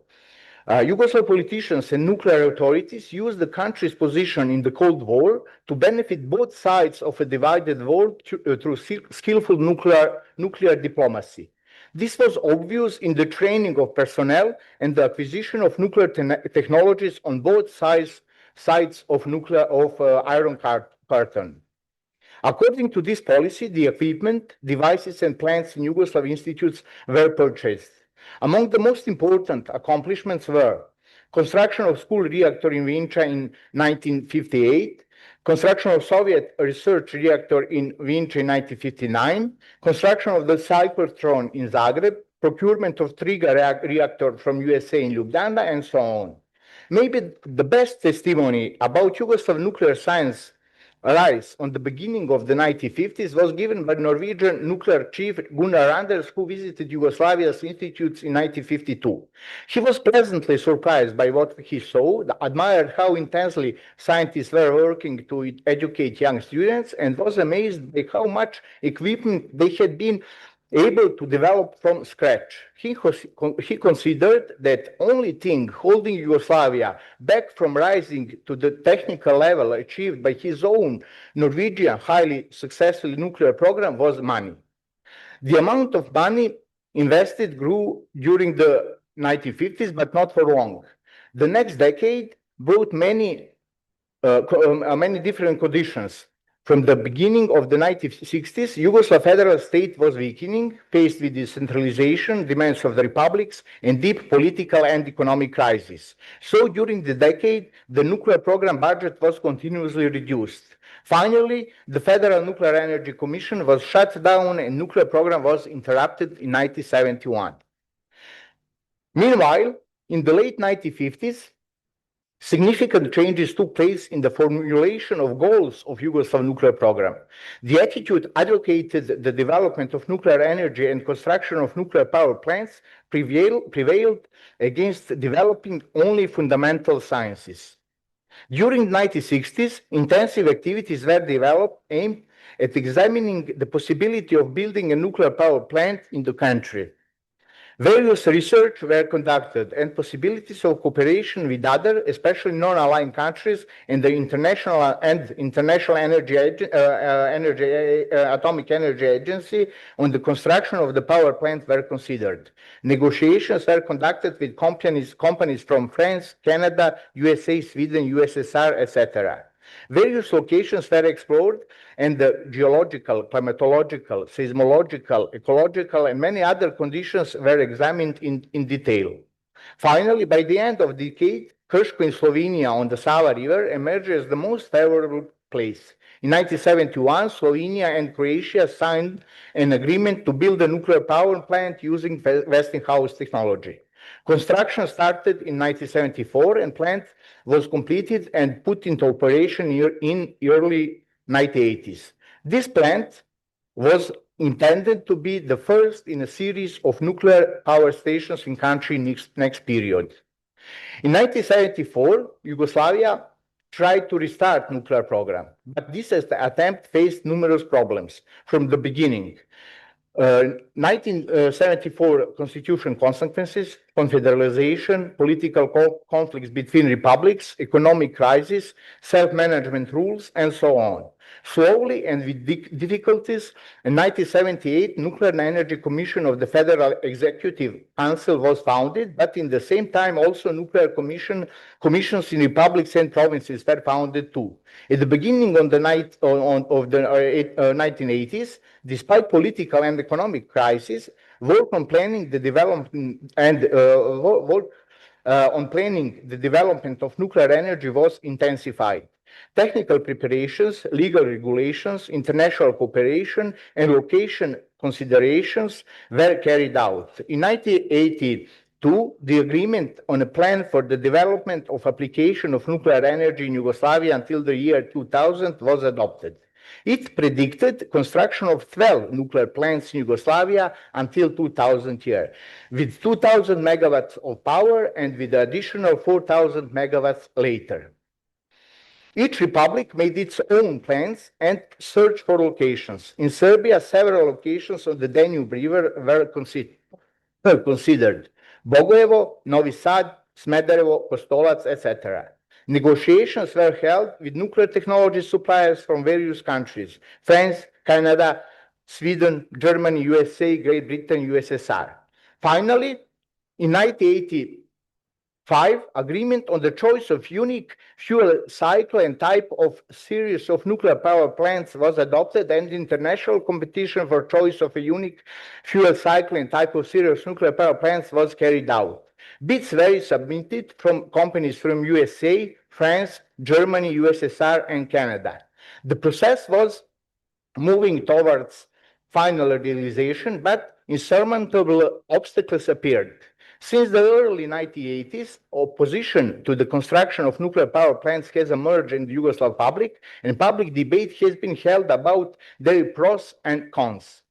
Yugoslav politicians and nuclear authorities used the country's position in the Cold War to benefit both sides of a divided world through skillful nuclear diplomacy. This was obvious in the training of personnel and the acquisition of nuclear technologies on both sides of Iron Curtain. According to this policy, the equipment, devices, and plants in Yugoslav institutes were purchased. Among the most important accomplishments were construction of school reactor in Vinča in 1958, construction of Soviet research reactor in Vinča in 1959, construction of the cyclotron in Zagreb, procurement of Triga reactor from USA in Ljubljana, and so on. Maybe the best testimony about Yugoslav nuclear science rise on the beginning of the 1950s was given by Norwegian nuclear chief Gunnar Anders, who visited Yugoslavia's institutes in 1952. He was pleasantly surprised by what he saw, admired how intensely scientists were working to educate young students, and was amazed by how much equipment they had been able to develop from scratch. He considered that only thing holding Yugoslavia back from rising to the technical level achieved by his own Norwegian highly successful nuclear program was money. The amount of money invested grew during the 1950s, but not for long. The next decade brought many different conditions. From the beginning of the 1960s, Yugoslav federal state was weakening, faced with decentralization, demands of the republics, and deep political and economic crisis. So during the decade, the nuclear program budget was continuously reduced. Finally, the Federal Nuclear Energy Commission was shut down and nuclear program was interrupted in 1971. Meanwhile, in the late 1950s, significant changes took place in the formulation of goals of Yugoslav nuclear program. The attitude advocated the development of nuclear energy and construction of nuclear power plants prevailed against developing only fundamental sciences. During the 1960s, intensive activities were developed aimed at examining the possibility of building a nuclear power plant in the country. Various research were conducted and possibilities of cooperation with other, especially non-aligned countries and the International Atomic Energy Agency on the construction of the power plant were considered. Negotiations were conducted with companies from France, Canada, USA, Sweden, USSR, etc. Various locations were explored and the geological, climatological, seismological, ecological, and many other conditions were examined in detail. Finally, by the end of the decade, Krško in Slovenia on the Sava River emerged as the most favorable place. In 1971, Slovenia and Croatia signed an agreement to build a nuclear power plant using Westinghouse technology. Construction started in 1974 and plant was completed and put into operation in early 1980s. This plant was intended to be the first in a series of nuclear power stations in country next period. In 1974, Yugoslavia tried to restart nuclear program, but this attempt faced numerous problems from the beginning. 1974 constitution consequences, confederalization, political conflicts between republics, economic crisis, self-management rules, and so on. Slowly and with difficulties, in 1978, Nuclear Energy Commission of the Federal Executive Council was founded, but in the same time also nuclear commissions in republics and provinces were founded too. At the beginning of the 1980s, despite political and economic crisis, work on planning the development and on planning the development of nuclear energy was intensified. Technical preparations, legal regulations, international cooperation, and location considerations were carried out. In 1982, the agreement on a plan for the development of application of nuclear energy in Yugoslavia until the year 2000 was adopted. It predicted construction of 12 nuclear plants in Yugoslavia until 2000 year, with 2000 megawatts of power and with additional 4000 megawatts later. Each republic made its own plans and searched for locations. In Serbia, several locations on the Danube River were considered. Bogojevo, Novi Sad, Smederevo, Kostolac, etc. Negotiations were held with nuclear technology suppliers from various countries: France, Canada, Sweden, Germany, USA, Great Britain, USSR. Finally, in 1985, agreement on the choice of unique fuel cycle and type of series of nuclear power plants was adopted, and international competition for choice of a unique fuel cycle and type of series of nuclear power plants was carried out. Bids were submitted from companies from USA, France, Germany, USSR, and Canada. The process was moving towards final realization, but insurmountable obstacles appeared. Since the early 1980s, opposition to the construction of nuclear power plants has emerged in the Yugoslav public, and public debate has been held about their pros and cons.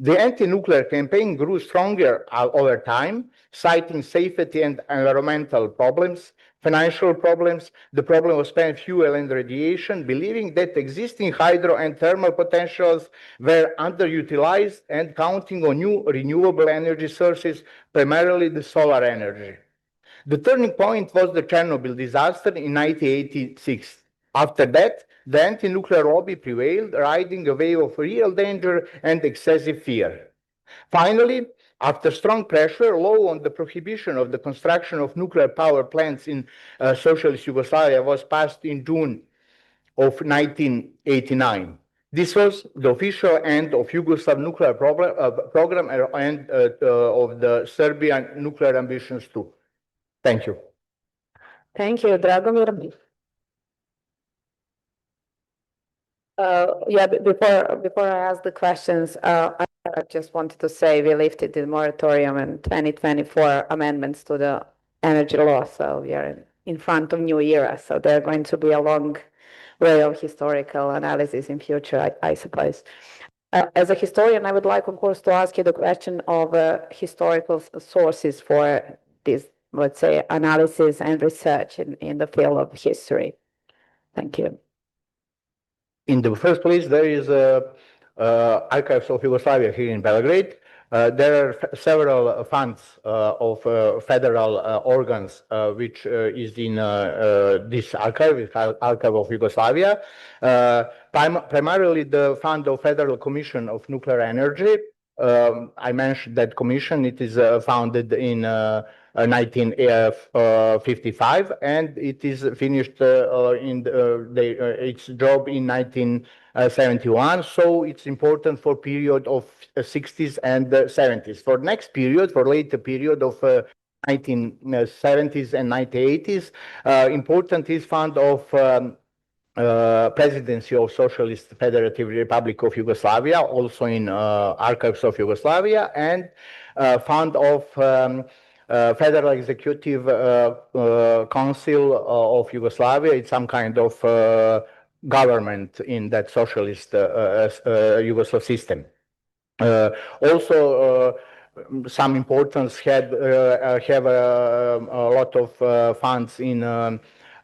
The anti-nuclear campaign grew stronger over time, citing safety and environmental problems, financial problems, the problem of spent fuel and radiation, believing that existing hydro and thermal potentials were underutilized and counting on new renewable energy sources, primarily the solar energy. The turning point was the Chernobyl disaster in 1986. After that, the anti-nuclear lobby prevailed, riding a wave of real danger and excessive fear. Finally, after strong pressure, law on the prohibition of the construction of nuclear power plants in socialist Yugoslavia was passed in June of 1989. This was the official end of Yugoslav nuclear program and of the Serbian nuclear ambitions too. Thank you. Thank you, Dragomir. Before I ask the questions, I just wanted to say we lifted the moratorium and 2024 amendments to the energy law. So we are in front of new era. So there are going to be a long way of historical analysis in future, I suppose. As a historian, I would like, of course, to ask you the question of historical sources for this, let's say, analysis and research in the field of history. Thank you. In the first place, there is Archives of Yugoslavia here in Belgrade. There are several funds of federal organs which is in this archive, Archive of Yugoslavia. Primarily the Fund of Federal Commission of Nuclear Energy. I mentioned that commission. It is founded in 1955, and it is finished in its job in 1971. So it's important for period of 60s and 70s. For next period, for later period of 1970s and 1980s, important is fund of Presidency of Socialist Federative Republic of Yugoslavia, also in Archives of Yugoslavia, and fund of Federal Executive Council of Yugoslavia. It's some kind of government in that socialist Yugoslav system. Also, some importance have a lot of funds in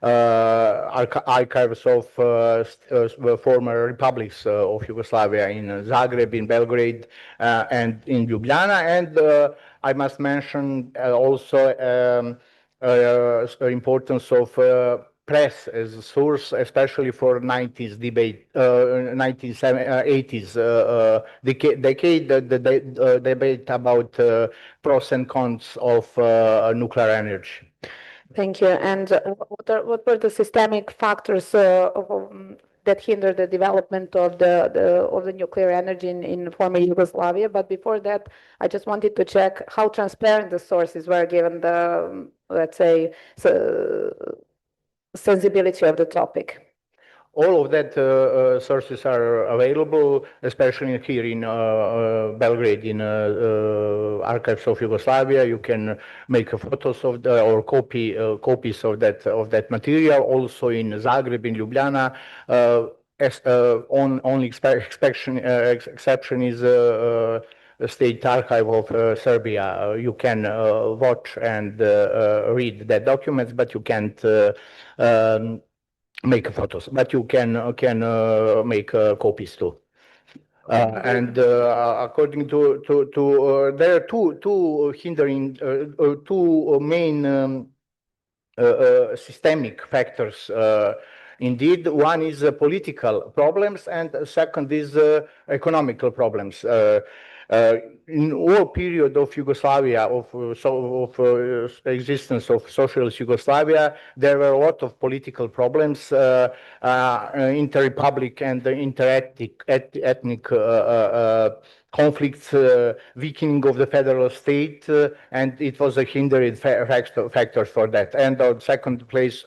archives of former republics of Yugoslavia in Zagreb, in Belgrade, and in Ljubljana. And I must mention also importance of press as a source, especially for 90s debate, 1980s decade, the debate about pros and cons of nuclear energy. Thank you. And what were the systemic factors that hindered the development of the nuclear energy in former Yugoslavia? But before that, I just wanted to check how transparent the sources were, given the let's say, sensibility of the topic. All of that sources are available, especially here in Belgrade, in archives of Yugoslavia. You can make photos of or copies of that material. Also in Zagreb, in Ljubljana. Only exception is the State Archive of Serbia. You can watch and read the documents, but you can't make photos, but you can make copies too. And according to there are two hindering two main systemic factors. Indeed, one is political problems, and second is economical problems. In all period of Yugoslavia, of existence of socialist Yugoslavia, there were a lot of political problems, inter-republic and inter-ethnic conflicts, weakening of the federal state, and it was a hindering factor for that. And on second place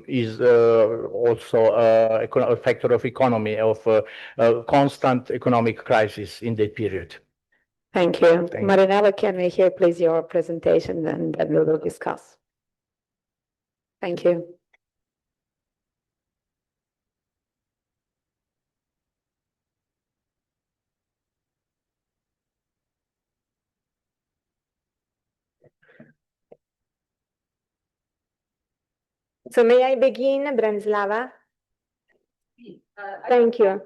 is also a factor of economy, of constant economic crisis in that period. Thank you. Marinella, can we hear please your presentation and then we will discuss. Thank you. So may I begin, Branislava? Thank you.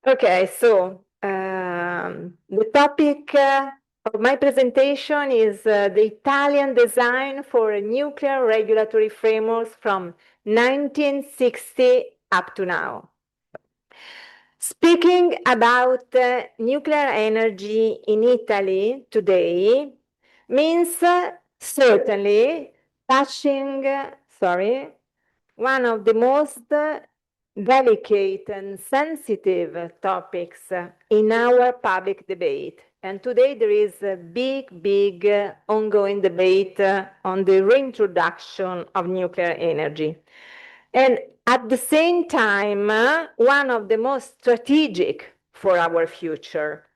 Okay, so the topic of my presentation is the Italian design for a nuclear regulatory framework from 1960 up to now. Speaking about nuclear energy in Italy today means certainly touching, one of the most delicate and sensitive topics in our public debate. And today there is a big ongoing debate on the reintroduction of nuclear energy. And at the same time, one of the most strategic for our future.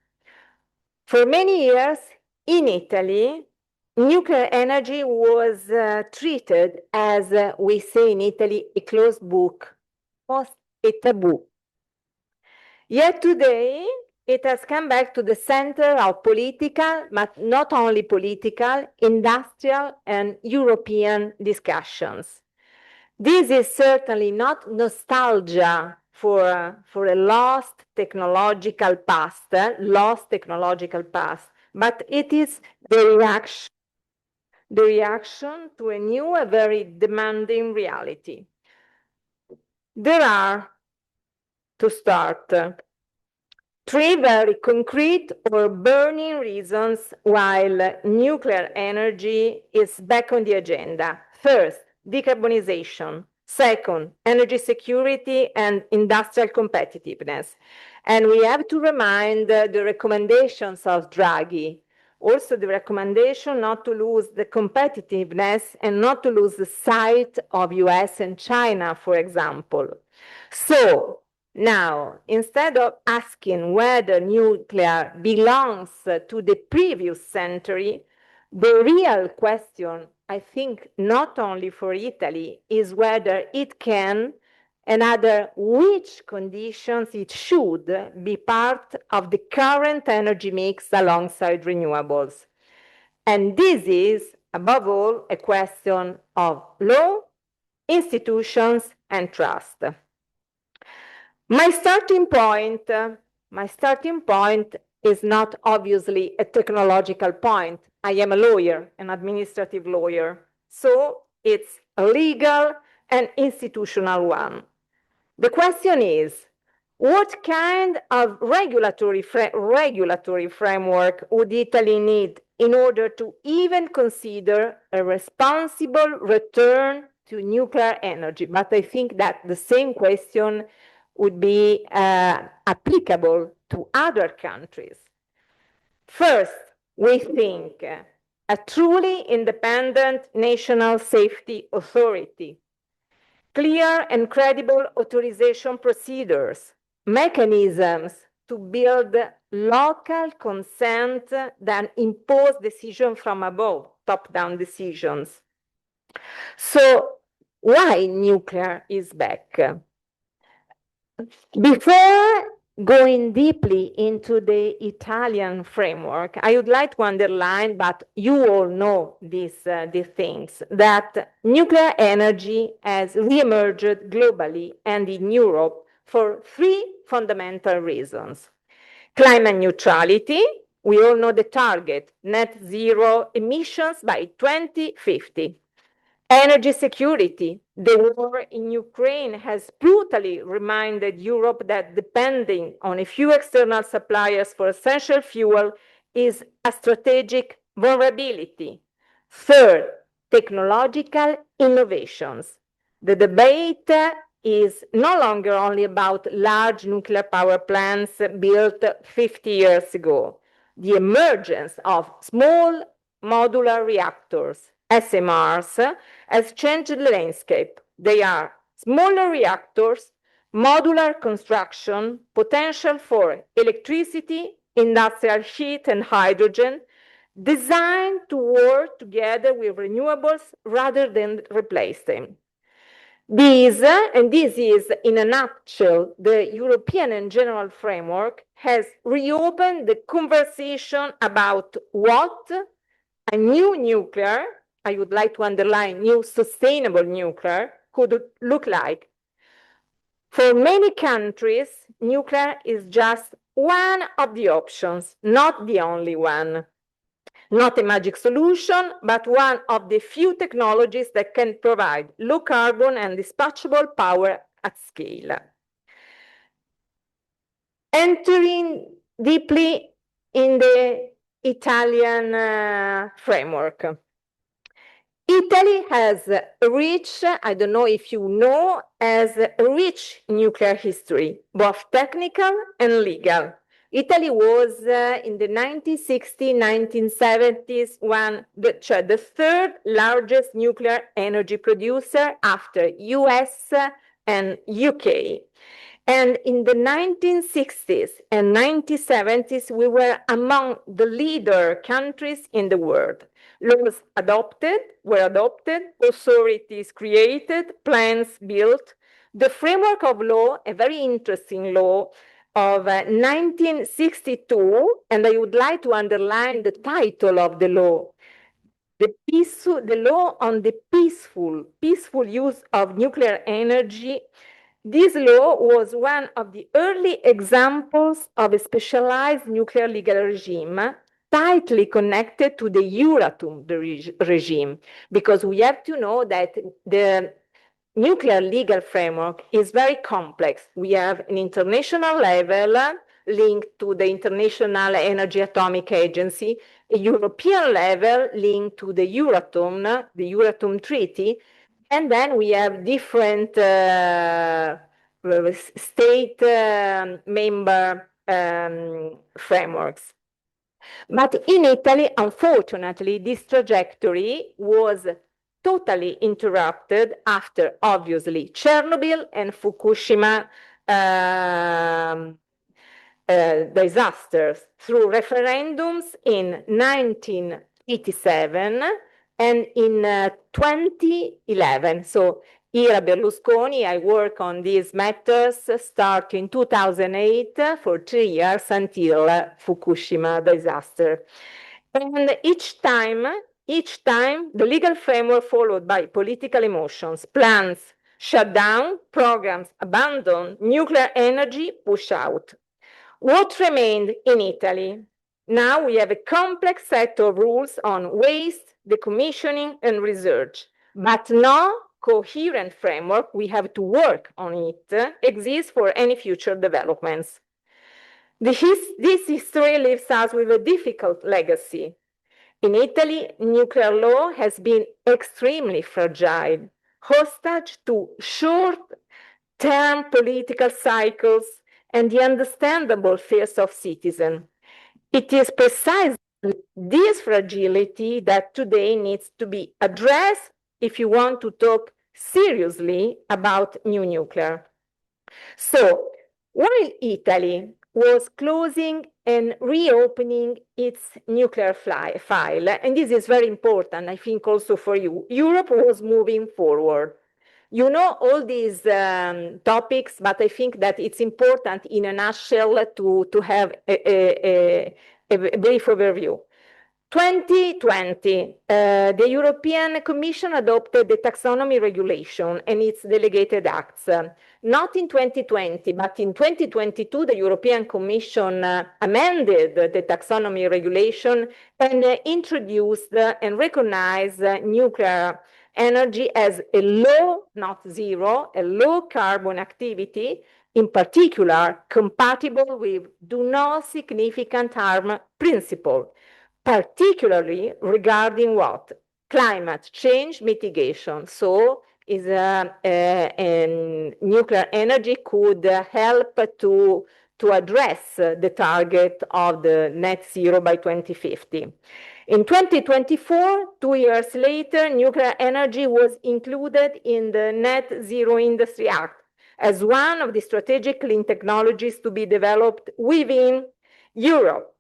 For many years in Italy, nuclear energy was treated as, we say in Italy, a closed book, almost a taboo. Yet today, it has come back to the center of political, but not only political, industrial and European discussions. This is certainly not nostalgia for a lost technological past, but it is the reaction to a new, a very demanding reality. There are, to start, three very concrete or burning reasons why nuclear energy is back on the agenda. First, decarbonization. Second, energy security and industrial competitiveness. And we have to remind the recommendations of Draghi. Also the recommendation not to lose the competitiveness and not to lose the sight of US and China, for example. So now, instead of asking whether nuclear belongs to the previous century, the real question, I think, not only for Italy, is whether it can, and other which conditions it should be part of the current energy mix alongside renewables. And this is, above all, a question of law, institutions, and trust. My starting point is not obviously a technological point. I am a lawyer, an administrative lawyer, so it's a legal and institutional one. The question is, what kind of regulatory framework would Italy need in order to even consider a responsible return to nuclear energy? But I think that the same question would be applicable to other countries. First, we think a truly independent national safety authority, clear and credible authorization procedures, mechanisms to build local consent that impose decisions from above, top-down decisions. So why nuclear is back? Before going deeply into the Italian framework, I would like to underline, but you all know these things, that nuclear energy has re-emerged globally and in Europe for three fundamental reasons. Climate neutrality, we all know the target, net zero emissions by 2050. Energy security. The war in Ukraine has brutally reminded Europe that depending on a few external suppliers for essential fuel is a strategic vulnerability. Third, technological innovations. The debate is no longer only about large nuclear power plants built 50 years ago. The emergence of small modular reactors, SMRs, has changed the landscape. They are smaller reactors, modular construction, potential for electricity, industrial heat, and hydrogen, designed to work together with renewables rather than replace them. This is, in a nutshell, the European and general framework has reopened the conversation about what a new nuclear, I would like to underline new sustainable nuclear, could look like. For many countries, nuclear is just one of the options, not the only one. Not a magic solution, but one of the few technologies that can provide low carbon and dispatchable power at scale. Entering deeply in the Italian framework. Italy has a rich, I don't know if you know, has a rich nuclear history, both technical and legal. Italy was in the 1960s, 1970s, the third largest nuclear energy producer after US and UK. And in the 1960s and 1970s, we were among the leader countries in the world. Laws were adopted, authorities created, plans built. The framework of law, a very interesting law of 1962, and I would like to underline the title of the law, the law on the peaceful use of nuclear energy. This law was one of the early examples of a specialized nuclear legal regime tightly connected to the Euratom regime, because we have to know that the nuclear legal framework is very complex. We have an international level linked to the International Energy Atomic Agency, a European level linked to the Euratom Treaty, and then we have different state member frameworks. But in Italy, unfortunately, this trajectory was totally interrupted after, obviously, Chernobyl and Fukushima disasters through referendums in 1987 and in 2011. So Ira Berlusconi, I work on these matters, start in 2008 for 3 years until Fukushima disaster. And each time, the legal framework followed by political emotions, plans shut down, programs abandoned, nuclear energy push out. What remained in Italy? Now we have a complex set of rules on waste, decommissioning, and research, but no coherent framework, we have to work on it, exists for any future developments. This history leaves us with a difficult legacy. In Italy, nuclear law has been extremely fragile, hostage to long-term political cycles, and the understandable fears of citizens. It is precisely this fragility that today needs to be addressed if you want to talk seriously about new nuclear. So, while Italy was closing and reopening its nuclear file, and this is very important, I think also for you, Europe was moving forward. You know all these topics, but I think that it's important in a nutshell to have a brief overview. 2020, the European Commission adopted the taxonomy regulation and its delegated acts. Not in 2020, but in 2022, the European Commission amended the taxonomy regulation and introduced and recognized nuclear energy as a low, not zero, a low carbon activity, in particular compatible with do no significant harm principle, particularly regarding what? Climate change mitigation. So is nuclear energy could help to address the target of the net zero by 2050. In 2024, 2 years later, nuclear energy was included in the Net Zero Industry Act as one of the strategic clean technologies to be developed within Europe.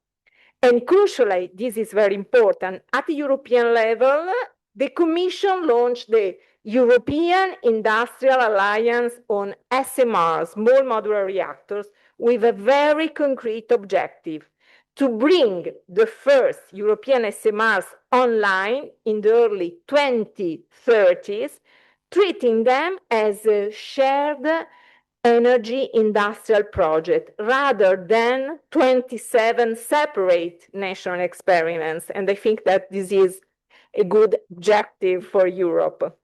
And crucially, this is very important, at the European level, the Commission launched the European Industrial Alliance on SMR, small modular reactors, with a very concrete objective: to bring the first European SMRs online in the early 2030s, treating them as a shared energy industrial project rather than 27 separate national experiments. And I think that this is a good objective for Europe.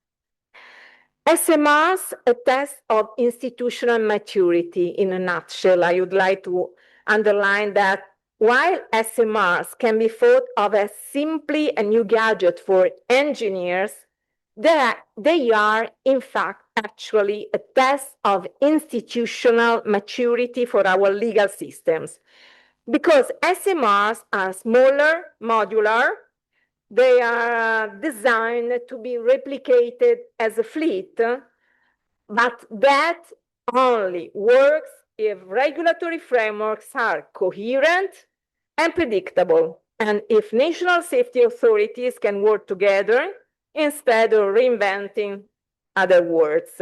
SMRs, a test of institutional maturity in a nutshell. I would like to underline that while SMRs can be thought of as simply a new gadget for engineers, they are, in fact, actually a test of institutional maturity for our legal systems. Because SMRs are smaller, modular, they are designed to be replicated as a fleet, but that only works if regulatory frameworks are coherent and predictable, and if national safety authorities can work together instead of reinventing other words.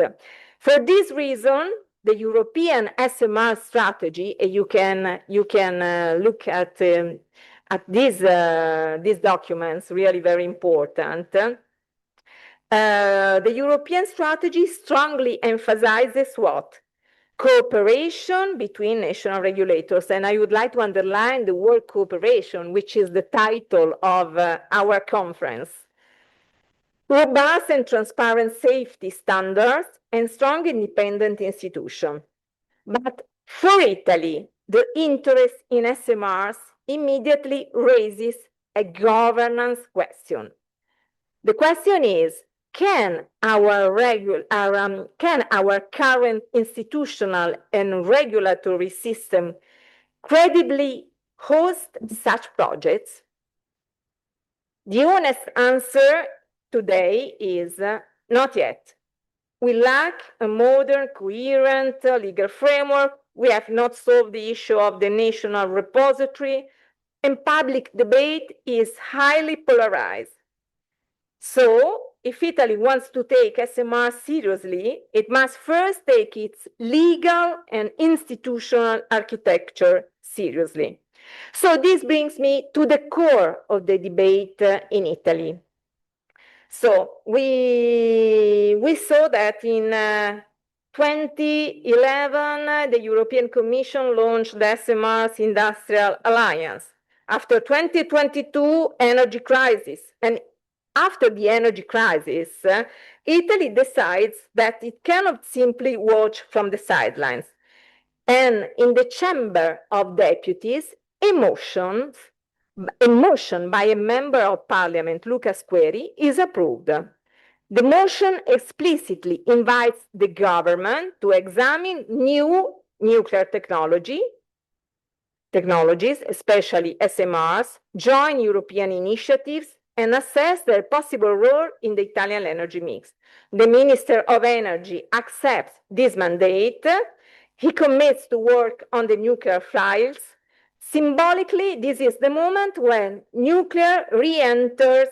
For this reason, the European SMR strategy, you can look at these documents, really very important. The European strategy strongly emphasizes what? Cooperation between national regulators. And I would like to underline the word cooperation, which is the title of our conference. Robust and transparent safety standards and strong independent institutions. But for Italy, the interest in SMRs immediately raises a governance question. The question is, can our current institutional and regulatory system credibly host such projects? The honest answer today is not yet. We lack a modern, coherent legal framework. We have not solved the issue of the national repository, and public debate is highly polarized. So, if Italy wants to take SMR seriously, it must first take its legal and institutional architecture seriously. So this brings me to the core of the debate in Italy. So we saw that in 2011, the European Commission launched the SMRs Industrial Alliance. After 2022 energy crisis, and after the energy crisis, Italy decides that it cannot simply watch from the sidelines. And in the Chamber of Deputies, a motion by a member of parliament, Luca Squeri, is approved. The motion explicitly invites the government to examine new nuclear technologies, especially SMRs, join European initiatives, and assess their possible role in the Italian energy mix. The Minister of Energy accepts this mandate. He commits to work on the nuclear files. Symbolically, this is the moment when nuclear re-enters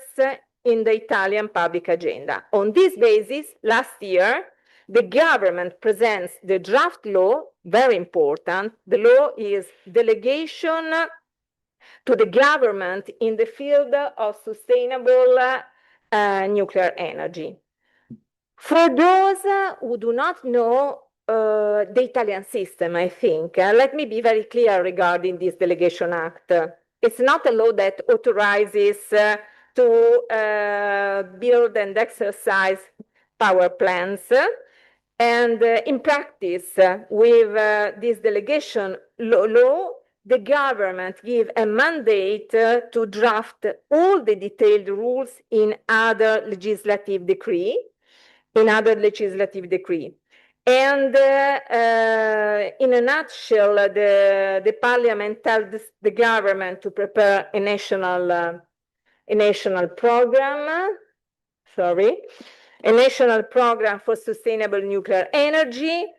in the Italian public agenda. On this basis, last year, the government presents the draft law, very important. The law is delegation to the government in the field of sustainable nuclear energy. For those who do not know the Italian system, I think, let me be very clear regarding this delegation act. It's not a law that authorizes to build and exercise power plants. And in practice, with this delegation law, the government gives a mandate to draft all the detailed rules in other legislative decree. And in a nutshell, the parliament tells the government to prepare a national program, a national program for sustainable nuclear energy,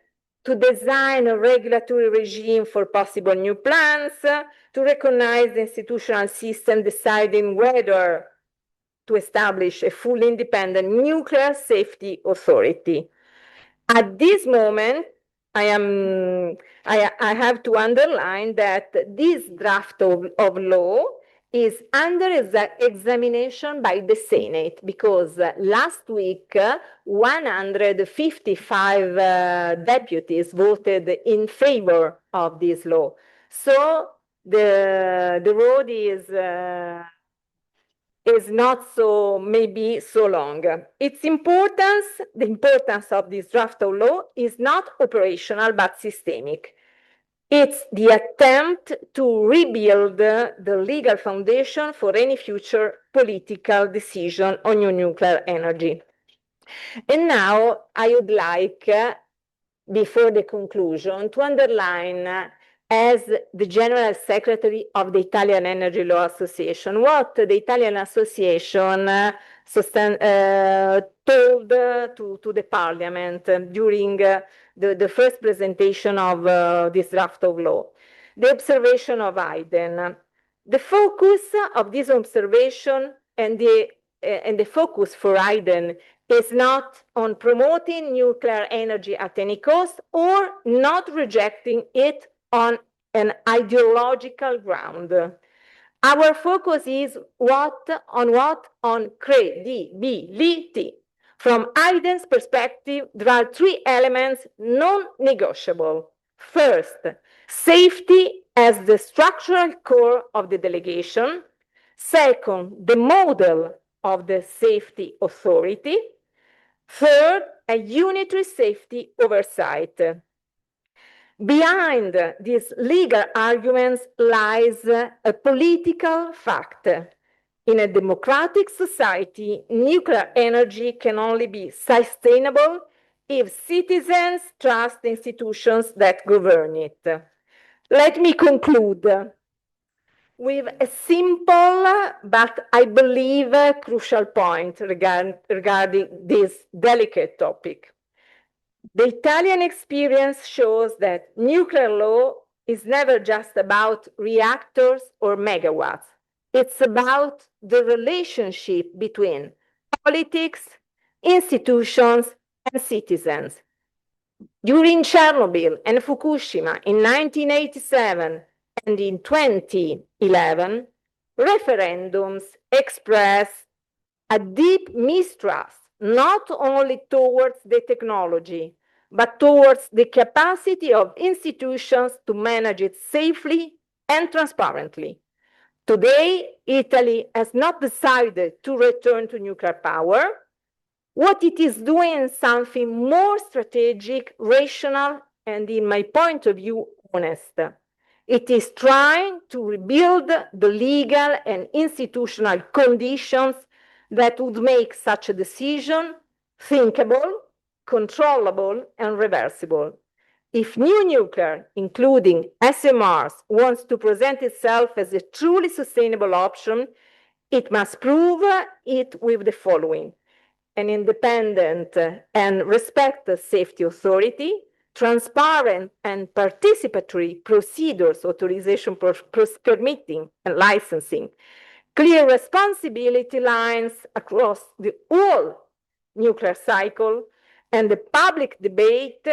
to design a regulatory regime for possible new plants, to recognize the institutional system deciding whether to establish a fully independent nuclear safety authority. At this moment, I have to underline that this draft of law is under examination by the Senate, because last week 155 deputies voted in favor of this law. So the road is not maybe so long. Its importance, the importance of this draft of law is not operational but systemic. It's the attempt to rebuild the legal foundation for any future political decision on new nuclear energy. And now I would like, before the conclusion, to underline, as the General Secretary of the Italian Energy Law Association, what the Italian Association told to the Parliament during the first presentation of this draft of law. The observation of Haydn. The focus of this observation and the focus for Haydn is not on promoting nuclear energy at any cost or not rejecting it on an ideological ground. Our focus is on credibility. From Haydn's perspective, there are three elements non-negotiable. First, safety as the structural core of the delegation. Second, the model of the safety authority. Third, a unitary safety oversight. Behind these legal arguments lies a political fact. In a democratic society, nuclear energy can only be sustainable if citizens trust the institutions that govern it. Let me conclude with a simple but I believe crucial point regarding this delicate topic. The Italian experience shows that nuclear law is never just about reactors or megawatts. It's about the relationship between politics, institutions, and citizens. During Chernobyl and Fukushima in 1987 and in 2011, referendums expressed a deep mistrust not only towards the technology, but towards the capacity of institutions to manage it safely and transparently. Today, Italy has not decided to return to nuclear power. What it is doing is something more strategic, rational, and in my point of view, honest. It is trying to rebuild the legal and institutional conditions that would make such a decision thinkable, controllable, and reversible. If new nuclear, including SMRs, wants to present itself as a truly sustainable option, it must prove it with the following: an independent and respected safety authority, transparent and participatory procedures, authorization, permitting, and licensing, clear responsibility lines across the whole nuclear cycle, and the public debate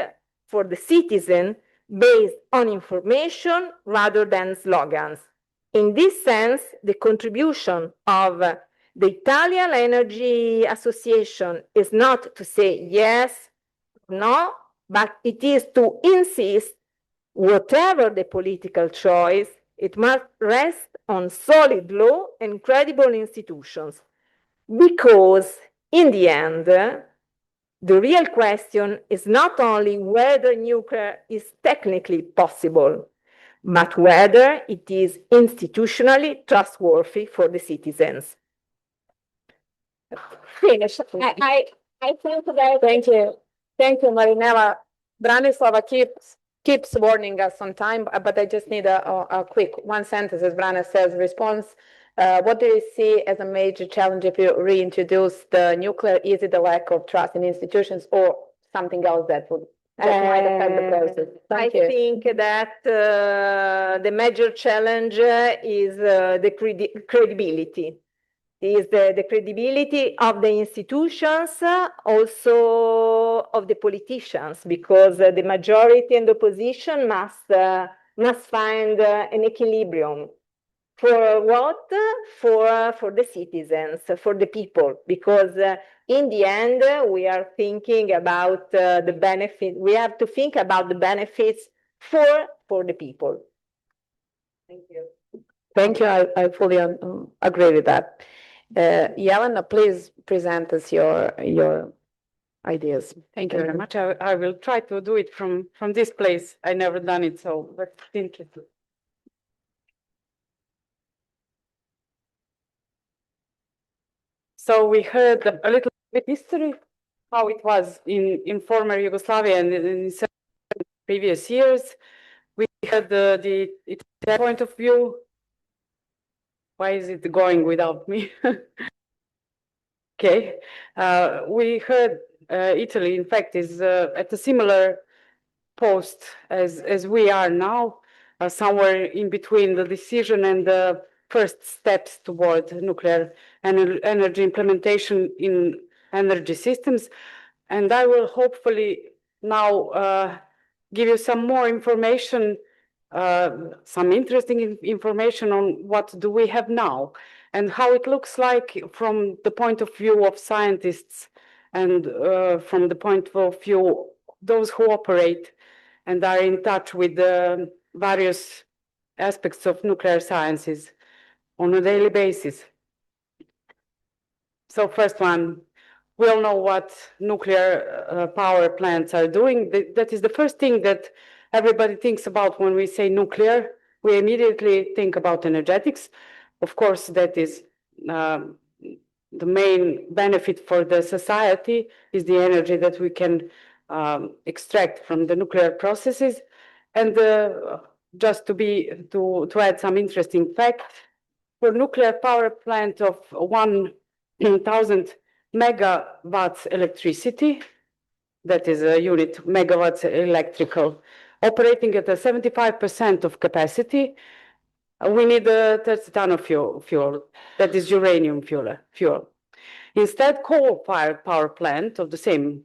for the citizen based on information rather than slogans. In this sense, the contribution of the Italian Energy Association is not to say yes, no, but it is to insist, whatever the political choice, it must rest on solid law and credible institutions. Because in the end, the real question is not only whether nuclear is technically possible, but whether it is institutionally trustworthy for the citizens. Finish. I think that. Thank you. Thank you, Marinella. Branislava keeps warning us on time, but I just need a quick one sentence, as Brana says, response. What do you see as a major challenge if you reintroduce the nuclear? Is it the lack of trust in institutions or something else that might affect the process? I think that the major challenge is the credibility. Is the credibility of the institutions, also of the politicians, because the majority and the opposition must find an equilibrium. For what? For the citizens, for the people, because in the end, we are thinking about the benefit. We have to think about the benefits for the people. Thank you. Thank you. I fully agree with that. Jelena, please present us your ideas. Thank you very much. I will try to do it from this place. I never done it, so but interesting. So we heard a little bit history, how it was in former Yugoslavia and in previous years. We had the point of view. Why is it going without me? Okay, we heard Italy, in fact, is at a similar post as we are now, somewhere in between the decision and the first steps toward nuclear energy implementation in energy systems. And I will hopefully now give you some more information, some interesting information on what do we have now and how it looks like from the point of view of scientists and from the point of view those who operate and are in touch with the various aspects of nuclear sciences on a daily basis. So first one, we all know what nuclear power plants are doing. That is the first thing that everybody thinks about when we say nuclear. We immediately think about energetics. Of course, that is the main benefit for the society is the energy that we can extract from the nuclear processes. And just to add some interesting fact, for nuclear power plant of 1,000 megawatts electricity, that is a unit megawatts electrical, operating at a 75% of capacity, we need 30 tons of fuel. That is uranium fuel. Instead, coal-fired power plant of the same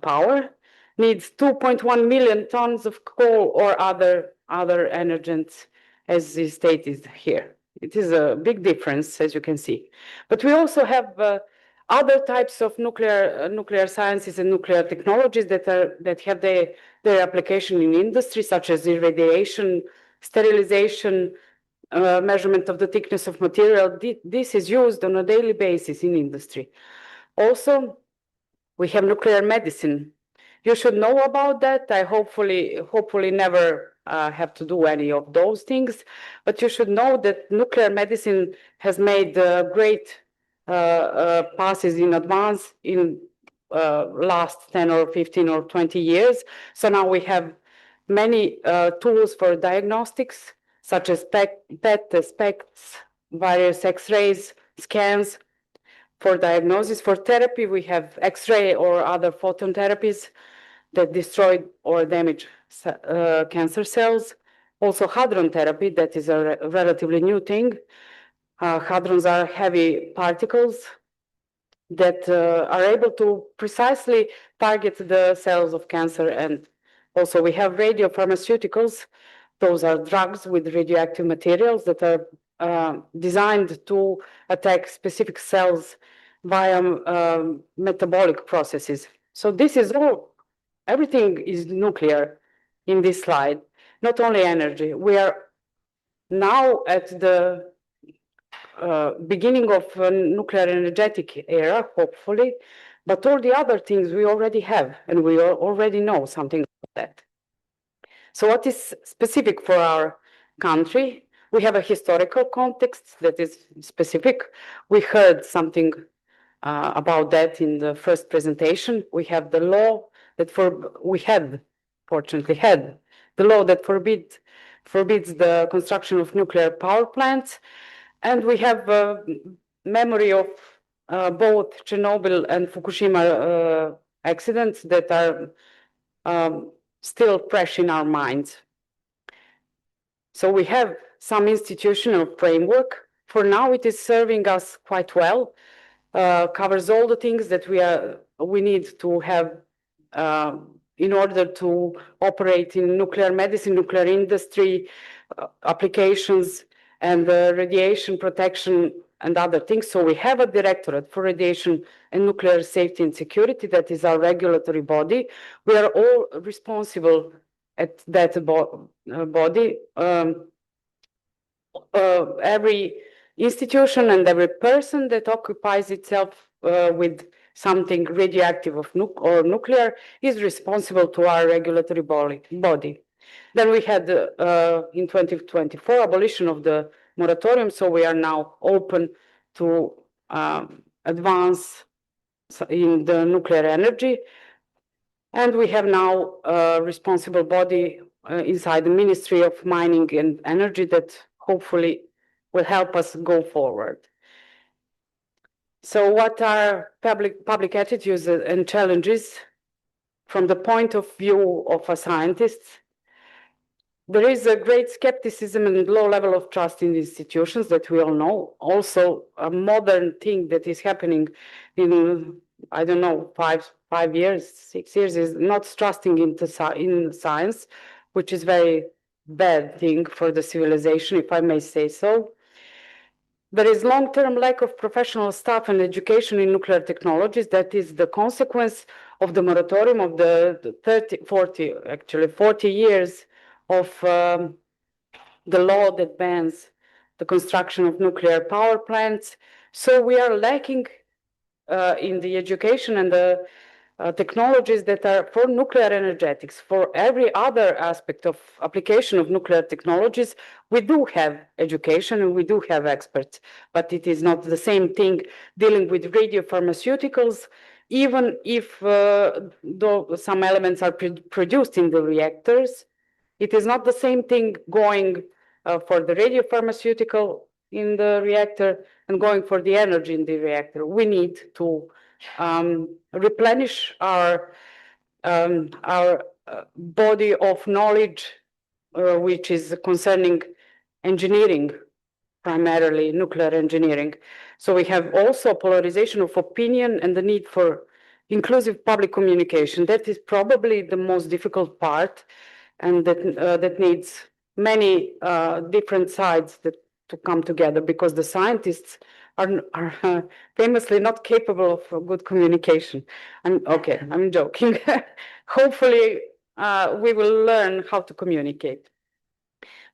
power needs 2.1 million tons of coal or other energens, as is stated here. It is a big difference, as you can see. But we also have other types of nuclear sciences and nuclear technologies that have their application in industry, such as irradiation, sterilization, measurement of the thickness of material. This is used on a daily basis in industry. Also, we have nuclear medicine. You should know about that. I hopefully never have to do any of those things, but you should know that nuclear medicine has made great passes in advance in last 10 or 15 or 20 years. So now we have many tools for diagnostics, such as PET, SPECTs, various X-rays, scans for diagnosis. For therapy, we have X-ray or other photon therapies that destroy or damage cancer cells. Also, hadron therapy, that is a relatively new thing. Hadrons are heavy particles that are able to precisely target the cells of cancer. And also we have radiopharmaceuticals. Those are drugs with radioactive materials that are designed to attack specific cells via metabolic processes. So this is all, everything is nuclear in this slide, not only energy. We are now at the beginning of a nuclear energetic era, hopefully, but all the other things we already have, and we already know something about that. So what is specific for our country? We have a historical context that is specific. We heard something about that in the first presentation. We have the law that fortunately had the law that forbids the construction of nuclear power plants. And we have memory of both Chernobyl and Fukushima accidents that are still fresh in our minds. So we have some institutional framework. For now, it is serving us quite well, covers all the things that we need to have in order to operate in nuclear medicine, nuclear industry applications, and radiation protection and other things. So we have a Directorate for Radiation and Nuclear Safety and Security that is our regulatory body. We are all responsible at that body. Every institution and every person that occupies itself with something radioactive or nuclear is responsible to our regulatory body. Then we had in 2024 abolition of the moratorium, so we are now open to advance in the nuclear energy. And we have now a responsible body inside the Ministry of Mining and Energy that hopefully will help us go forward. So what are public attitudes and challenges from the point of view of a scientist? There is a great skepticism and low level of trust in institutions that we all know. Also, a modern thing that is happening in, I don't know, 5 years, 6 years, is not trusting in science, which is very bad thing for the civilization, if I may say so. There is long-term lack of professional staff and education in nuclear technologies. That is the consequence of the moratorium of the 40 years of the law that bans the construction of nuclear power plants. So we are lacking in the education and the technologies that are for nuclear energetics. For every other aspect of application of nuclear technologies, we do have education and we do have experts, but it is not the same thing dealing with radiopharmaceuticals, even if some elements are produced in the reactors. It is not the same thing going for the radiopharmaceutical in the reactor and going for the energy in the reactor. We need to replenish our body of knowledge, which is concerning engineering, primarily nuclear engineering. So we have also polarization of opinion and the need for inclusive public communication. That is probably the most difficult part, and that needs many different sides to come together, because the scientists are famously not capable of good communication. I'm joking. Hopefully, we will learn how to communicate.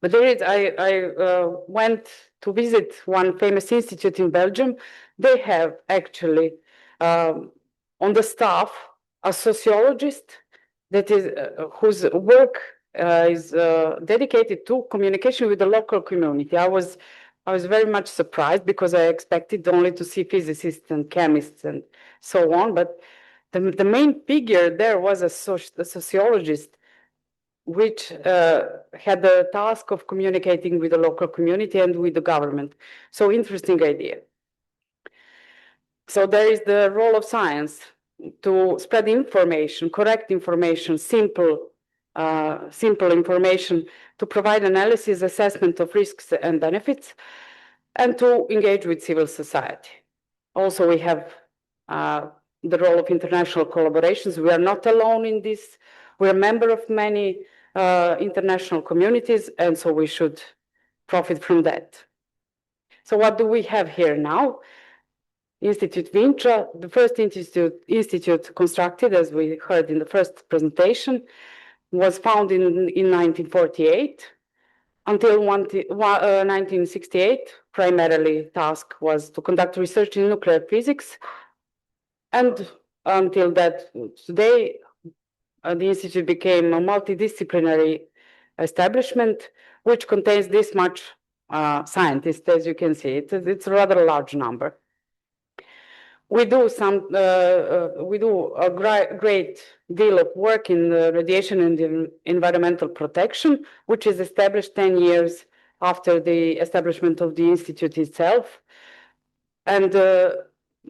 But I went to visit one famous institute in Belgium. They have actually on the staff a sociologist that is whose work is dedicated to communication with the local community. I was very much surprised, because I expected only to see physicists and chemists and so on, but the main figure there was a sociologist, which had the task of communicating with the local community and with the government. So interesting idea. So there is the role of science to spread information, correct information, simple information, to provide analysis, assessment of risks and benefits, and to engage with civil society. Also, we have the role of international collaborations. We are not alone in this. We're a member of many international communities, and so we should profit from that. So what do we have here now? Institute Vintra, the first institute constructed, as we heard in the first presentation, was founded in 1948. Until 1968, primarily task was to conduct research in nuclear physics. And until that, today, the institute became a multidisciplinary establishment, which contains this much scientists, as you can see. It's a rather large number. We do a great deal of work in radiation and environmental protection, which is established 10 years after the establishment of the institute itself. And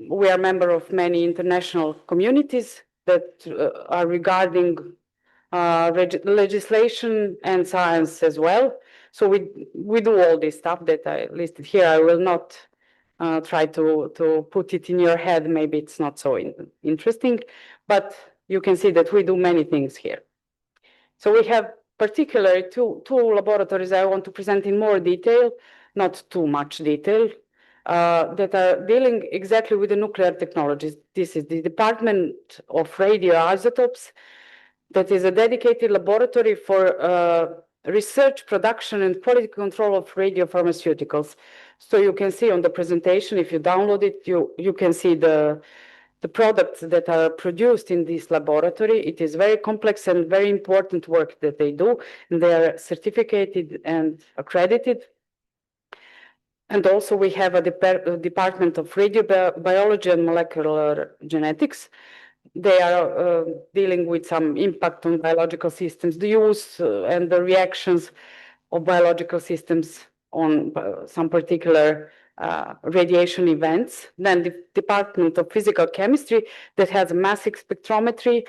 we are member of many international communities that are regarding legislation and science as well. So we do all this stuff that I listed here. I will not try to put it in your head. Maybe it's not so interesting, but you can see that we do many things here. So we have particularly two laboratories I want to present in more detail, not too much detail, that are dealing exactly with the nuclear technologies. This is the Department of Radioisotopes, that is a dedicated laboratory for research, production, and quality control of radiopharmaceuticals. So you can see on the presentation, if you download it, you can see the products that are produced in this laboratory. It is very complex and very important work that they do, and they are certificated and accredited. And also we have a Department of Radiobiology and Molecular Genetics. They are dealing with some impact on biological systems, the use and the reactions of biological systems on some particular radiation events. Then the Department of Physical Chemistry that has a mass spectrometry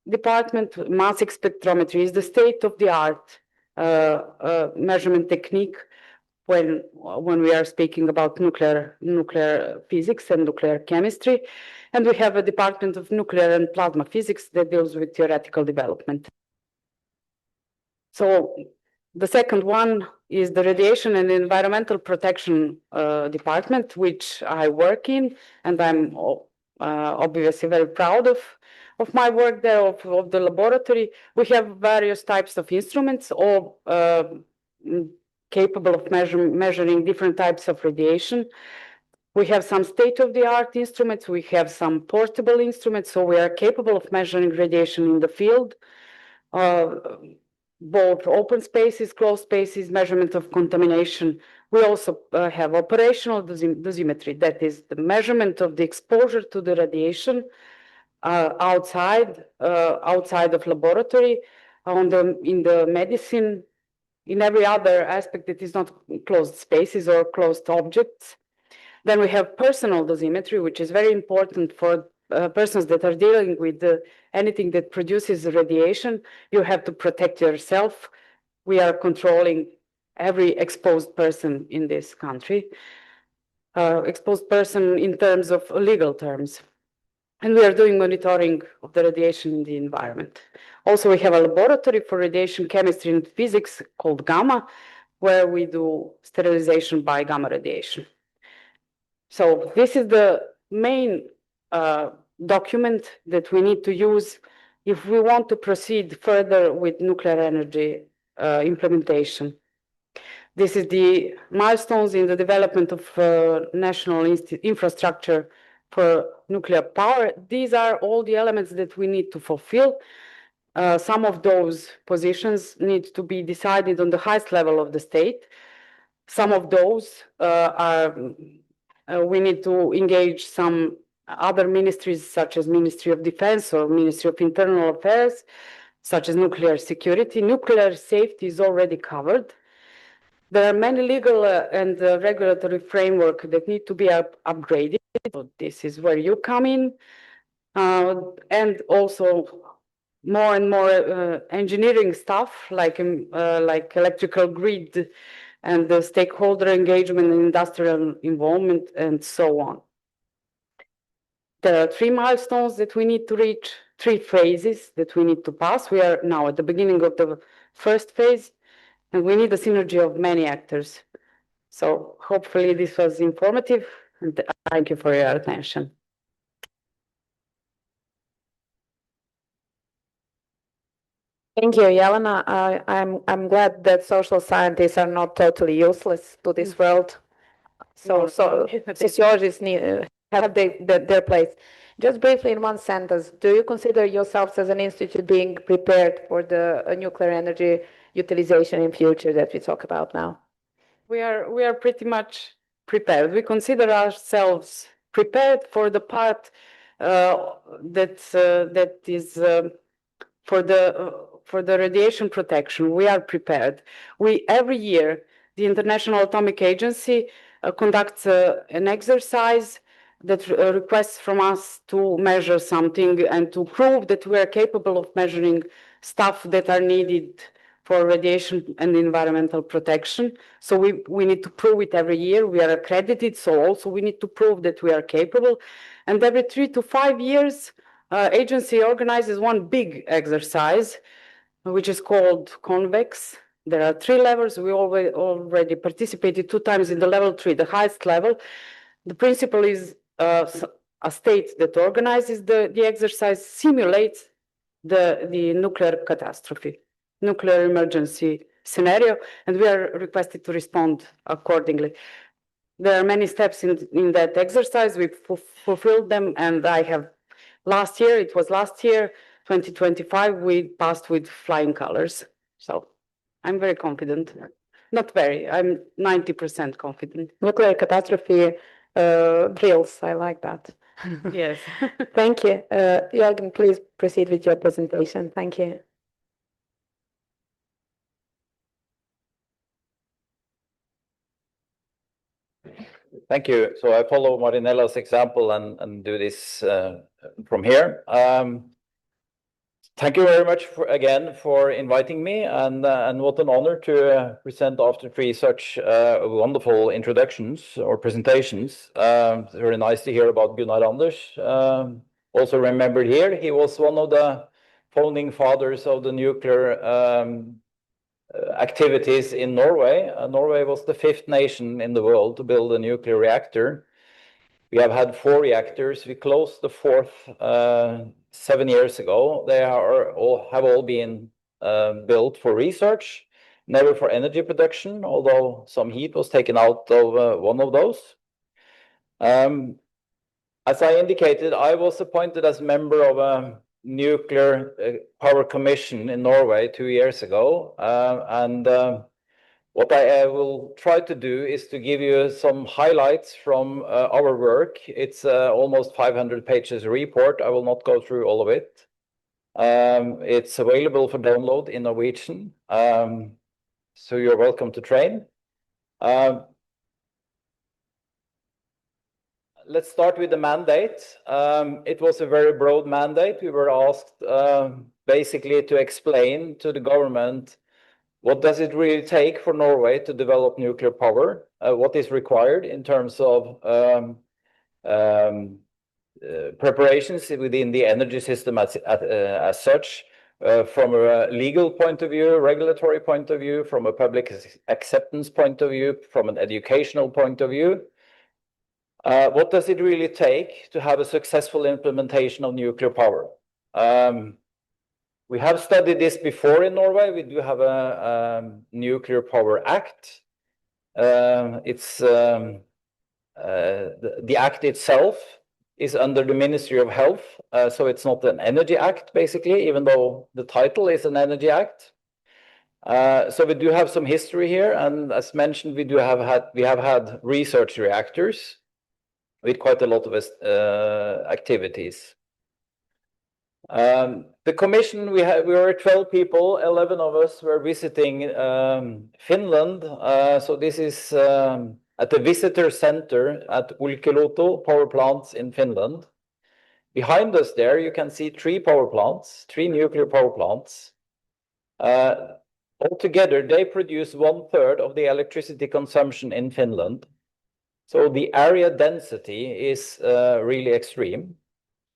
department. Mass spectrometry is the state-of-the-art measurement technique when we are speaking about nuclear physics and nuclear chemistry. And we have a Department of Nuclear and Plasma Physics that deals with theoretical development. So the second one is the Radiation and Environmental Protection Department, which I work in, and I'm obviously very proud of my work there, of the laboratory. We have various types of instruments, all capable of measuring different types of radiation. We have some state-of-the-art instruments. We have some portable instruments, so we are capable of measuring radiation in the field, both open spaces, closed spaces, measurement of contamination. We also have operational dosimetry, that is the measurement of the exposure to the radiation outside of laboratory, in the medicine, in every other aspect that is not closed spaces or closed objects. Then we have personal dosimetry, which is very important for persons that are dealing with anything that produces radiation. You have to protect yourself. We are controlling every exposed person in this country, exposed person in terms of legal terms. And we are doing monitoring of the radiation in the environment. Also, we have a laboratory for radiation chemistry and physics called Gamma, where we do sterilization by gamma radiation. So this is the main document that we need to use if we want to proceed further with nuclear energy implementation. This is the milestones in the development of national infrastructure for nuclear power. These are all the elements that we need to fulfill. Some of those positions need to be decided on the highest level of the state. Some of those we need to engage some other ministries such as Ministry of Defense or Ministry of Internal Affairs, such as nuclear security. Nuclear safety is already covered. There are many legal and regulatory framework that need to be upgraded. So this is where you come in. And also more and more engineering stuff like electrical grid and the stakeholder engagement and industrial involvement and so on. There are 3 milestones that we need to reach, 3 phases that we need to pass. We are now at the beginning of the first phase, and we need a synergy of many actors. So hopefully this was informative, and thank you for your attention. Thank you, Jelena. I'm glad that social scientists are not totally useless to this world. So sociologists have their place. Just briefly, in one sentence, do you consider yourselves as an institute being prepared for the nuclear energy utilization in future that we talk about now? We are pretty much prepared. We consider ourselves prepared for the part that is for the radiation protection. We are prepared. Every year, the International Atomic Agency conducts an exercise that requests from us to measure something and to prove that we are capable of measuring stuff that are needed for radiation and environmental protection. So we need to prove it every year. We are accredited, so also we need to prove that we are capable. And every 3 to 5 years, agency organizes one big exercise, which is called Convex. There are 3 levels. We already participated 2 times in the level 3, the highest level. The principle is a state that organizes the exercise simulates the nuclear catastrophe, nuclear emergency scenario, and we are requested to respond accordingly. There are many steps in that exercise. We fulfilled them, and last year, 2025, we passed with flying colors. So I'm very confident. Not very, I'm 90% confident. Nuclear catastrophe drills, I like that. Yes. Thank you. Jürgen, please proceed with your presentation. Thank you. Thank you. So I follow Marinella's example and do this from here. Thank you very much again for inviting me, and what an honor to present after 3 such wonderful introductions or presentations. It's very nice to hear about Gunnar Anders. Also remembered here, he was one of the founding fathers of the nuclear activities in Norway. Norway was the 5th nation in the world to build a nuclear reactor. We have had 4 reactors. We closed the 4th 7 years ago. They have all been built for research, never for energy production, although some heat was taken out of one of those. As I indicated, I was appointed as member of a nuclear power commission in Norway 2 years ago, what I will try to do is to give you some highlights from our work. It's almost 500 pages report. I will not go through all of it. It's available for download in Norwegian, so you're welcome to train. Let's start with the mandate. It was a very broad mandate. We were asked basically to explain to the government what does it really take for Norway to develop nuclear power? What is required in terms of preparations within the energy system as such, from a legal point of view, regulatory point of view, from a public acceptance point of view, from an educational point of view. What does it really take to have a successful implementation of nuclear power? We have studied this before in Norway. We do have a Nuclear Power Act. The act itself is under the Ministry of Health, so it's not an energy act, basically, even though the title is an energy act. So we do have some history here, and as mentioned, we have had research reactors. with quite a lot of activities. The commission, we were 12 people, 11 of us were visiting Finland. So this is at the visitor center at Olkiluoto power plants in Finland. Behind us there, you can see 3 power plants, 3 nuclear power plants. Altogether, they produce 1/3 of the electricity consumption in Finland. So the area density is really extreme.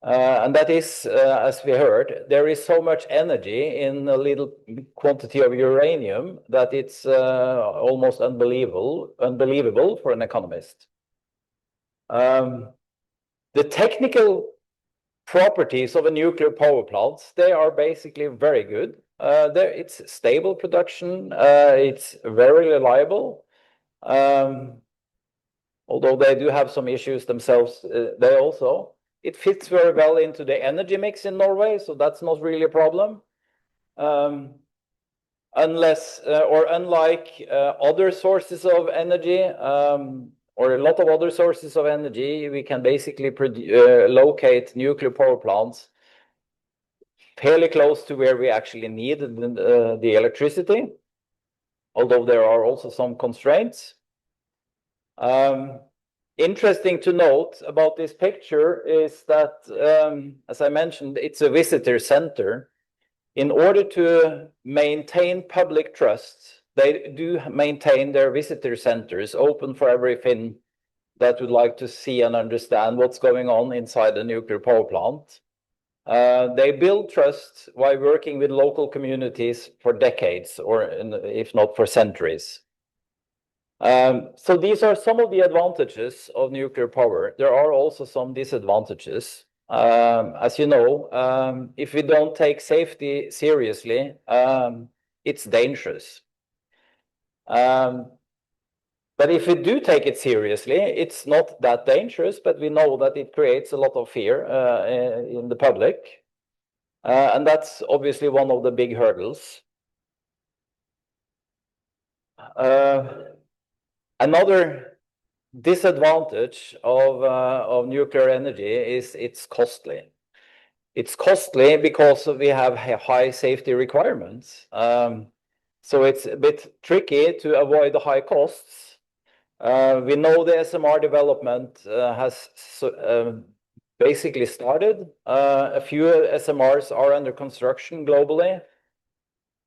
And that is, as we heard, there is so much energy in a little quantity of uranium that it's almost unbelievable for an economist. The technical properties of a nuclear power plant, they are basically very good. It's stable production, it's very reliable. Although they do have some issues themselves, they also. It fits very well into the energy mix in Norway, so that's not really a problem. Unlike other sources of energy, or a lot of other sources of energy, we can basically locate nuclear power plants fairly close to where we actually need the electricity, although there are also some constraints. Interesting to note about this picture is that, as I mentioned, it's a visitor center. In order to maintain public trust, they do maintain their visitor centers open for every Finn that would like to see and understand what's going on inside the nuclear power plant. They build trust while working with local communities for decades, or if not for centuries. So these are some of the advantages of nuclear power. There are also some disadvantages. As you know, if we don't take safety seriously, it's dangerous. But if we do take it seriously, it's not that dangerous, but we know that it creates a lot of fear in the public. And that's obviously one of the big hurdles. Another disadvantage of nuclear energy is it's costly. It's costly because we have high safety requirements. So it's a bit tricky to avoid the high costs. We know the SMR development has basically started. A few SMRs are under construction globally,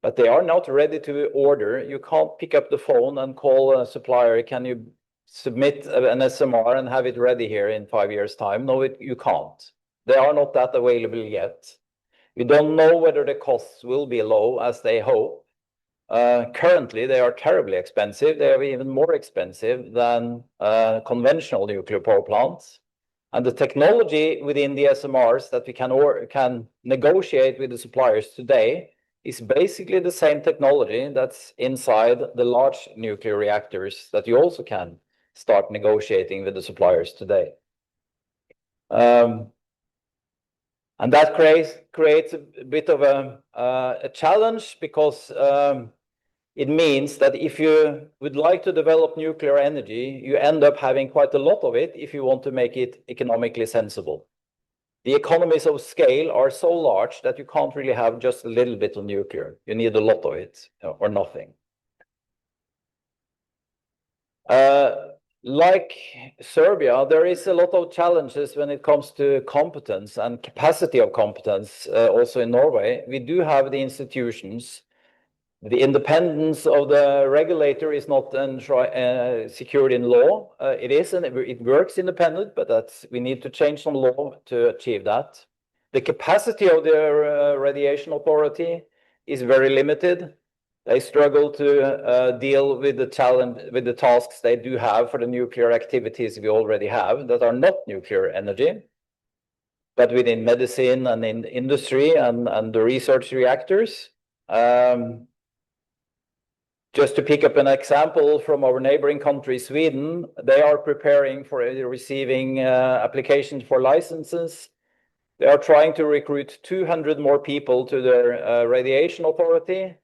but they are not ready to order. You can't pick up the phone and call a supplier, can you submit an SMR and have it ready here in 5 years' time? No, you can't. They are not that available yet. We don't know whether the costs will be low as they hope. Currently, they are terribly expensive. They are even more expensive than conventional nuclear power plants. And the technology within the SMRs that we can negotiate with the suppliers today is basically the same technology that's inside the large nuclear reactors that you also can start negotiating with the suppliers today. And that creates a bit of a challenge, because it means that if you would like to develop nuclear energy, you end up having quite a lot of it if you want to make it economically sensible. The economies of scale are so large that you can't really have just a little bit of nuclear. You need a lot of it, or nothing. Like Serbia, there is a lot of challenges when it comes to competence and capacity of competence, also in Norway. We do have the institutions. The independence of the regulator is not secured in law. It works independent, but we need to change some law to achieve that. The capacity of the radiation authority is very limited. They struggle to deal with the challenge, with the tasks they do have for the nuclear activities we already have that are not nuclear energy, but within medicine and in industry and the research reactors. Just to pick up an example from our neighboring country, Sweden, they are preparing for receiving applications for licenses. They are trying to recruit 200 more people to their radiation authority.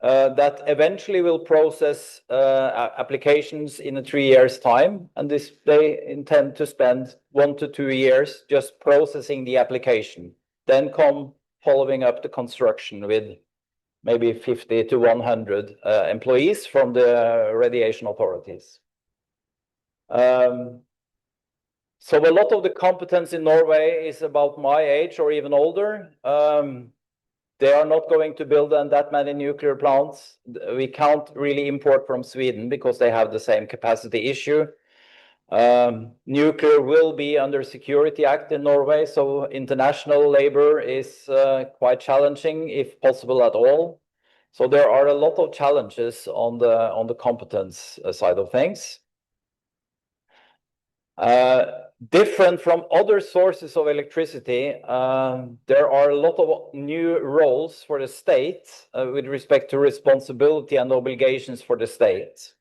that eventually will process applications in 3 years' time, and they intend to spend 1 to 2 years just processing the application, then come following up the construction with maybe 50 to 100 employees from the radiation authorities. So a lot of the competence in Norway is about my age or even older. They are not going to build that many nuclear plants. We can't really import from Sweden because they have the same capacity issue. Nuclear will be under Security Act in Norway, so international labor is quite challenging, if possible at all. So there are a lot of challenges on the competence side of things. Different from other sources of electricity, there are a lot of new roles for the state with respect to responsibility and obligations for the state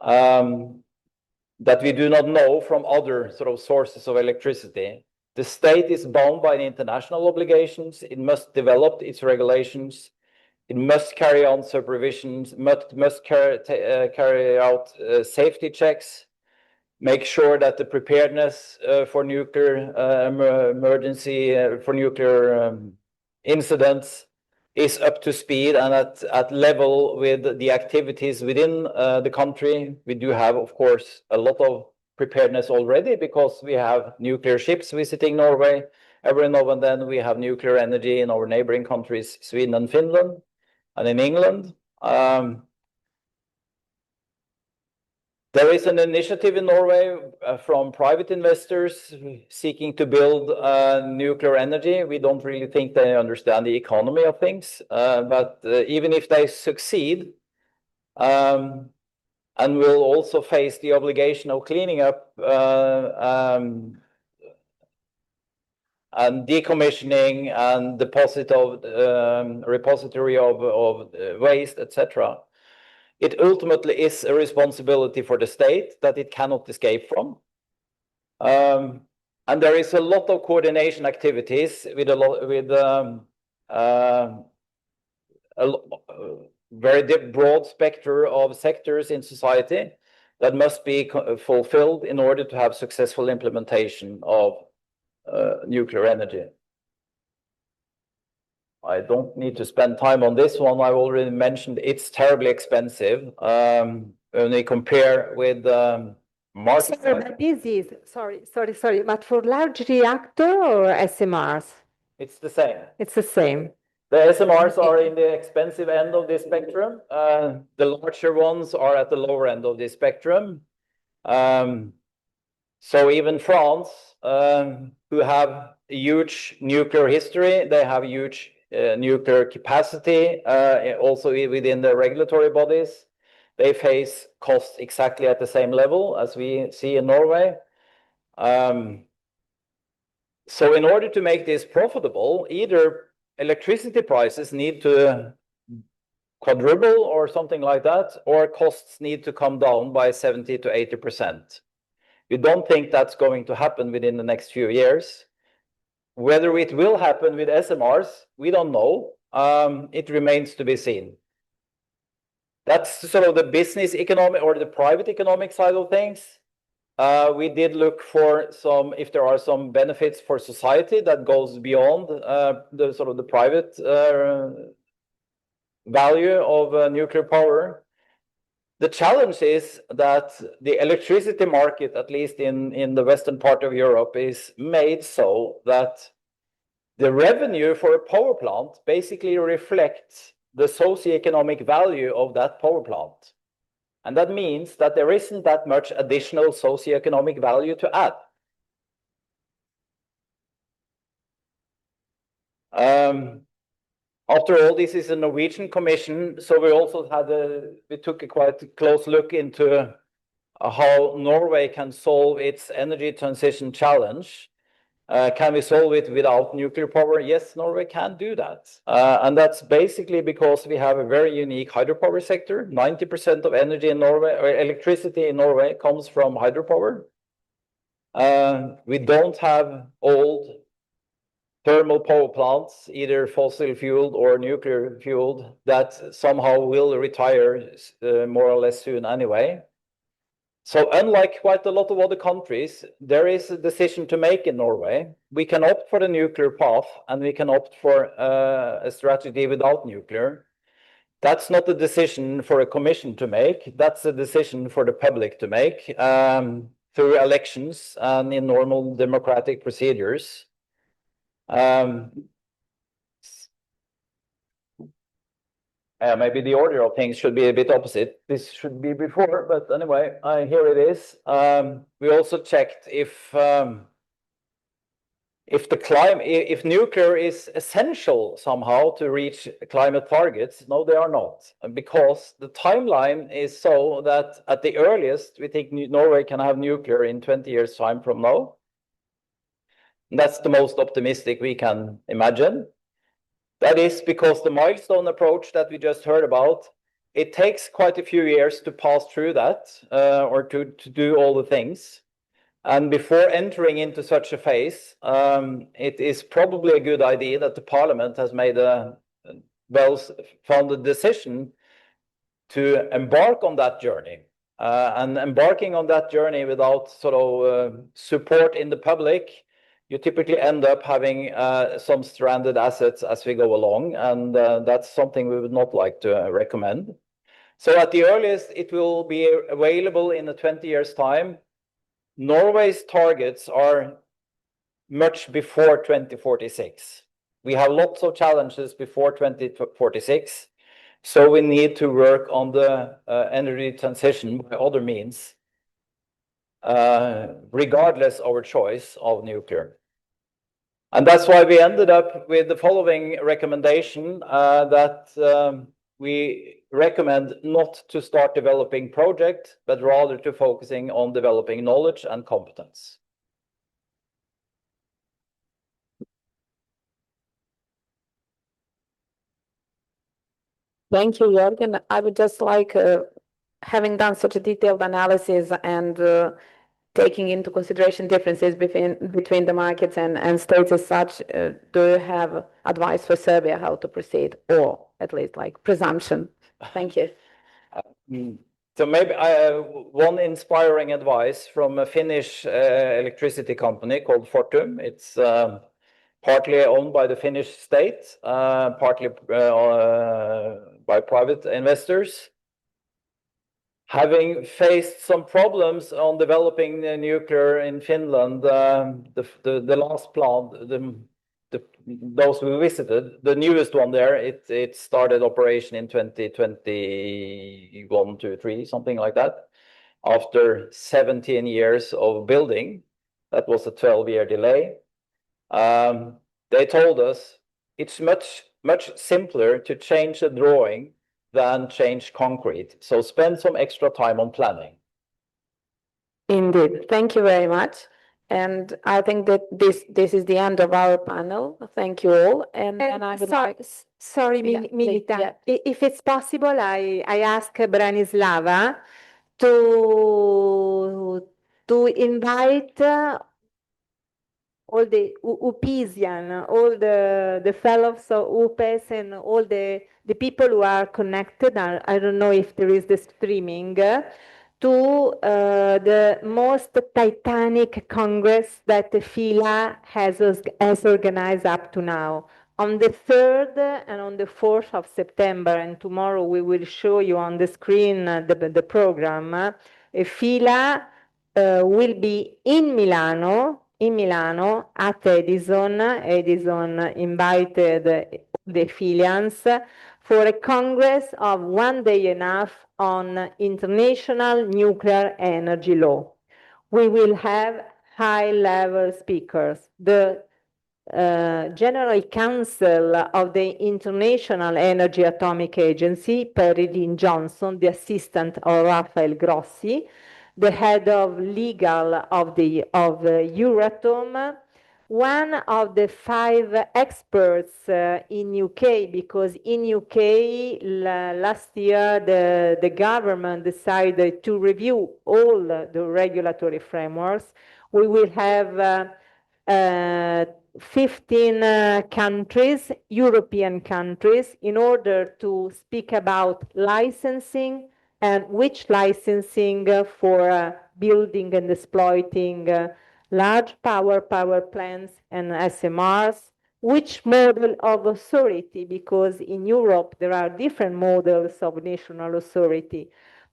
that we do not know from other sort of sources of electricity. The state is bound by the international obligations. It must develop its regulations. It must carry on supervisions, must carry out safety checks, make sure that the preparedness for nuclear emergency, for nuclear incidents is up to speed and at level with the activities within the country. We do have, of course, a lot of preparedness already because we have nuclear ships visiting Norway. Every now and then we have nuclear energy in our neighboring countries, Sweden and Finland, and in England. There is an initiative in Norway from private investors seeking to build nuclear energy. We don't really think they understand the economy of things, but even if they succeed, and will also face the obligation of cleaning up and decommissioning and deposit of repository of waste, etc. It ultimately is a responsibility for the state that it cannot escape from. And there is a lot of coordination activities with a very broad spectrum of sectors in society that must be fulfilled in order to have successful implementation of nuclear energy. I don't need to spend time on this one. I've already mentioned it's terribly expensive when we compare with market. But this is, sorry, but for large reactor or SMRs? It's the same. It's the same. The SMRs are in the expensive end of the spectrum. The larger ones are at the lower end of the spectrum. So even France, who have a huge nuclear history, they have huge nuclear capacity, also within the regulatory bodies. They face costs exactly at the same level as we see in Norway. So in order to make this profitable, either electricity prices need to quadruple or something like that, or costs need to come down by 70 to 80%. We don't think that's going to happen within the next few years. Whether it will happen with SMRs, we don't know. It remains to be seen. That's sort of the business economic or the private economic side of things. We did look for if there are some benefits for society that goes beyond the sort of the private value of nuclear power. The challenge is that the electricity market, at least in the western part of Europe, is made so that the revenue for a power plant basically reflects the socioeconomic value of that power plant. And that means that there isn't that much additional socioeconomic value to add. After all, this is a Norwegian commission, so we took a quite close look into how Norway can solve its energy transition challenge. Can we solve it without nuclear power? Yes, Norway can do that. And that's basically because we have a very unique hydropower sector. 90% of energy in Norway, or electricity in Norway, comes from hydropower. We don't have old thermal power plants, either fossil fueled or nuclear fueled, that somehow will retire more or less soon anyway. So unlike quite a lot of other countries, there is a decision to make in Norway. We can opt for the nuclear path, and we can opt for a strategy without nuclear. That's not a decision for a commission to make. That's a decision for the public to make through elections and in normal democratic procedures. Maybe the order of things should be a bit opposite. This should be before, but anyway, here it is. We also checked if nuclear is essential somehow to reach climate targets. No, they are not, because the timeline is so that at the earliest, we think Norway can have nuclear in 20 years' time from now. That's the most optimistic we can imagine. That is because the milestone approach that we just heard about, it takes quite a few years to pass through that or to do all the things. And before entering into such a phase, it is probably a good idea that the parliament has made a well-founded decision to embark on that journey. And embarking on that journey without sort of support in the public, you typically end up having some stranded assets as we go along, and that's something we would not like to recommend. So at the earliest, it will be available in 20 years' time. Norway's targets are much before 2046. We have lots of challenges before 2046, so we need to work on the energy transition by other means, regardless of our choice of nuclear. And that's why we ended up with the following recommendation that we recommend not to start developing projects, but rather to focusing on developing knowledge and competence. Thank you, Jørgen. I would just like, having done such a detailed analysis and taking into consideration differences between the markets and states as such, do you have advice for Serbia how to proceed, or at least like presumption? Thank you. So maybe one inspiring advice from a Finnish electricity company called Fortum. It's partly owned by the Finnish state, partly by private investors. Having faced some problems on developing the nuclear in Finland, the last plant, those we visited, the newest one there, it started operation in 2021, 2, 3, something like that. After 17 years of building, that was a 12-year delay. They told us it's much simpler to change a drawing than change concrete. So spend some extra time on planning. Indeed. Thank you very much. And I think that this is the end of our panel. Thank you all. And I would sorry, Milita. If it's possible, I ask Branislava to invite all the UPESian, all the fellows of UPES and all the people who are connected. I don't know if there is the streaming, to the most titanic congress that the FILA has organized up to now. On the 3rd and on the 4th of September, and tomorrow we will show you on the screen the program, FILA will be in Milano at Edison. Edison invited the affiliates for a congress of 1 day and a half on international nuclear energy law. We will have high-level speakers. The General Counsel of the International Energy Atomic Agency, Peregrine Johnson, the assistant of Rafael Grossi, the head of legal of Euratom, one of the 5 experts in UK, because in UK last year the government decided to review all the regulatory frameworks. We will have 15 countries, European countries, in order to speak about licensing and which licensing for building and exploiting large power plants and SMRs, which model of authority, because in Europe there are different models of national authority.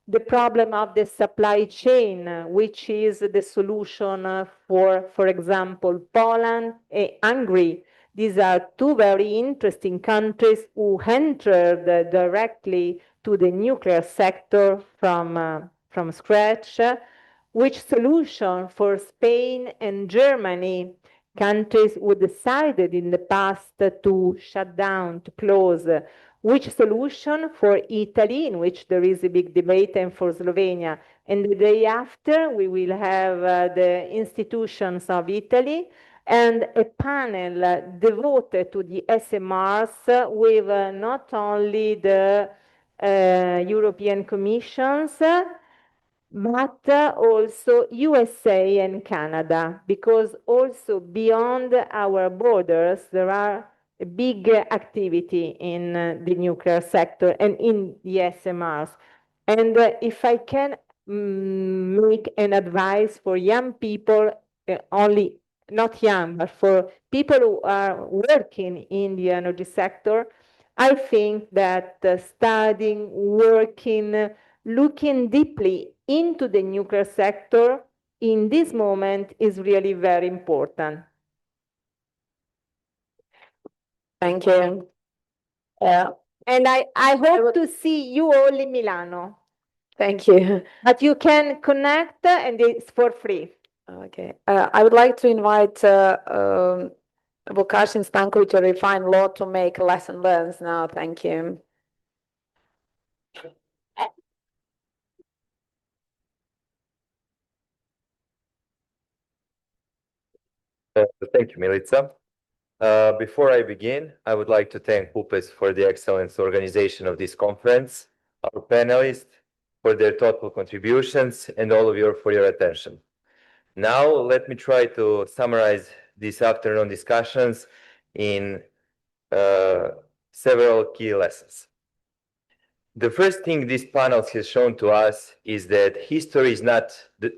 The problem of the supply chain, which is the solution for example, Poland and Hungary. These are two very interesting countries who entered directly to the nuclear sector from scratch. Which solution for Spain and Germany, countries who decided in the past to shut down, to close? Which solution for Italy, in which there is a big debate, and for Slovenia? And the day after, we will have the institutions of Italy and a panel devoted to the SMRs with not only the European Commissions, but also USA and Canada, because also beyond our borders, there are a big activity in the nuclear sector and in the SMRs. And if I can make an advice for young people, only not young, but for people who are working in the energy sector, I think that studying, working, looking deeply into the nuclear sector in this moment is really very important. Thank you. And I hope to see you all in Milano. Thank you. But you can connect and it's for free. Okay. I would like to invite Vukasin Stankovic to Refine Law to make lesson learns now. Thank you. Thank you, Milica. Before I begin, I would like to thank UPES for the excellent organization of this conference, our panelists for their thoughtful contributions, and all of you for your attention. Now, let me try to summarize this afternoon discussions in several key lessons. The first thing this panel has shown to us is that history is not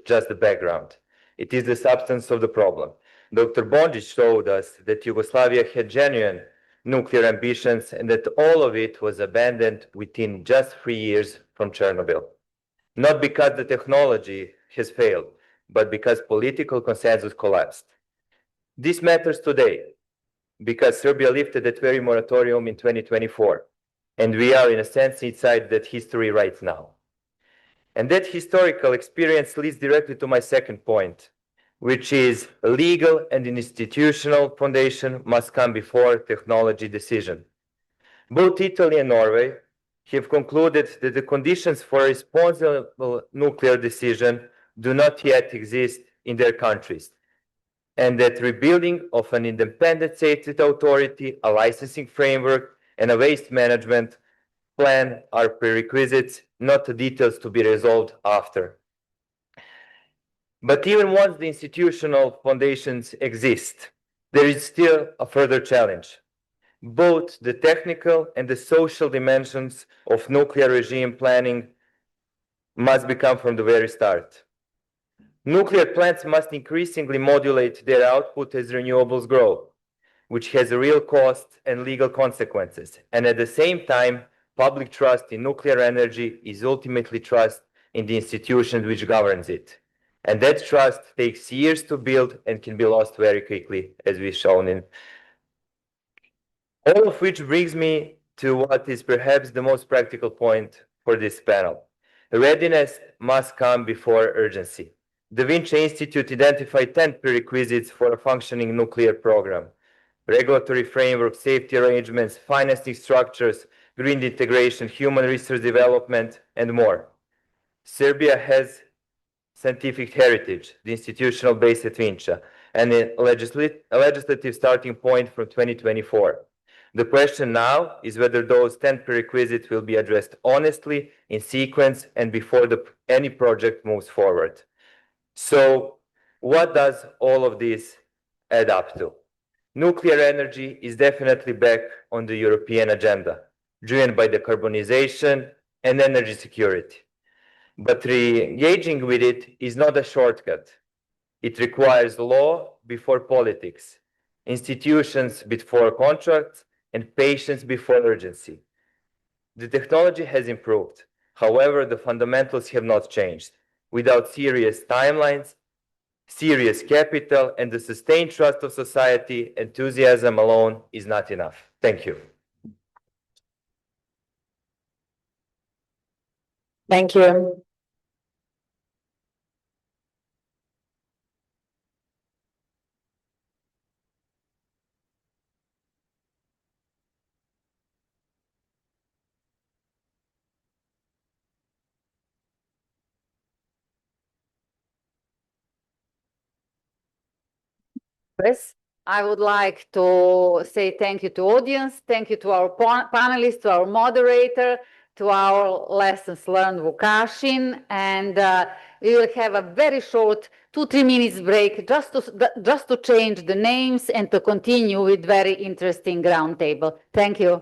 just the background. It is the substance of the problem. Dr. Bondic showed us that Yugoslavia had genuine nuclear ambitions and that all of it was abandoned within just 3 years from Chernobyl. Not because the technology has failed, but because political consensus collapsed. This matters today because Serbia lifted that very moratorium in 2024, and we are in a sense inside that history right now. And that historical experience leads directly to my second point, which is a legal and institutional foundation must come before technology decision. Both Italy and Norway have concluded that the conditions for a responsible nuclear decision do not yet exist in their countries, and that rebuilding of an independent safety authority, a licensing framework, and a waste management plan are prerequisites, not the details to be resolved after. But even once the institutional foundations exist, there is still a further challenge. Both the technical and the social dimensions of nuclear regime planning must become from the very start. Nuclear plants must increasingly modulate their output as renewables grow, which has a real cost and legal consequences. And at the same time, public trust in nuclear energy is ultimately trust in the institution which governs it. And that trust takes years to build and can be lost very quickly, as we've shown in. All of which brings me to what is perhaps the most practical point for this panel. Readiness must come before urgency. The Vinci Institute identified 10 prerequisites for a functioning nuclear program: regulatory framework, safety arrangements, financing structures, green integration, human resource development, and more. Serbia has scientific heritage, the institutional base at Vinci, and a legislative starting point from 2024. The question now is whether those 10 prerequisites will be addressed honestly, in sequence, and before any project moves forward. So what does all of this add up to. Nuclear energy is definitely back on the European agenda, driven by decarbonization and energy security. But re-engaging with it is not a shortcut. It requires law before politics, institutions before contracts, and patience before urgency. The technology has improved. However, the fundamentals have not changed. Without serious timelines, serious capital, and the sustained trust of society, enthusiasm alone is not enough. Thank you. Thank you. Chris, I would like to say thank you to audience, thank you to our panelists, to our moderator, to our lessons learned Vukashin, and we will have a very short 2-3 minutes break just to change the names and to continue with very interesting roundtable. Thank you.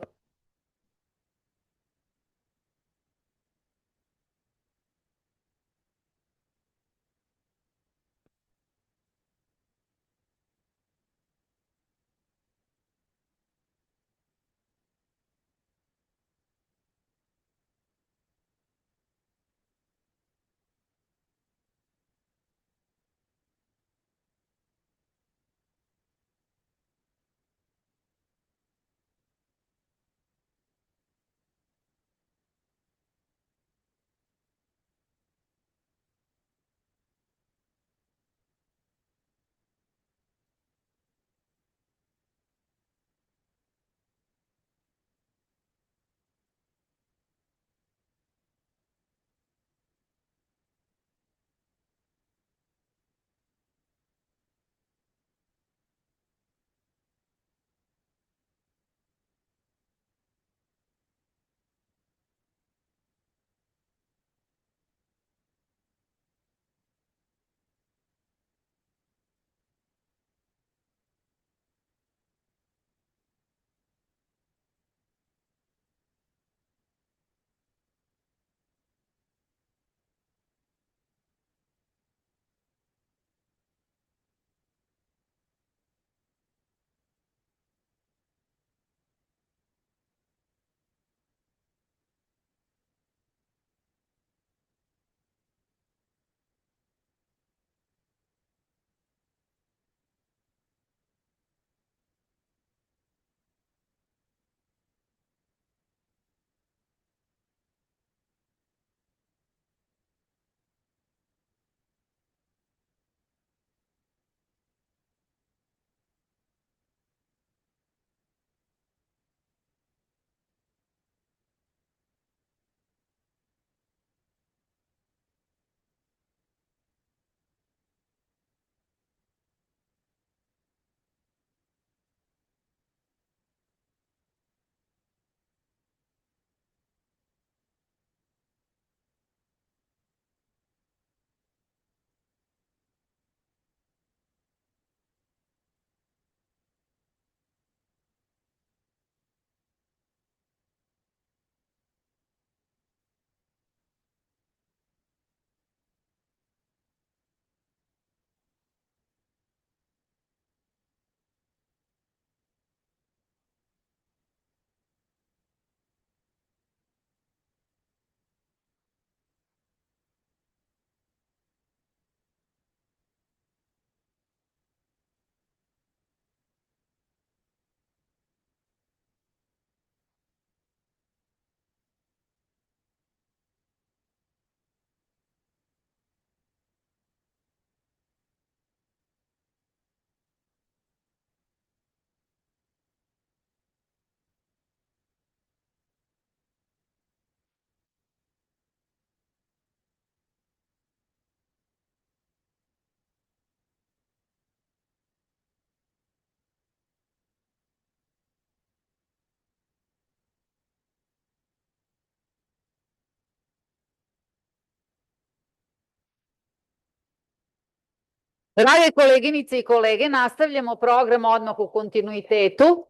Drage koleginice i kolege, nastavljamo program odmah u kontinuitetu.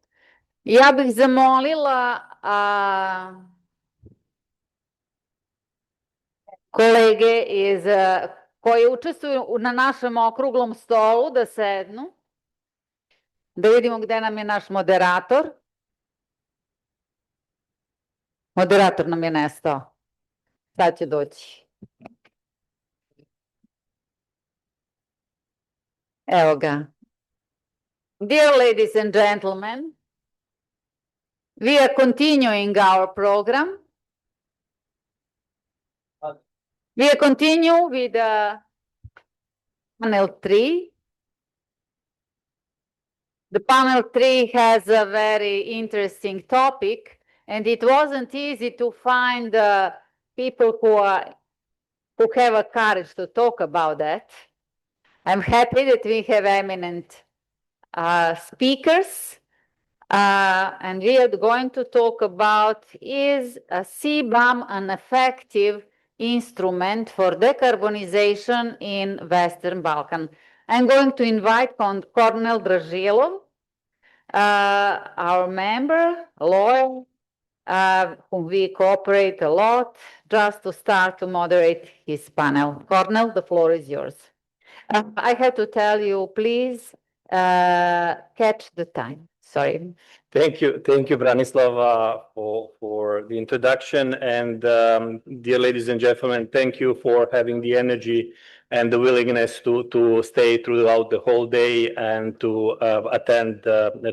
Ja bih zamolila kolege koji učestvuju na našem okruglom stolu da sednu, da vidimo gde nam je naš moderator. Moderator nam je nestao. Sad će doći. Evo ga. Dear ladies and gentlemen, we are continuing our program. We continue with panel 3. The panel 3 has a very interesting topic, and it wasn't easy to find people who have a courage to talk about that. I'm happy that we have eminent speakers, and we are going to talk about, is a CBAM an effective instrument for decarbonization in Western Balkan? I'm going to invite Kornel Dražilov, our member, lawyer, whom we cooperate a lot, just to start to moderate his panel. Kornel, the floor is yours. I have to tell you, please catch the time. Sorry. Thank you, Branislava, for the introduction. And dear ladies and gentlemen, thank you for having the energy and the willingness to stay throughout the whole day and to attend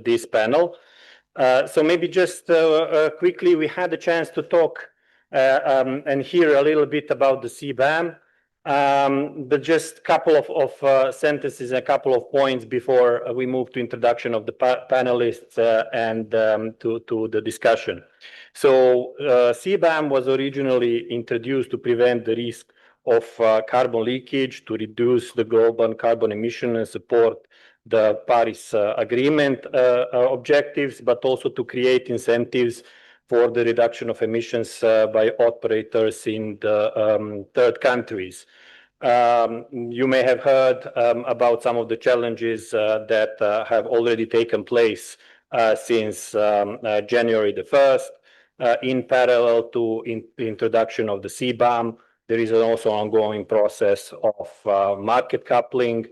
this panel. So maybe just quickly, we had a chance to talk and hear a little bit about the CBAM. But just a couple of sentences, a couple of points before we move to introduction of the panelists and to the discussion. So CBAM was originally introduced to prevent the risk of carbon leakage, to reduce the global carbon emission and support the Paris Agreement objectives, but also to create incentives for the reduction of emissions by operators in the third countries. You may have heard about some of the challenges that have already taken place since January the 1st. In parallel to the introduction of the CBAM, there is also an ongoing process of market coupling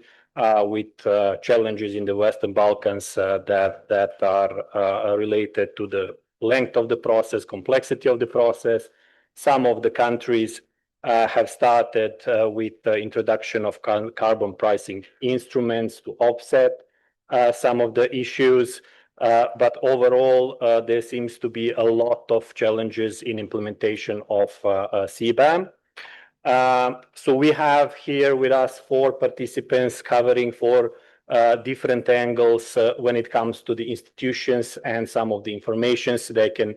with challenges in the Western Balkans that are related to the length of the process, complexity of the process. Some of the countries have started with the introduction of carbon pricing instruments to offset some of the issues. But overall, there seems to be a lot of challenges in implementation of CBAM. So we have here with us 4 participants covering 4 different angles when it comes to the institutions and some of the informations they can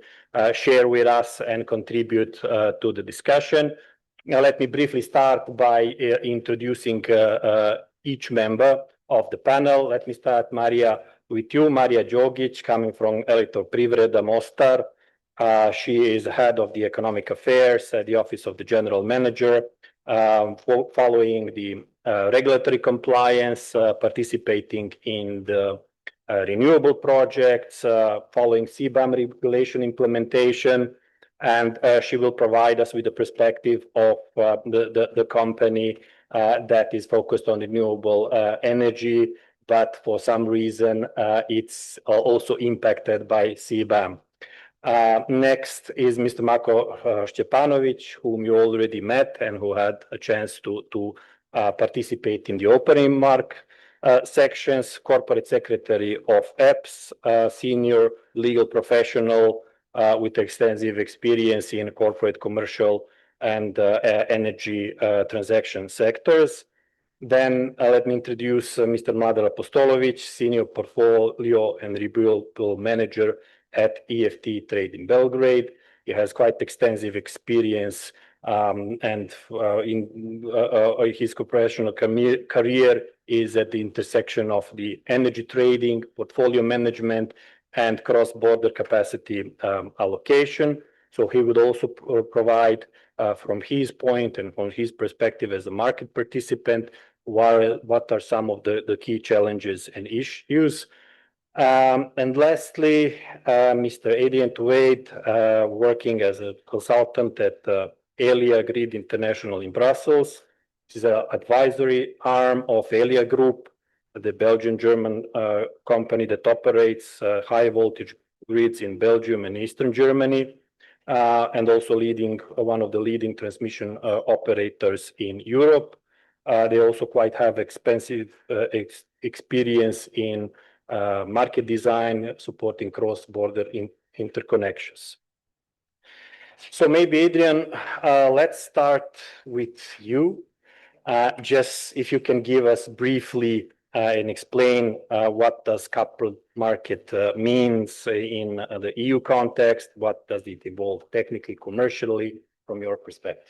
share with us and contribute to the discussion. Now, let me briefly start by introducing each member of the panel. Let me start, Maria, with you. Maria Jogic, coming from Elektroprivreda Mostar. She is head of the economic affairs at the office of the general manager, following the regulatory compliance, participating in the renewable projects, following CBAM regulation implementation, and she will provide us with the perspective of the company that is focused on renewable energy, but for some reason it's also impacted by CBAM. Next is Mr. Marko Stjepanovic, whom you already met and who had a chance to participate in the opening remark sections, corporate secretary of EPS, senior legal professional with extensive experience in corporate, commercial, and energy transaction sectors. Then let me introduce Mr. Mladen Apostolovic, senior portfolio and renewable manager at EFT Trade in Belgrade. He has quite extensive experience and his professional career is at the intersection of the energy trading, portfolio management, and cross-border capacity allocation. So he would also provide from his point and from his perspective as a market participant what are some of the key challenges and issues. And lastly, Mr. Adrian Wade, working as a consultant at Elia Grid International in Brussels. This is an advisory arm of Elia Group, the Belgian-German company that operates high voltage grids in Belgium and Eastern Germany, and also one of the leading transmission operators in Europe. They also quite have expensive experience in market design, supporting cross-border interconnections. So maybe, Adrian, let's start with you. Just if you can give us briefly and explain what does coupled market means in the EU context, what does it involve technically, commercially, from your perspective?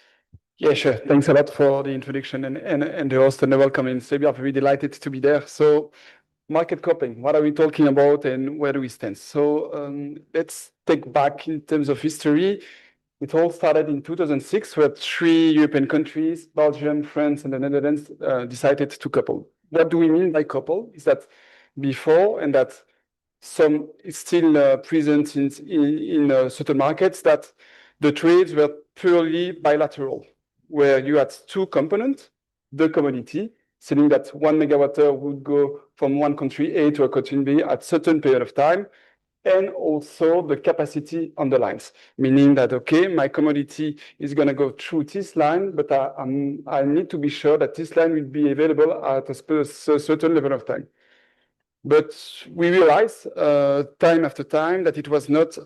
Yeah, sure. Thanks a lot for the introduction and the host and the welcome in Serbia. I'm very delighted to be there. So market coupling, what are we talking about and where do we stand? So let's take back in terms of history. It all started in 2006 where 3 European countries, Belgium, France, and the Netherlands, decided to couple. What do we mean by couple? Is that before, and that some is still present in certain markets, that the trades were purely bilateral, where you had 2 components, the commodity, saying that 1 megawatt hour would go from one country A to a country B at a certain period of time, and also the capacity on the lines, meaning that, okay, my commodity is going to go through this line, but I need to be sure that this line will be available at a certain level of time. But we realized time after time that it was not,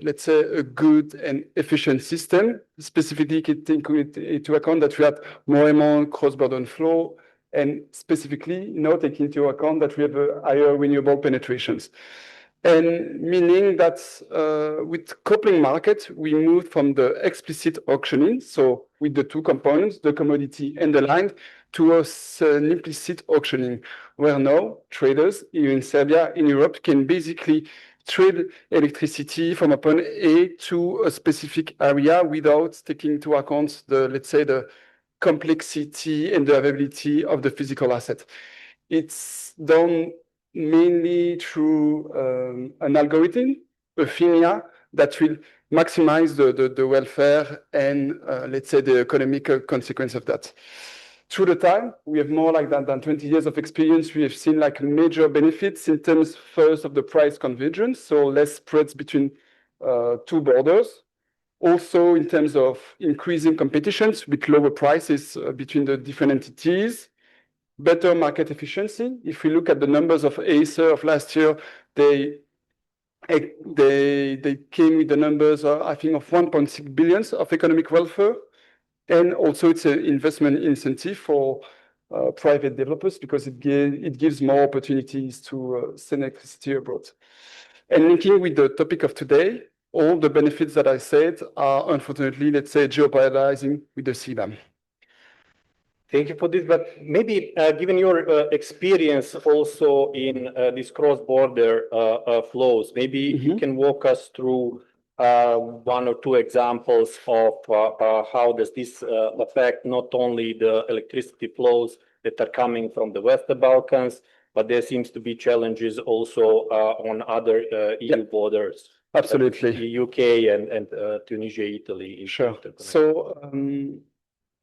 let's say, a good and efficient system, specifically taking into account that we had more and more cross-border flow, and specifically not taking into account that we have a higher renewable penetrations. And meaning that with coupling market, we moved from the explicit auctioning, so with the 2 components, the commodity and the line, to an implicit auctioning, where now traders here in Serbia, in Europe, can basically trade electricity from a point A to a specific area without taking into account the, let's say, the complexity and the availability of the physical asset. It's done mainly through an algorithm, a FINIA, that will maximize the welfare and, let's say, the economic consequence of that. Through the time, we have more like than 20 years of experience. We have seen like major benefits in terms first of the price convergence, so less spreads between 2 borders. Also in terms of increasing competitions with lower prices between the different entities. Better market efficiency. If we look at the numbers of Acer of last year, they came with the numbers, I think, of 1.6 billion of economic welfare. And also it's an investment incentive for private developers because it gives more opportunities to send electricity abroad. And linking with the topic of today, all the benefits that I said are unfortunately, let's say, jeopardizing with the CBAM. Thank you for this, but maybe given your experience also in these cross-border flows, maybe you can walk us through 1 or 2 examples of how does this affect not only the electricity flows that are coming from the Western Balkans, but there seems to be challenges also on other EU borders. Absolutely. The UK and Tunisia, Italy. Sure. So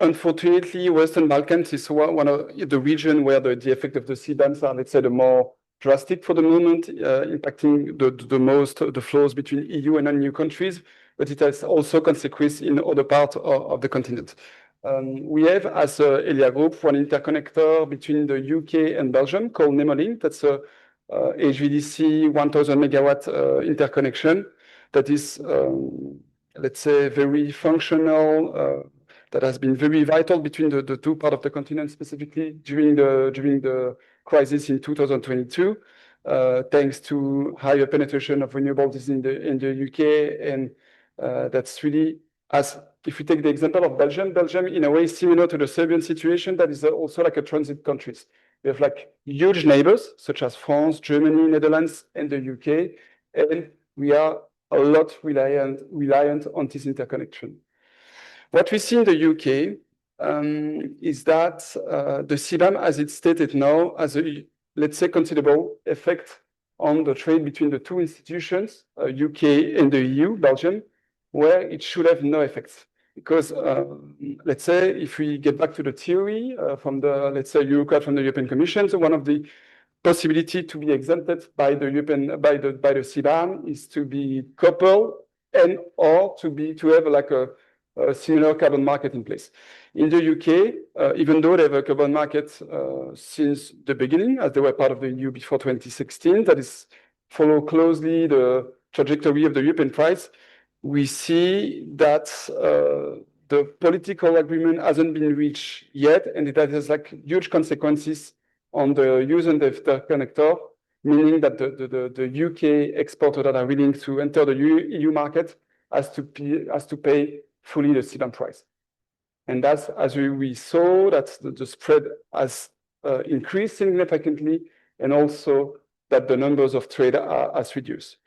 unfortunately, Western Balkans is one of the region where the effect of the CBAMs are, let's say, the more drastic for the moment, impacting the most the flows between EU and non-EU countries, but it has also consequences in other parts of the continent. We have, as a Elia Group, one interconnector between the UK and Belgium called Nemolink. That's a HVDC 1000 megawatt interconnection that is, let's say, very functional, that has been very vital between the 2 parts of the continent, specifically during the crisis in 2022, thanks to higher penetration of renewables in the UK. And that's really, as if we take the example of Belgium in a way similar to the Serbian situation, that is also like a transit countries. We have like huge neighbors such as France, Germany, Netherlands, and the UK, and we are a lot reliant on this interconnection. What we see in the UK, is that the CBAM, as it's stated now, has a, let's say, considerable effect on the trade between the two institutions, UK and the EU, Belgium, where it should have no effects. Because let's say if we get back to the theory from the, let's say, Eurocard from the European Commission, so one of the possibility to be exempted by the European by the CBAM is to be coupled and or to have like a similar carbon market in place. In the UK, even though they have a carbon market since the beginning, as they were part of the EU before 2016, that is follow closely the trajectory of the European price, we see that the political agreement hasn't been reached yet, and it has like huge consequences on the use of the interconnector, meaning that the UK exporter that are willing to enter the EU market has to pay fully the CBAM price. And that's, as we saw, that the spread has increased significantly, and also that the numbers of trade has reduced.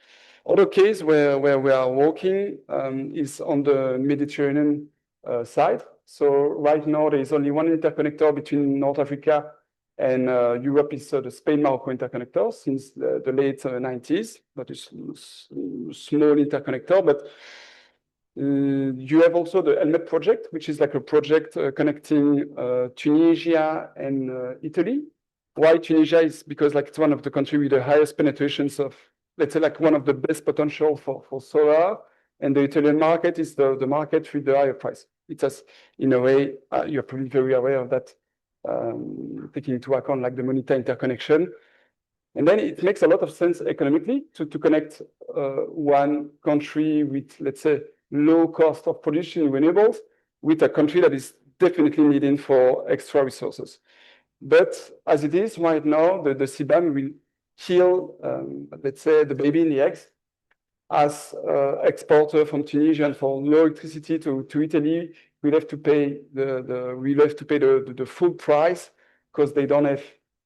Other case where we are working is on the Mediterranean side. So right now there is only one interconnector between North Africa and Europe, is the Spain-Morocco interconnector since the late 90s, but it's small interconnector. But you have also the Helmet project, which is like a project connecting Tunisia and Italy. Why Tunisia is because like it's one of the countries with the highest penetrations of, let's say, like one of the best potential for solar, and the Italian market is the market with the higher price. It has, in a way, you're probably very aware of that, taking into account like the Monita interconnection. And then it makes a lot of sense economically to connect one country with, let's say, low cost of production renewables with a country that is definitely needing for extra resources. But as it is right now, the CBAM will kill, let's say, the baby in the eggs. As exporter from Tunisia and for low electricity to Italy, we'll have to pay the full price because they don't have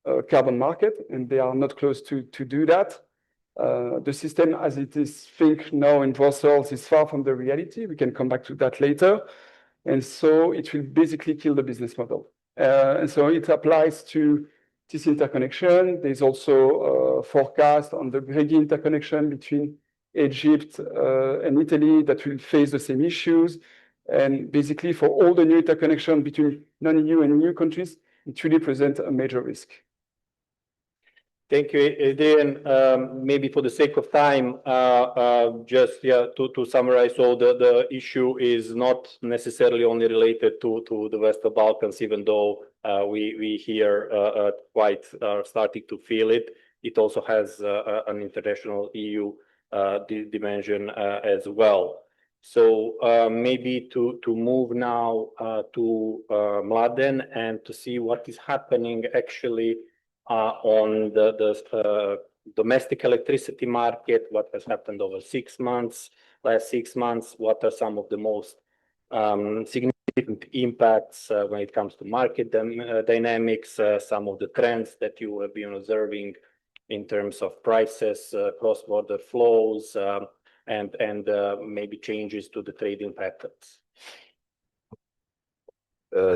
a carbon market and they are not close to do that. The system as it is think now in Brussels is far from the reality. We can come back to that later. And so it will basically kill the business model. And so it applies to this interconnection. There's also a forecast on the Bregi interconnection between Egypt and Italy that will face the same issues. And basically for all the new interconnection between non-EU and EU countries, it really presents a major risk. Thank you, Adrian. Maybe for the sake of time, just to summarize, so the issue is not necessarily only related to the Western Balkans, even though we here quite are starting to feel it. It also has an international EU dimension as well. So maybe to move now to Mladen and to see what is happening actually on the domestic electricity market, what has happened over 6 months, last 6 months, what are some of the most significant impacts when it comes to market dynamics, some of the trends that you have been observing in terms of prices, cross-border flows, and maybe changes to the trading patterns.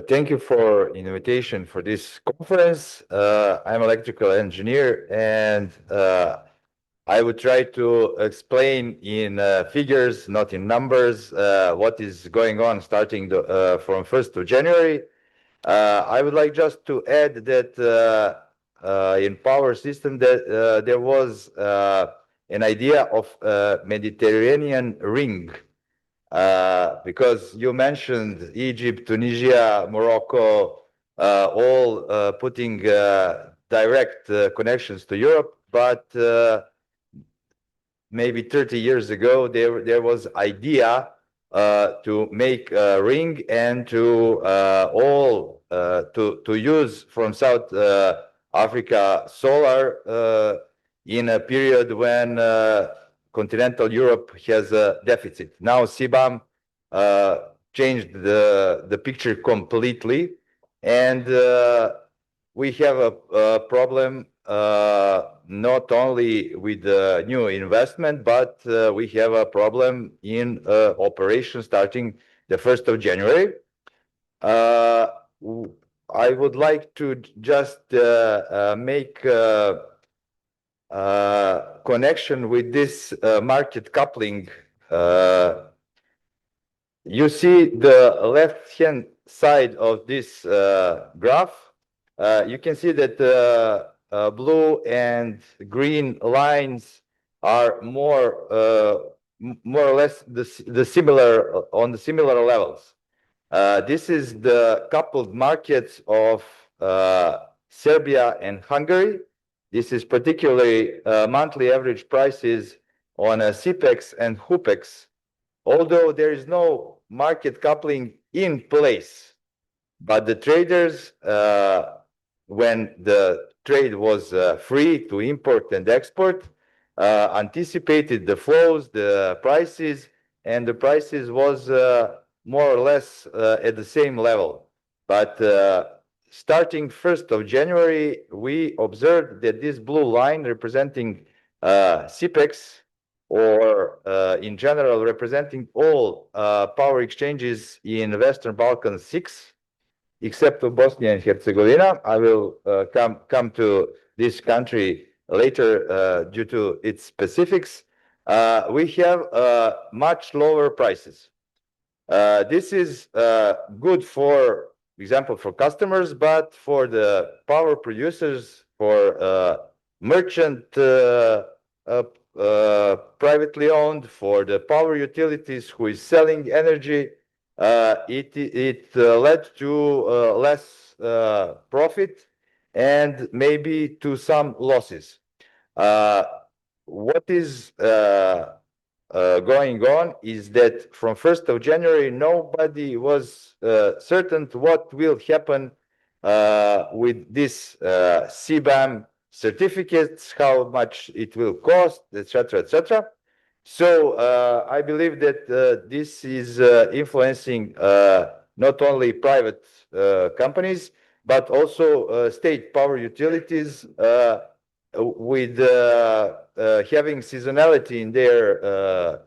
Thank you for the invitation for this conference. I'm an electrical engineer, and I would try to explain in figures, not in numbers, what is going on starting from 1st of January. I would like just to add that in power system that there was an idea of Mediterranean ring. Because you mentioned Egypt, Tunisia, Morocco, all putting direct connections to Europe, but maybe 30 years ago there was idea to make a ring and to use from South Africa solar in a period when continental Europe has a deficit. Now CBAM changed the picture completely, and we have a problem not only with the new investment, but we have a problem in operation starting the 1st of January. I would like to just make connection with this market coupling. You see the left-hand side of this graph. You can see that blue and green lines are more or less the similar on the similar levels. This is the coupled markets of Serbia and Hungary. This is particularly monthly average prices on CPEX and HUPEX, although there is no market coupling in place. But the traders, when the trade was free to import and export, anticipated the flows, the prices, and the prices was more or less at the same level. But starting 1st of January, we observed that this blue line representing CPEX, or in general representing all power exchanges in Western Balkans 6, except for Bosnia and Herzegovina. I will come to this country later due to its specifics. We have much lower prices. This is good, for example, for customers, but for the power producers, for merchant privately owned, for the power utilities who is selling energy, it led to less profit and maybe to some losses. What is going on is that from 1st of January, nobody was certain what will happen with this CBAM certificates, how much it will cost, etc., etc. So I believe that this is influencing not only private companies, but also state power utilities with having seasonality in their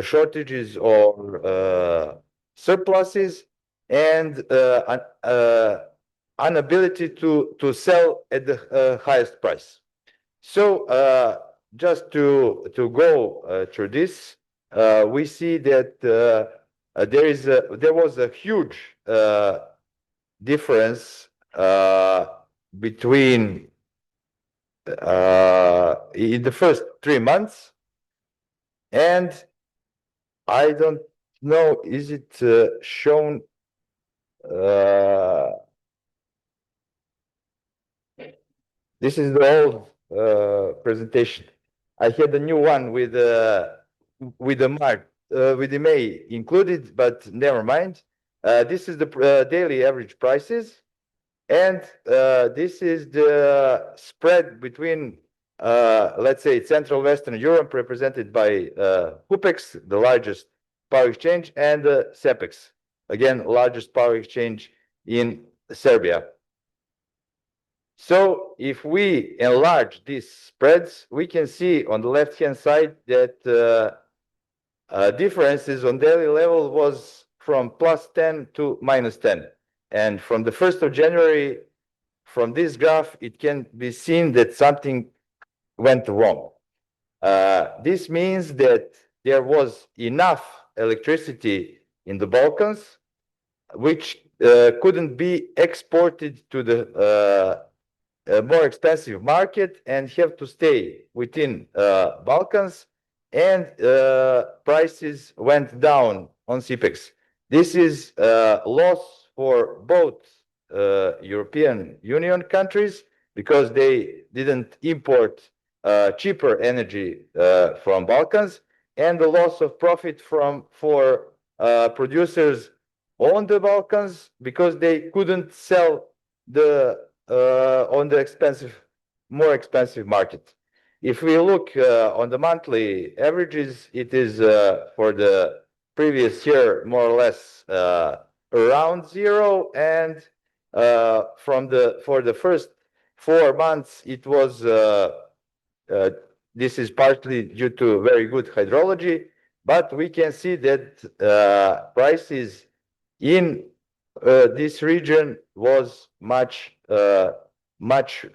shortages or surpluses, and inability to sell at the highest price. So just to go through this, we see that there was a huge difference between in the first 3 months, and I don't know, is it shown? This is the old presentation. I had a new one with the May included, but never mind. This is the daily average prices, and this is the spread between, let's say, Central Western Europe, represented by HUPEX, the largest power exchange, and CEPEX, again, largest power exchange in Serbia. So if we enlarge these spreads, we can see on the left-hand side that differences on daily level was from +10 to -10. And from the 1st of January, from this graph, it can be seen that something went wrong. This means that there was enough electricity in the Balkans, which couldn't be exported to the more expensive market and have to stay within Balkans, and prices went down on CPEX. This is a loss for both European Union countries, because they didn't import cheaper energy from Balkans, and the loss of profit for producers on the Balkans, because they couldn't sell on the more expensive market. If we look on the monthly averages, it is for the previous year more or less around 0, and for the first 4 months it was. This is partly due to very good hydrology, but we can see that prices in this region was much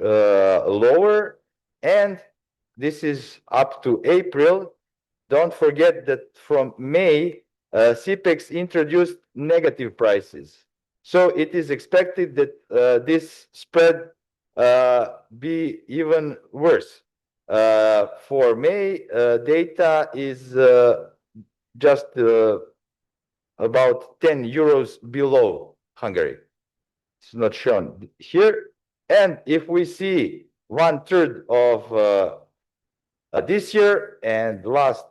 lower, and this is up to April. Don't forget that from May, CPEX introduced negative prices. So it is expected that this spread be even worse. For May, data is just about 10 euros below Hungary. It's not shown here. And if we see 1/3 of this year and last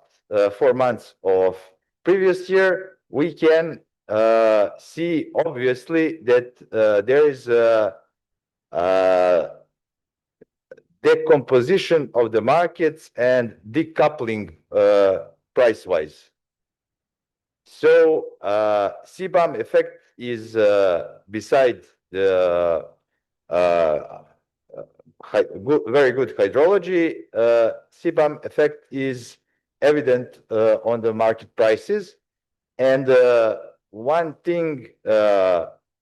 4 months of previous year, we can see obviously that there is a decomposition of the markets and decoupling price-wise. So CBAM effect is beside the very good hydrology. CBAM effect is evident on the market prices. And one thing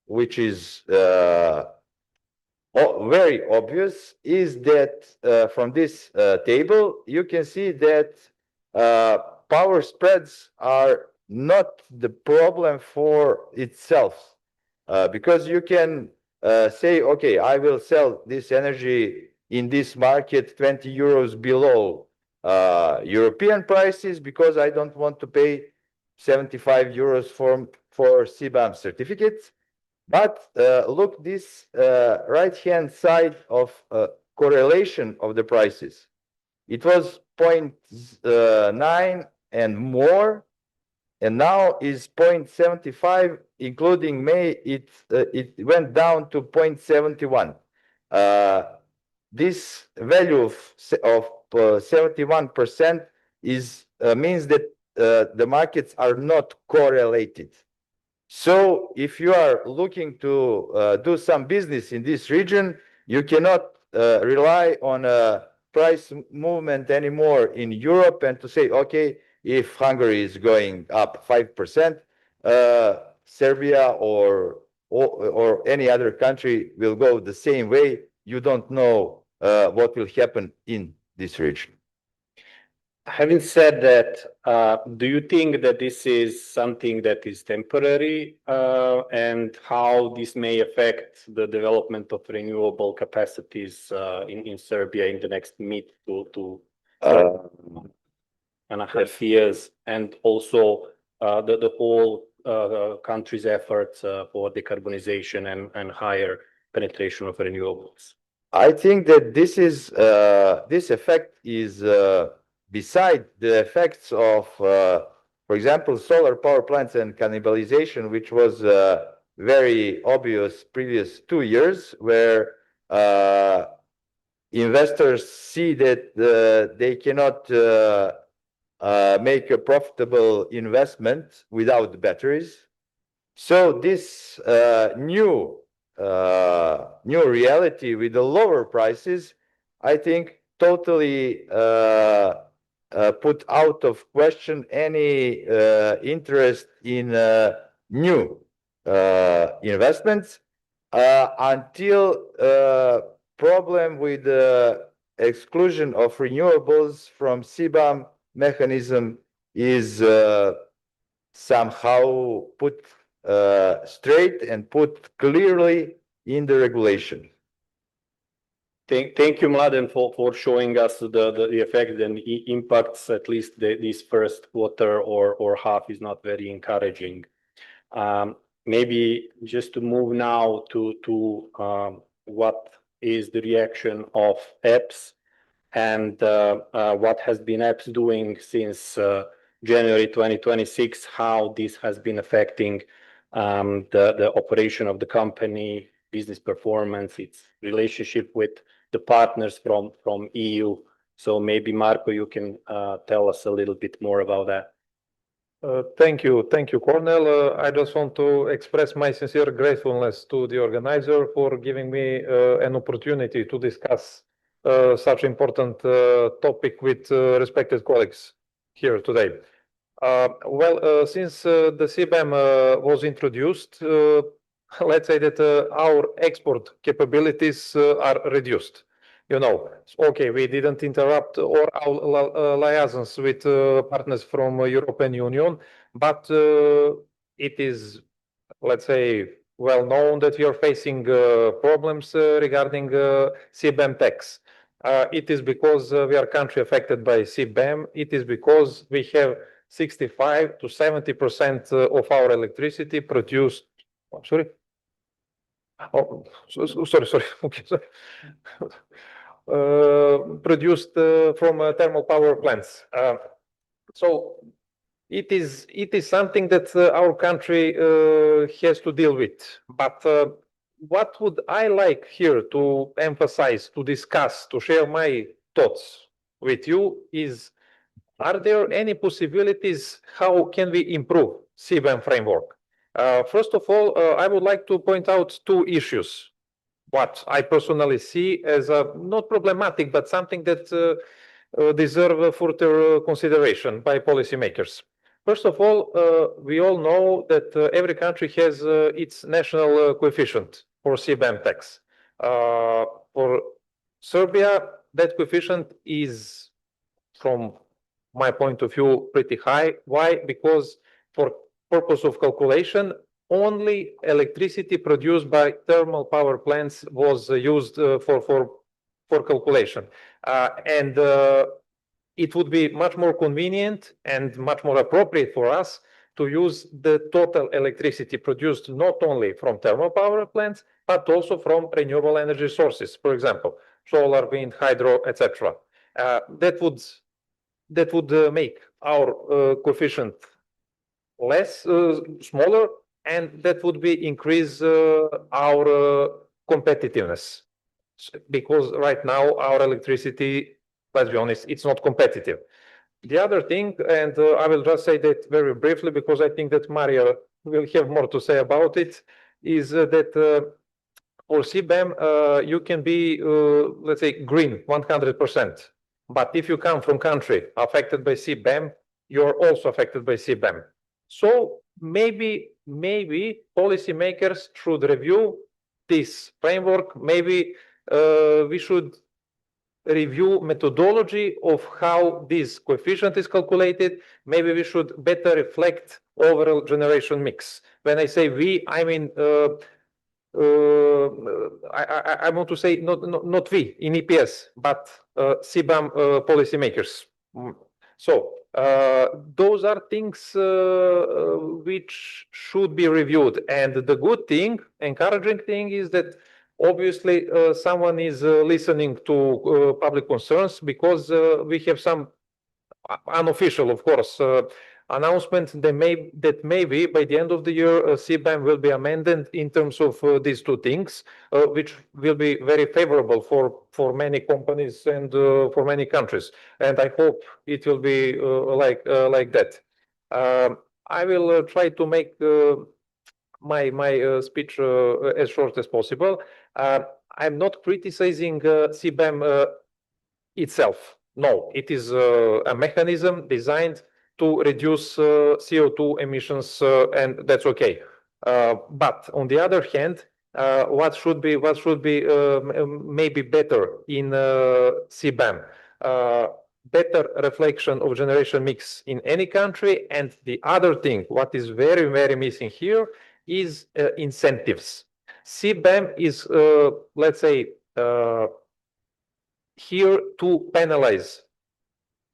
which is very obvious is that from this table, you can see that power spreads are not the problem for itself, because you can say, okay, I will sell this energy in this market 20 euros below European prices because I don't want to pay 75 euros for CBAM certificates. But look this right-hand side of correlation of the prices. It was 0.9 and more, and now is 0.75, including May, it went down to 0.71. This value of 71% is means that the markets are not correlated. So if you are looking to do some business in this region, you cannot rely on a price movement anymore in Europe and to say, okay, if Hungary is going up 5%, Serbia or any other country will go the same way. You don't know what will happen in this region. Having said that, do you think that this is something that is temporary, and how this may affect the development of renewable capacities in Serbia in the next mid to 2.5 years, and also the whole country's efforts for decarbonization and higher penetration of renewables? I think that this is this effect is beside the effects of, for example, solar power plants and cannibalization, which was very obvious previous 2 years, where investors see that they cannot make a profitable investment without the batteries. So this new reality with the lower prices, I think, totally put out of question any interest in new investments until problem with the exclusion of renewables from CBAM mechanism is somehow put straight and put clearly in the regulation. Thank you, Mladen, for showing us the effect and impacts. At least this first quarter or half is not very encouraging. Maybe just to move now to what is the reaction of EPS and what has been EPS doing since January 2026, how this has been affecting the operation of the company, business performance, its relationship with the partners from EU. So maybe Marko, you can tell us a little bit more about that. Thank you, Cornel. I just want to express my sincere gratefulness to the organizer for giving me an opportunity to discuss such important topic with respected colleagues here today. Since the CBAM was introduced, let's say that our export capabilities are reduced. You know, okay, we didn't interrupt all our liaisons with partners from European Union, but it is, let's say, well known that we are facing problems regarding CBAM tax. It is because we are country affected by CBAM. It is because we have 65 to 70% of our electricity produced. Oh, sorry. Oh, sorry. Okay, sorry. Produced from thermal power plants. So it is something that our country has to deal with. But what would I like here to emphasize, to discuss, to share my thoughts with you is, are there any possibilities how can we improve CBAM framework? First of all, I would like to point out two issues. What I personally see as not problematic, but something that deserve further consideration by policymakers. First of all, we all know that every country has its national coefficient for CBAM tax. For Serbia, that coefficient is, from my point of view, pretty high. Why? Because for purpose of calculation, only electricity produced by thermal power plants was used for calculation. And it would be much more convenient and much more appropriate for us to use the total electricity produced not only from thermal power plants, but also from renewable energy sources, for example, solar, wind, hydro, etc. That would make our coefficient less smaller, and that would be increase our competitiveness, because right now our electricity, let's be honest, it's not competitive. The other thing, and I will just say that very briefly because I think that Maria will have more to say about it, is that for CBAM you can be, let's say, green 100%. But if you come from country affected by CBAM, you're also affected by CBAM. So maybe policymakers should review this framework. Maybe we should review methodology of how this coefficient is calculated. Maybe we should better reflect overall generation mix. When I say we, I mean I want to say not we in EPS, but CBAM policymakers. So those are things which should be reviewed. And the good thing, encouraging thing, is that obviously someone is listening to public concerns, because we have some unofficial, of course, announcement that maybe by the end of the year CBAM will be amended in terms of these two things, which will be very favorable for many companies and for many countries. And I hope it will be like that. I will try to make my speech as short as possible. I'm not criticizing CBAM itself. No, it is a mechanism designed to reduce CO2 emissions, and that's okay. But on the other hand, what should be maybe better in CBAM? Better reflection of generation mix in any country. And the other thing, what is very missing here, is incentives. CBAM is, let's say, here to penalize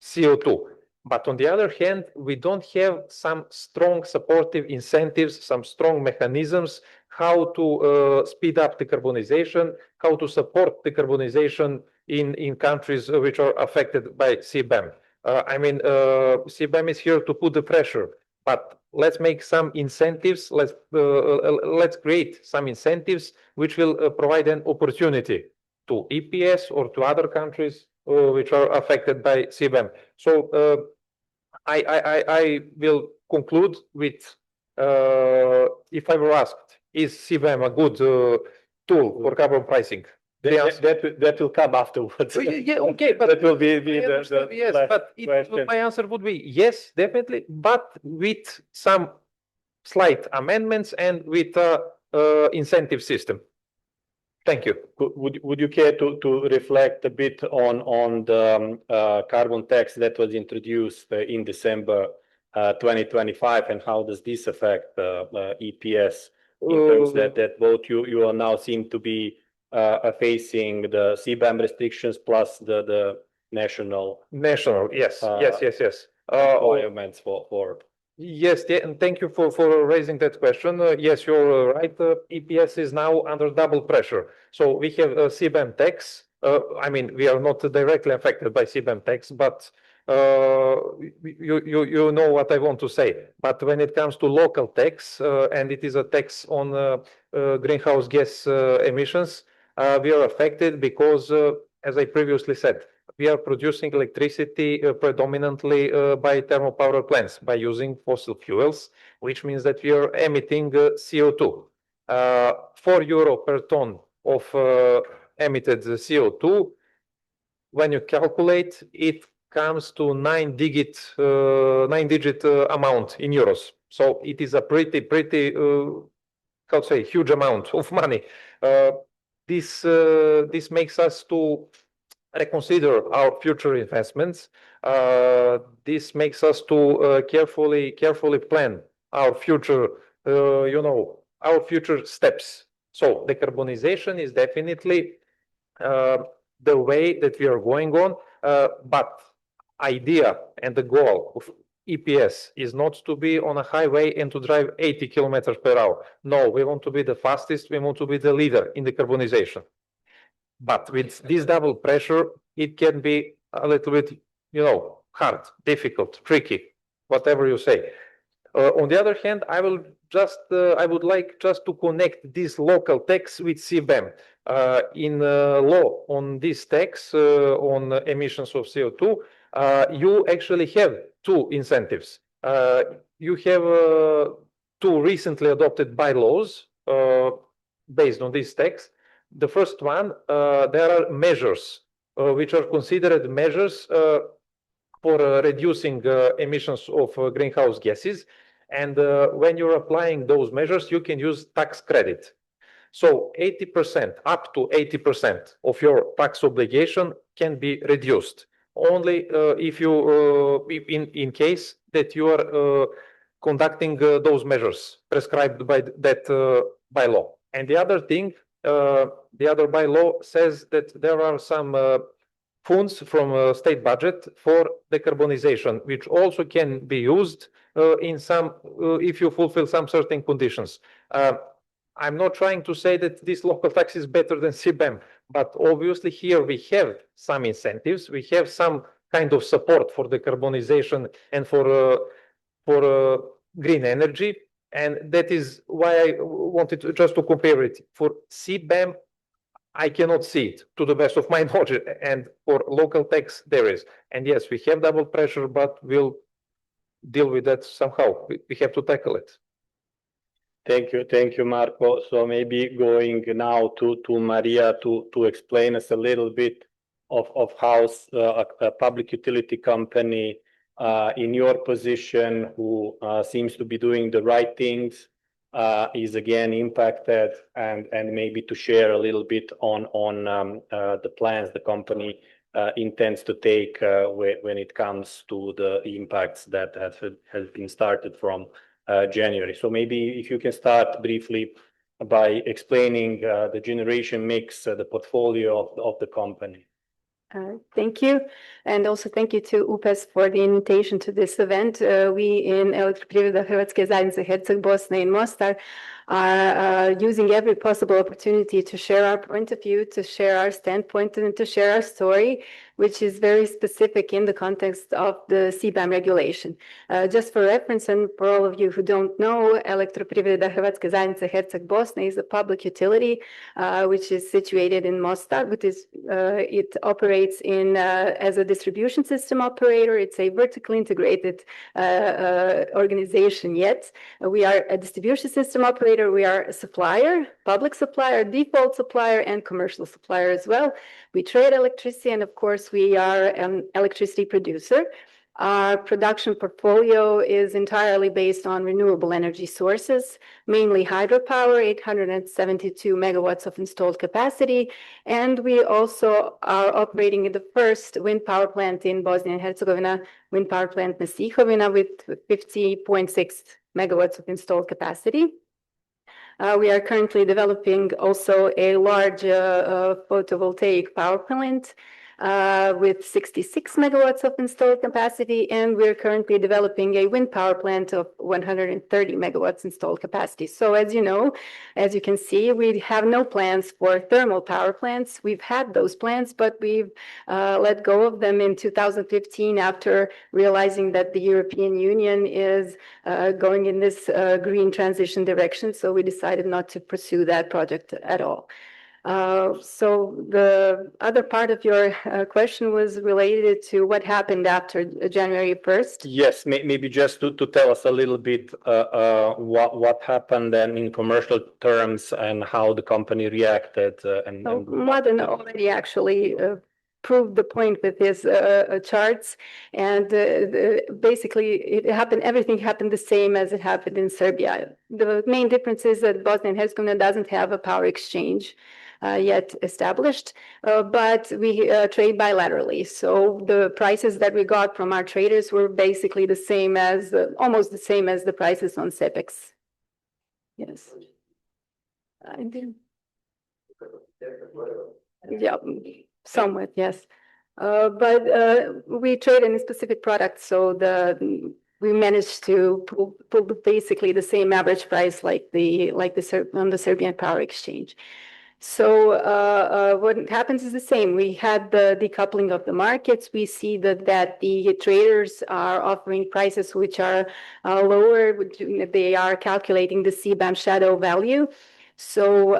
CO2. But on the other hand, we don't have some strong supportive incentives, some strong mechanisms how to speed up decarbonization, how to support decarbonization in countries which are affected by CBAM. I mean, CBAM is here to put the pressure, but let's make some incentives. Let's create some incentives which will provide an opportunity to EPS or to other countries which are affected by CBAM. So I will conclude with, if I were asked, is CBAM a good tool for carbon pricing? That will come afterwards. Yeah, okay, but that will be the yes, last but question. my answer would be yes, definitely, but with some slight amendments and with incentive system. Thank you. Would you care to reflect a bit on the carbon tax that was introduced in December 2025, and how does this affect EPS in terms that both you are now seem to be facing the CBAM restrictions plus the national yes requirements for Yes, and thank you for raising that question. Yes, you're right. EPS is now under double pressure. So we have CBAM tax. I mean, we are not directly affected by CBAM tax, but you know what I want to say. But when it comes to local tax, and it is a tax on greenhouse gas emissions, we are affected because, as I previously said, we are producing electricity predominantly by thermal power plants by using fossil fuels, which means that we are emitting CO2. €4 per ton of emitted CO2, when you calculate, it comes to nine-digit amount in euros. So it is a pretty how to say, huge amount of money. This makes us to reconsider our future investments. This makes us to carefully plan our future, our future steps. So decarbonization is definitely the way that we are going on, but idea and the goal of EPS is not to be on a highway and to drive 80 kilometers per hour. No, we want to be the fastest. We want to be the leader in decarbonization. But with this double pressure, it can be a little bit, hard, difficult, tricky, whatever you say. On the other hand, I would like just to connect this local tax with CBAM. In law on this tax on emissions of CO2, you actually have two incentives. You have two recently adopted bylaws based on this tax. The first one, there are measures which are considered measures for reducing emissions of greenhouse gases. And when you're applying those measures, you can use tax credit. So 80%, up to 80% of your tax obligation can be reduced. Only if you, in case that you are conducting those measures prescribed by that bylaw. And the other thing, the other bylaw says that there are some funds from state budget for decarbonization, which also can be used in some, if you fulfill some certain conditions. I'm not trying to say that this local tax is better than CBAM, but obviously here we have some incentives, we have some kind of support for decarbonization and for green energy. And that is why I wanted to just to compare it. For CBAM, I cannot see it to the best of my knowledge. And for local tax, there is. And yes, we have double pressure, but we'll deal with that somehow. We have to tackle it. Thank you, Marco. So maybe going now to Maria to explain us a little bit of how a public utility company in your position who seems to be doing the right things is again impacted, and maybe to share a little bit on the plans the company intends to take when it comes to the impacts that has been started from January. So maybe if you can start briefly by explaining the generation mix, the portfolio of the company. Thank you. And also thank you to UPES for the invitation to this event. We in Elektroprivreda Hrvatske zajednice Herceg-Bosna in Mostar are using every possible opportunity to share our point of view, to share our standpoint, and to share our story, which is very specific in the context of the CBAM regulation. Just for reference, and for all of you who don't know, Elektroprivreda Hrvatske zajednice Herceg-Bosna is a public utility which is situated in Mostar, but it operates as a distribution system operator. It's a vertically integrated organization yet. We are a distribution system operator. We are a supplier, public supplier, default supplier, and commercial supplier as well. We trade electricity, and of course, we are an electricity producer. Our production portfolio is entirely based on renewable energy sources, mainly hydropower, 872 megawatts of installed capacity. And we also are operating the first wind power plant in Bosnia and Herzegovina, wind power plant Nesihovina, with 50.6 megawatts of installed capacity. We are currently developing also a large photovoltaic power plant with 66 megawatts of installed capacity, and we're currently developing a wind power plant of 130 megawatts installed capacity. So as you know, as you can see, we have no plans for thermal power plants. We've had those plans, but we've let go of them in 2015 after realizing that the European Union is going in this green transition direction. So we decided not to pursue that project at all. So the other part of your question was related to what happened after January 1st. Yes, maybe just to tell us a little bit what happened then in commercial terms and how the company reacted. Mladen already actually proved the point with his charts, and basically it happened. Everything happened the same as it happened in Serbia. The main difference is that Bosnia and Herzegovina doesn't have a power exchange yet established, but we trade bilaterally. So the prices that we got from our traders were basically the same as, almost the same as the prices on CEPEX. Yes. Yeah, somewhat, yes. But we trade in specific products, so we managed to pull basically the same average price like on the Serbian Power Exchange. So what happens is the same. We had the decoupling of the markets. We see that the traders are offering prices which are lower. They are calculating the CBAM shadow value. So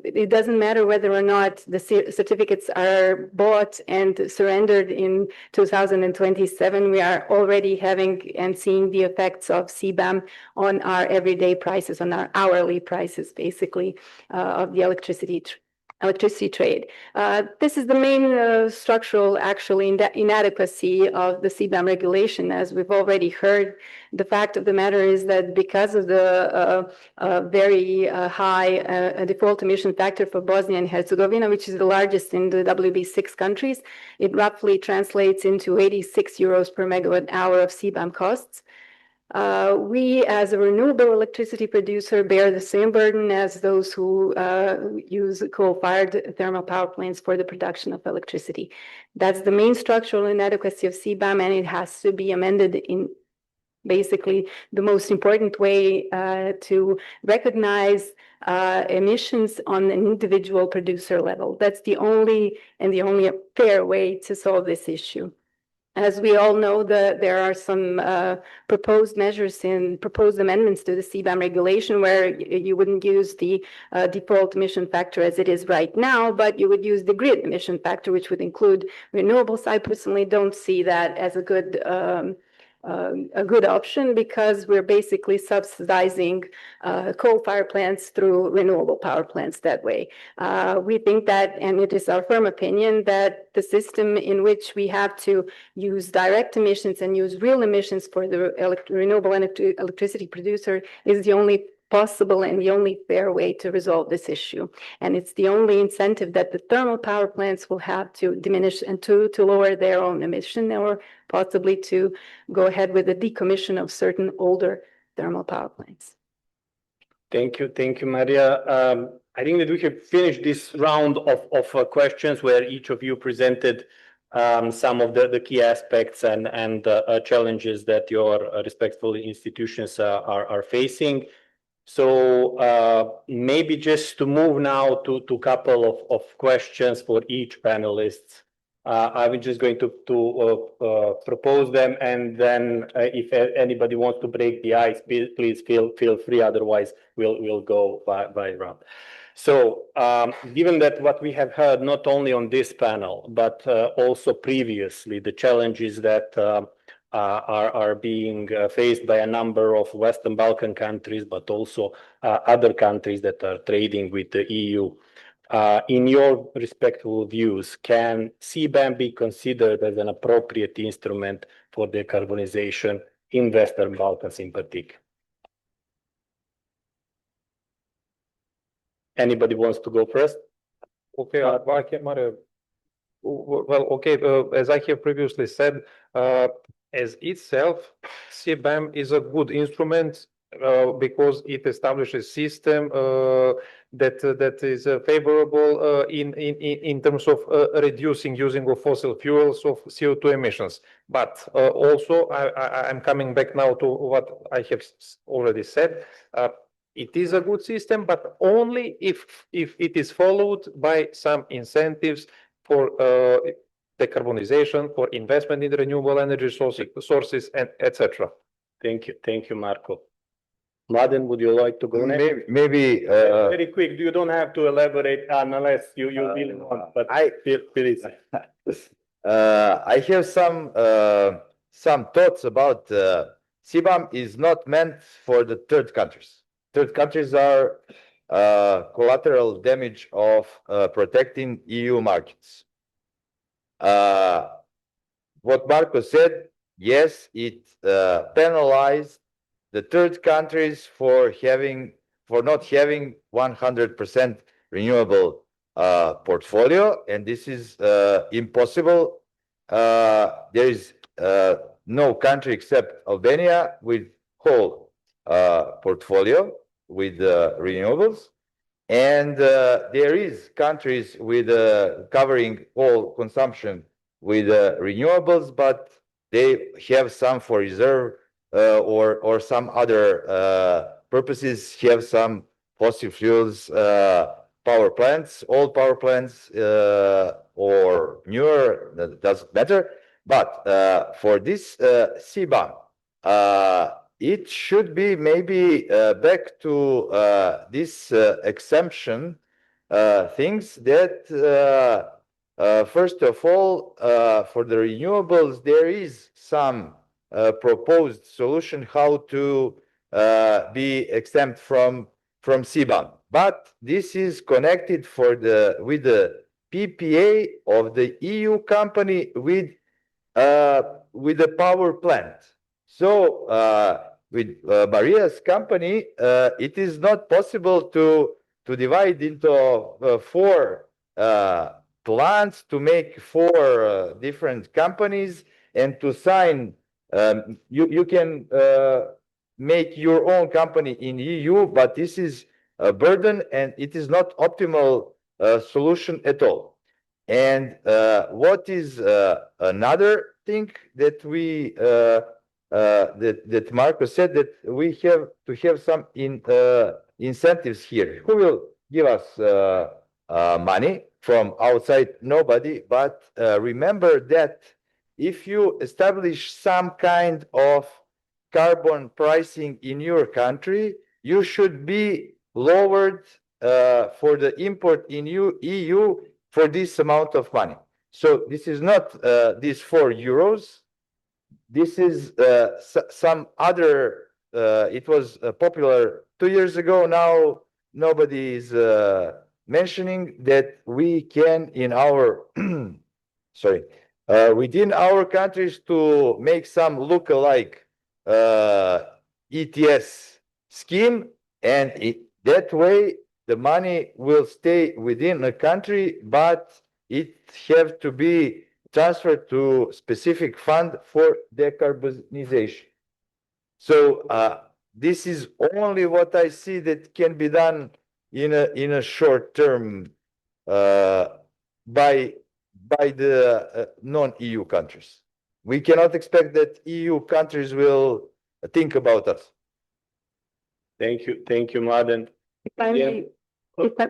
it doesn't matter whether or not the certificates are bought and surrendered in 2027. We are already having and seeing the effects of CBAM on our everyday prices, on our hourly prices, basically, of the electricity trade. This is the main structural, actually, inadequacy of the CBAM regulation. As we've already heard, the fact of the matter is that because of the very high default emission factor for Bosnia and Herzegovina, which is the largest in the WB6 countries, it roughly translates into 86 euros per megawatt hour of CBAM costs. We, as a renewable electricity producer, bear the same burden as those who use coal-fired thermal power plants for the production of electricity. That's the main structural inadequacy of CBAM, and it has to be amended in basically the most important way to recognize emissions on an individual producer level. That's the only fair way to solve this issue. As we all know, there are some proposed measures in proposed amendments to the CBAM regulation where you wouldn't use the default emission factor as it is right now, but you would use the grid emission factor, which would include renewables. I personally don't see that as a good option because we're basically subsidizing coal-fired plants through renewable power plants that way. We think that, and it is our firm opinion, that the system in which we have to use direct emissions and use real emissions for the renewable electricity producer is the only possible and the only fair way to resolve this issue. And it's the only incentive that the thermal power plants will have to diminish and to lower their own emission, or possibly to go ahead with the decommission of certain older thermal power plants. Thank you, Maria. I think that we have finished this round of questions where each of you presented some of the key aspects and challenges that your respectful institutions are facing. So maybe just to move now to a couple of questions for each panelist. I'm just going to propose them, and then if anybody wants to break the ice, please feel free. Otherwise, we'll go by round. So given that what we have heard not only on this panel but also previously, the challenges that are being faced by a number of Western Balkan countries, but also other countries that are trading with the EU In your respectful views, can CBAM be considered as an appropriate instrument for decarbonization in Western Balkans in particular? Anybody wants to go first? Okay, I can, Mario. Well, okay, as I have previously said, as itself, CBAM is a good instrument because it establishes system that is favorable in terms of reducing using of fossil fuels of CO2 emissions. But also, I'm coming back now to what I have already said. It is a good system, but only if it is followed by some incentives for decarbonization, for investment in renewable energy sources, and etc. Thank you, Marco. Mladen, would you like to go next? Maybe very quick. You don't have to elaborate unless you really want, but please. I have some thoughts about CBAM is not meant for the third countries. Third countries are collateral damage of protecting EU markets. What Marco said, yes, it penalized the third countries for not having 100% renewable portfolio, and this is impossible. There is no country except Albania with whole portfolio with renewables, and there is countries with covering all consumption with renewables, but they have some for reserve or some other purposes, have some fossil fuels power plants, old power plants or newer, that doesn't matter. But for this CBAM, it should be maybe back to this exemption things that first of all, for the renewables, there is some proposed solution how to be exempt from CBAM. But this is connected with the PPA of the EU company with the power plant. So with Maria's company, it is not possible to divide into four plants, to make four different companies, and to sign. You can make your own company in EU, but this is a burden and it is not optimal solution at all. And what is another thing that we that Marco said, that we have to have some incentives here. Who will give us money from outside? Nobody. But remember that if you establish some kind of carbon pricing in your country, you should be lowered for the import in EU for this amount of money. So this is not these €4. This is some other, it was popular 2 years ago. Now nobody is mentioning that we can in our, sorry, within our countries to make some look-alike ETS scheme, and that way the money will stay within a country, but it have to be transferred to specific fund for decarbonization. So this is only what I see that can be done in a short term by the non-EU countries. We cannot expect that EU countries will think about us. Thank you, Mladen.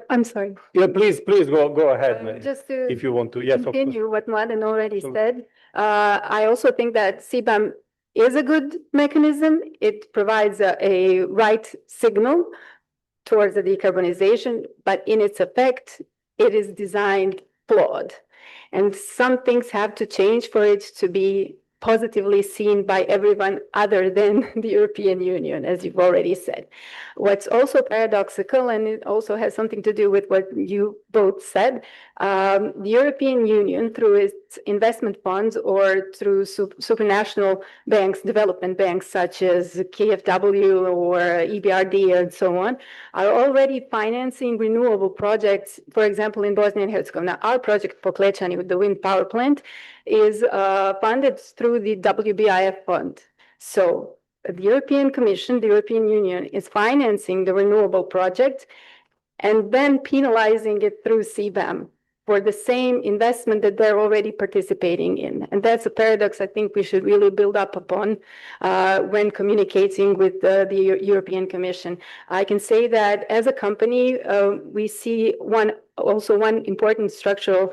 I'm sorry. Yeah, please go ahead. Just to if you want to. Yes, continue what Mladen already said. I also think that CBAM is a good mechanism. It provides a right signal towards the decarbonization, but in its effect, it is designed flawed. And some things have to change for it to be positively seen by everyone other than the European Union, as you've already said. What's also paradoxical, and it also has something to do with what you both said, the European Union, through its investment funds or through supranational banks, development banks such as KfW or EBRD and so on, are already financing renewable projects. For example, in Bosnia and Herzegovina, our project Poklećani with the wind power plant is funded through the WBIF fund. So the European Commission, the European Union, is financing the renewable project and then penalizing it through CBAM for the same investment that they're already participating in. And that's a paradox I think we should really build up upon when communicating with the European Commission. I can say that as a company, we see one important structural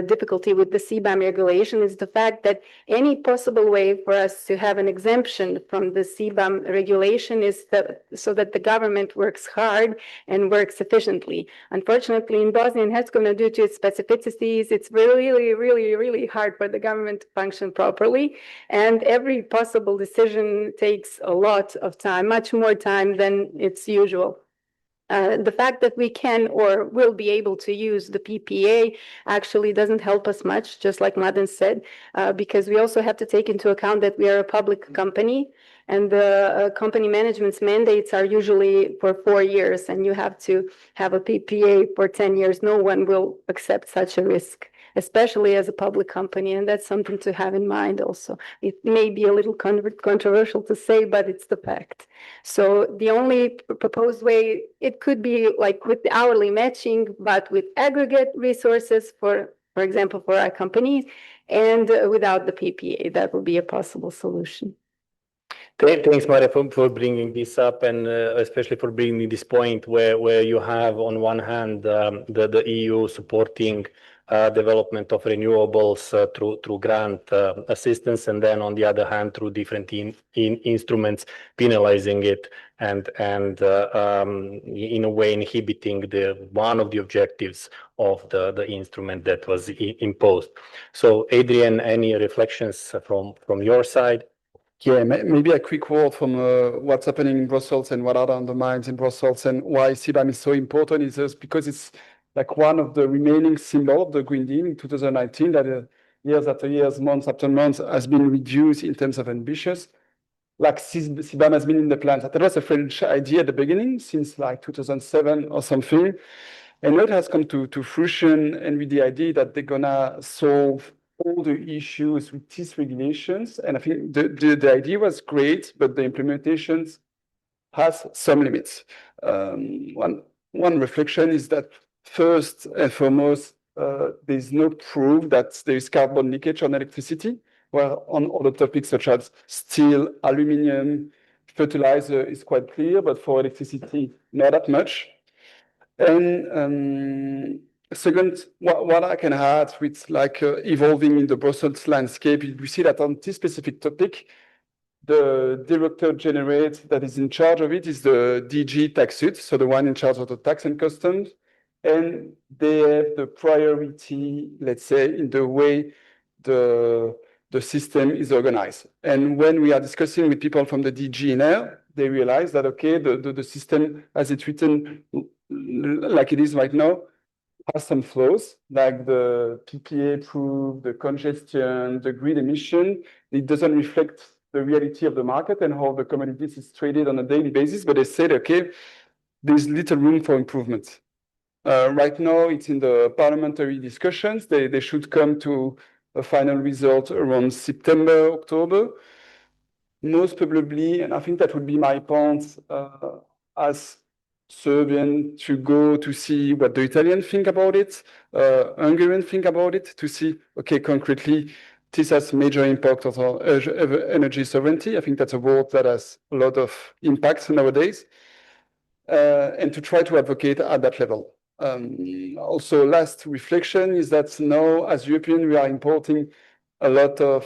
difficulty with the CBAM regulation is the fact that any possible way for us to have an exemption from the CBAM regulation is so that the government works hard and works efficiently. Unfortunately, in Bosnia and Herzegovina, due to its specificities, it's really hard for the government to function properly. And every possible decision takes a lot of time, much more time than it's usual. The fact that we can or will be able to use the PPA actually doesn't help us much, just like Mladen said, because we also have to take into account that we are a public company and the company management's mandates are usually for 4 years and you have to have a PPA for 10 years. No one will accept such a risk, especially as a public company. And that's something to have in mind also. It may be a little controversial to say, but it's the fact. So the only proposed way, it could be like with the hourly matching, but with aggregate resources for example, for our companies and without the PPA, that would be a possible solution. Thanks, Maria, for bringing this up and especially for bringing this point where you have on one hand the EU supporting development of renewables through grant assistance, and then on the other hand through different instruments penalizing it and in a way inhibiting one of the objectives of the instrument that was imposed. So, Adrian, any reflections from your side? Yeah, maybe a quick word from what's happening in Brussels and what are on the minds in Brussels and why CBAM is so important is just because it's like one of the remaining symbols of the Green Deal in 2019 that years after years, months after months has been reduced in terms of ambitions. Like CBAM has been in the plans. That was a French idea at the beginning since like 2007 or something. And now it has come to fruition and with the idea that they're gonna solve all the issues with these regulations. And I think the idea was great, but the implementation has some limits. One reflection is that first and foremost, there's no proof that there is carbon leakage on electricity, where on other topics such as steel, aluminum, fertilizer is quite clear, but for electricity, not that much. And second, what I can add with like evolving in the Brussels landscape, we see that on this specific topic, the director general that is in charge of it is the DG Taxud, so the one in charge of the tax and customs, and they have the priority, let's say, in the way the system is organized. And when we are discussing with people from the DG now, they realize that, okay, the system as it's written, like it is right now, has some flaws, like the PPA proof, the congestion, the grid emission. It doesn't reflect the reality of the market and how the commodities is traded on a daily basis, but they said, okay, there's little room for improvement. Right now, it's in the parliamentary discussions. They should come to a final result around September, October. Most probably, and I think that would be my point as Serbian to go to see what the Italians think about it, Hungarian think about it, to see, okay, concretely, this has major impact on our energy sovereignty. I think that's a word that has a lot of impacts nowadays, and to try to advocate at that level. Also, last reflection is that now, as European, we are importing a lot of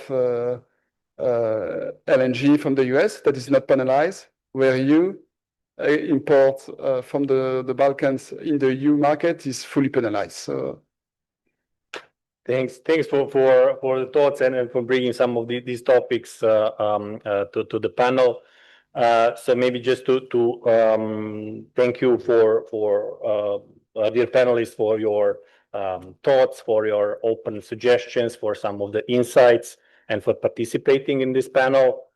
LNG from the US that is not penalized, where you import from the Balkans in the EU market is fully penalized. So Thanks for the thoughts and for bringing some of these topics to the panel. So maybe just to thank you for dear panelists for your thoughts, for your open suggestions, for some of the insights, and for participating in this panel.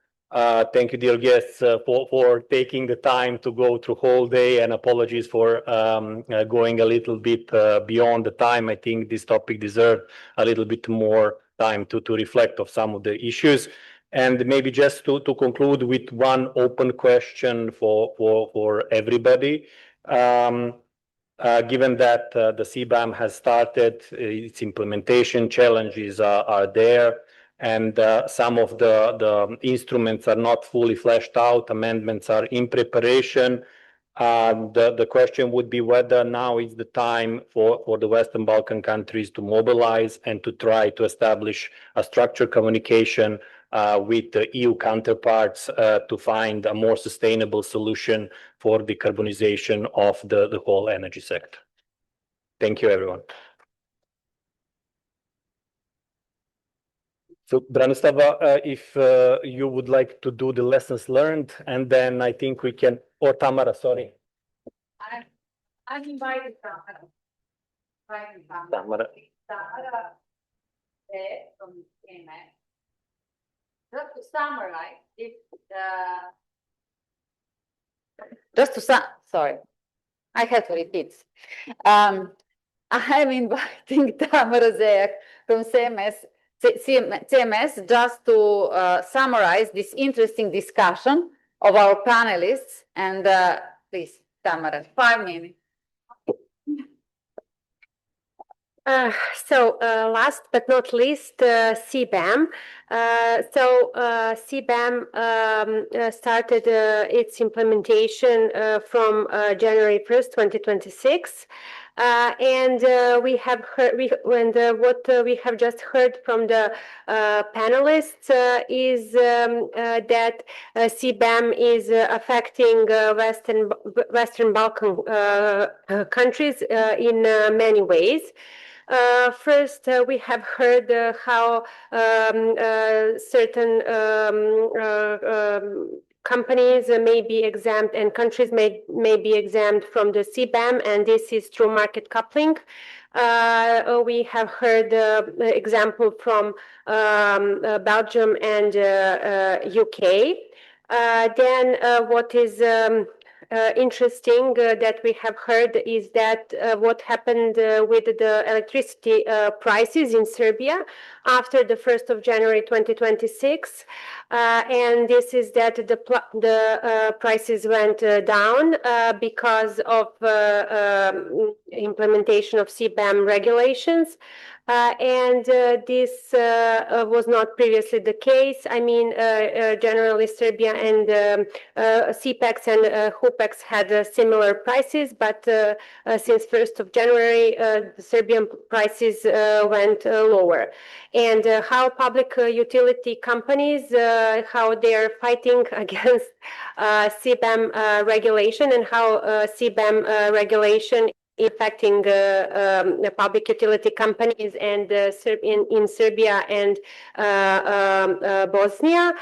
Thank you, dear guests, for taking the time to go through whole day, and apologies for going a little bit beyond the time. I think this topic deserved a little bit more time to reflect of some of the issues. And maybe just to conclude with one open question for everybody. Given that the CBAM has started, its implementation challenges are there, and some of the instruments are not fully fleshed out, amendments are in preparation. The question would be whether now is the time for the Western Balkan countries to mobilize and to try to establish a structured communication with the EU counterparts to find a more sustainable solution for decarbonization of the whole energy sector. Thank you, everyone. So, Branislava, if you would like to do the lessons learned, and then I think we can, or Tamara, sorry. I've invited Tamara. Tamara. Tamara from CMS. Just to summarize, sorry, I have to repeat. I'm inviting Tamara Zek from CMS just to summarize this interesting discussion of our panelists. And please, Tamara, 5 minutes. Last but not least, CBAM. CBAM started its implementation from January 1st, 2026. And we have heard, what we have just heard from the panelists is that CBAM is affecting Western Balkan countries in many ways. First, we have heard how certain companies may be exempt and countries may be exempt from the CBAM, and this is through market coupling. We have heard example from Belgium and UK. Then what is interesting that we have heard is that what happened with the electricity prices in Serbia after the 1st of January 2026. And this is that the prices went down because of implementation of CBAM regulations. And this was not previously the case. I mean, generally Serbia and CPEX and HUPEX had similar prices, but since 1st of January, the Serbian prices went lower. And how public utility companies, how they're fighting against CBAM regulation, and how CBAM regulation affecting the public utility companies and in Serbia and Bosnia.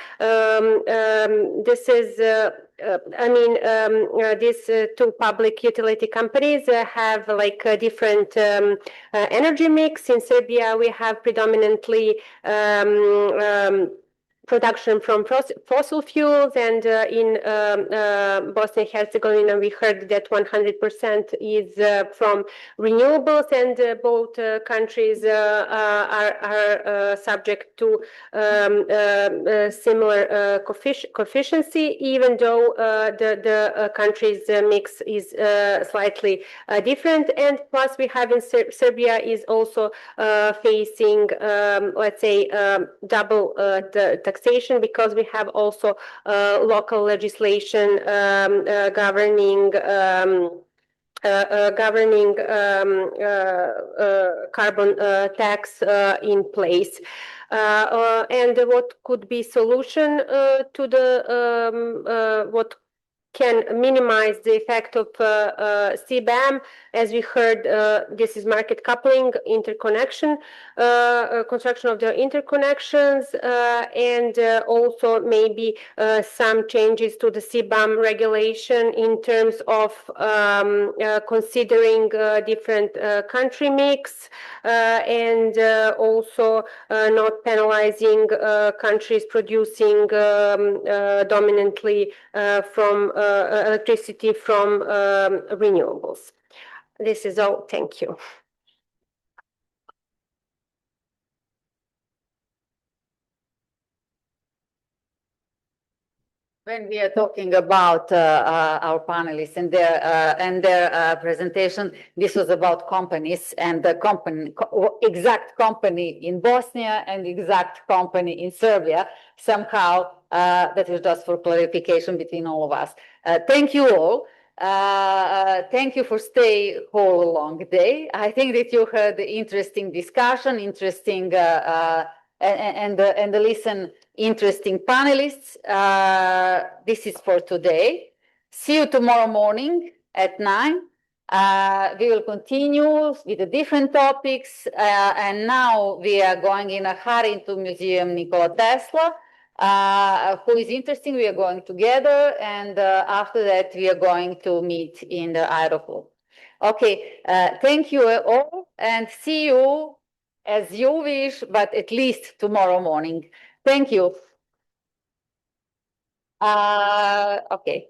This is these two public utility companies have like a different energy mix. In Serbia, we have predominantly production from fossil fuels, and in Bosnia and Herzegovina, we heard that 100% is from renewables, and both countries are subject to similar coefficiency, even though the country's mix is slightly different. And plus, we have in Serbia is also facing, let's say, double taxation, because we have also local legislation governing carbon tax in place. And what could be solution to the what can minimize the effect of CBAM. As we heard, this is market coupling, interconnection, construction of the interconnections, and also maybe some changes to the CBAM regulation in terms of considering different country mix, and also not penalizing countries producing dominantly from electricity from renewables. This is all. Thank you. When we are talking about our panelists and their presentation, this was about companies and the exact company in Bosnia and exact company in Serbia. Somehow, that is just for clarification between all of us. Thank you all. Thank you for staying whole long day. I think that you heard the interesting discussion, interesting and listen interesting panelists. This is for today. See you tomorrow morning at 9. We will continue with the different topics, and now we are going in a hurry into Museum Nikola Tesla. Who is interesting, we are going together, and after that we are going to meet in the Aeroclub. Okay, thank you all, and see you as you wish, but at least tomorrow morning. Thank you. Okay.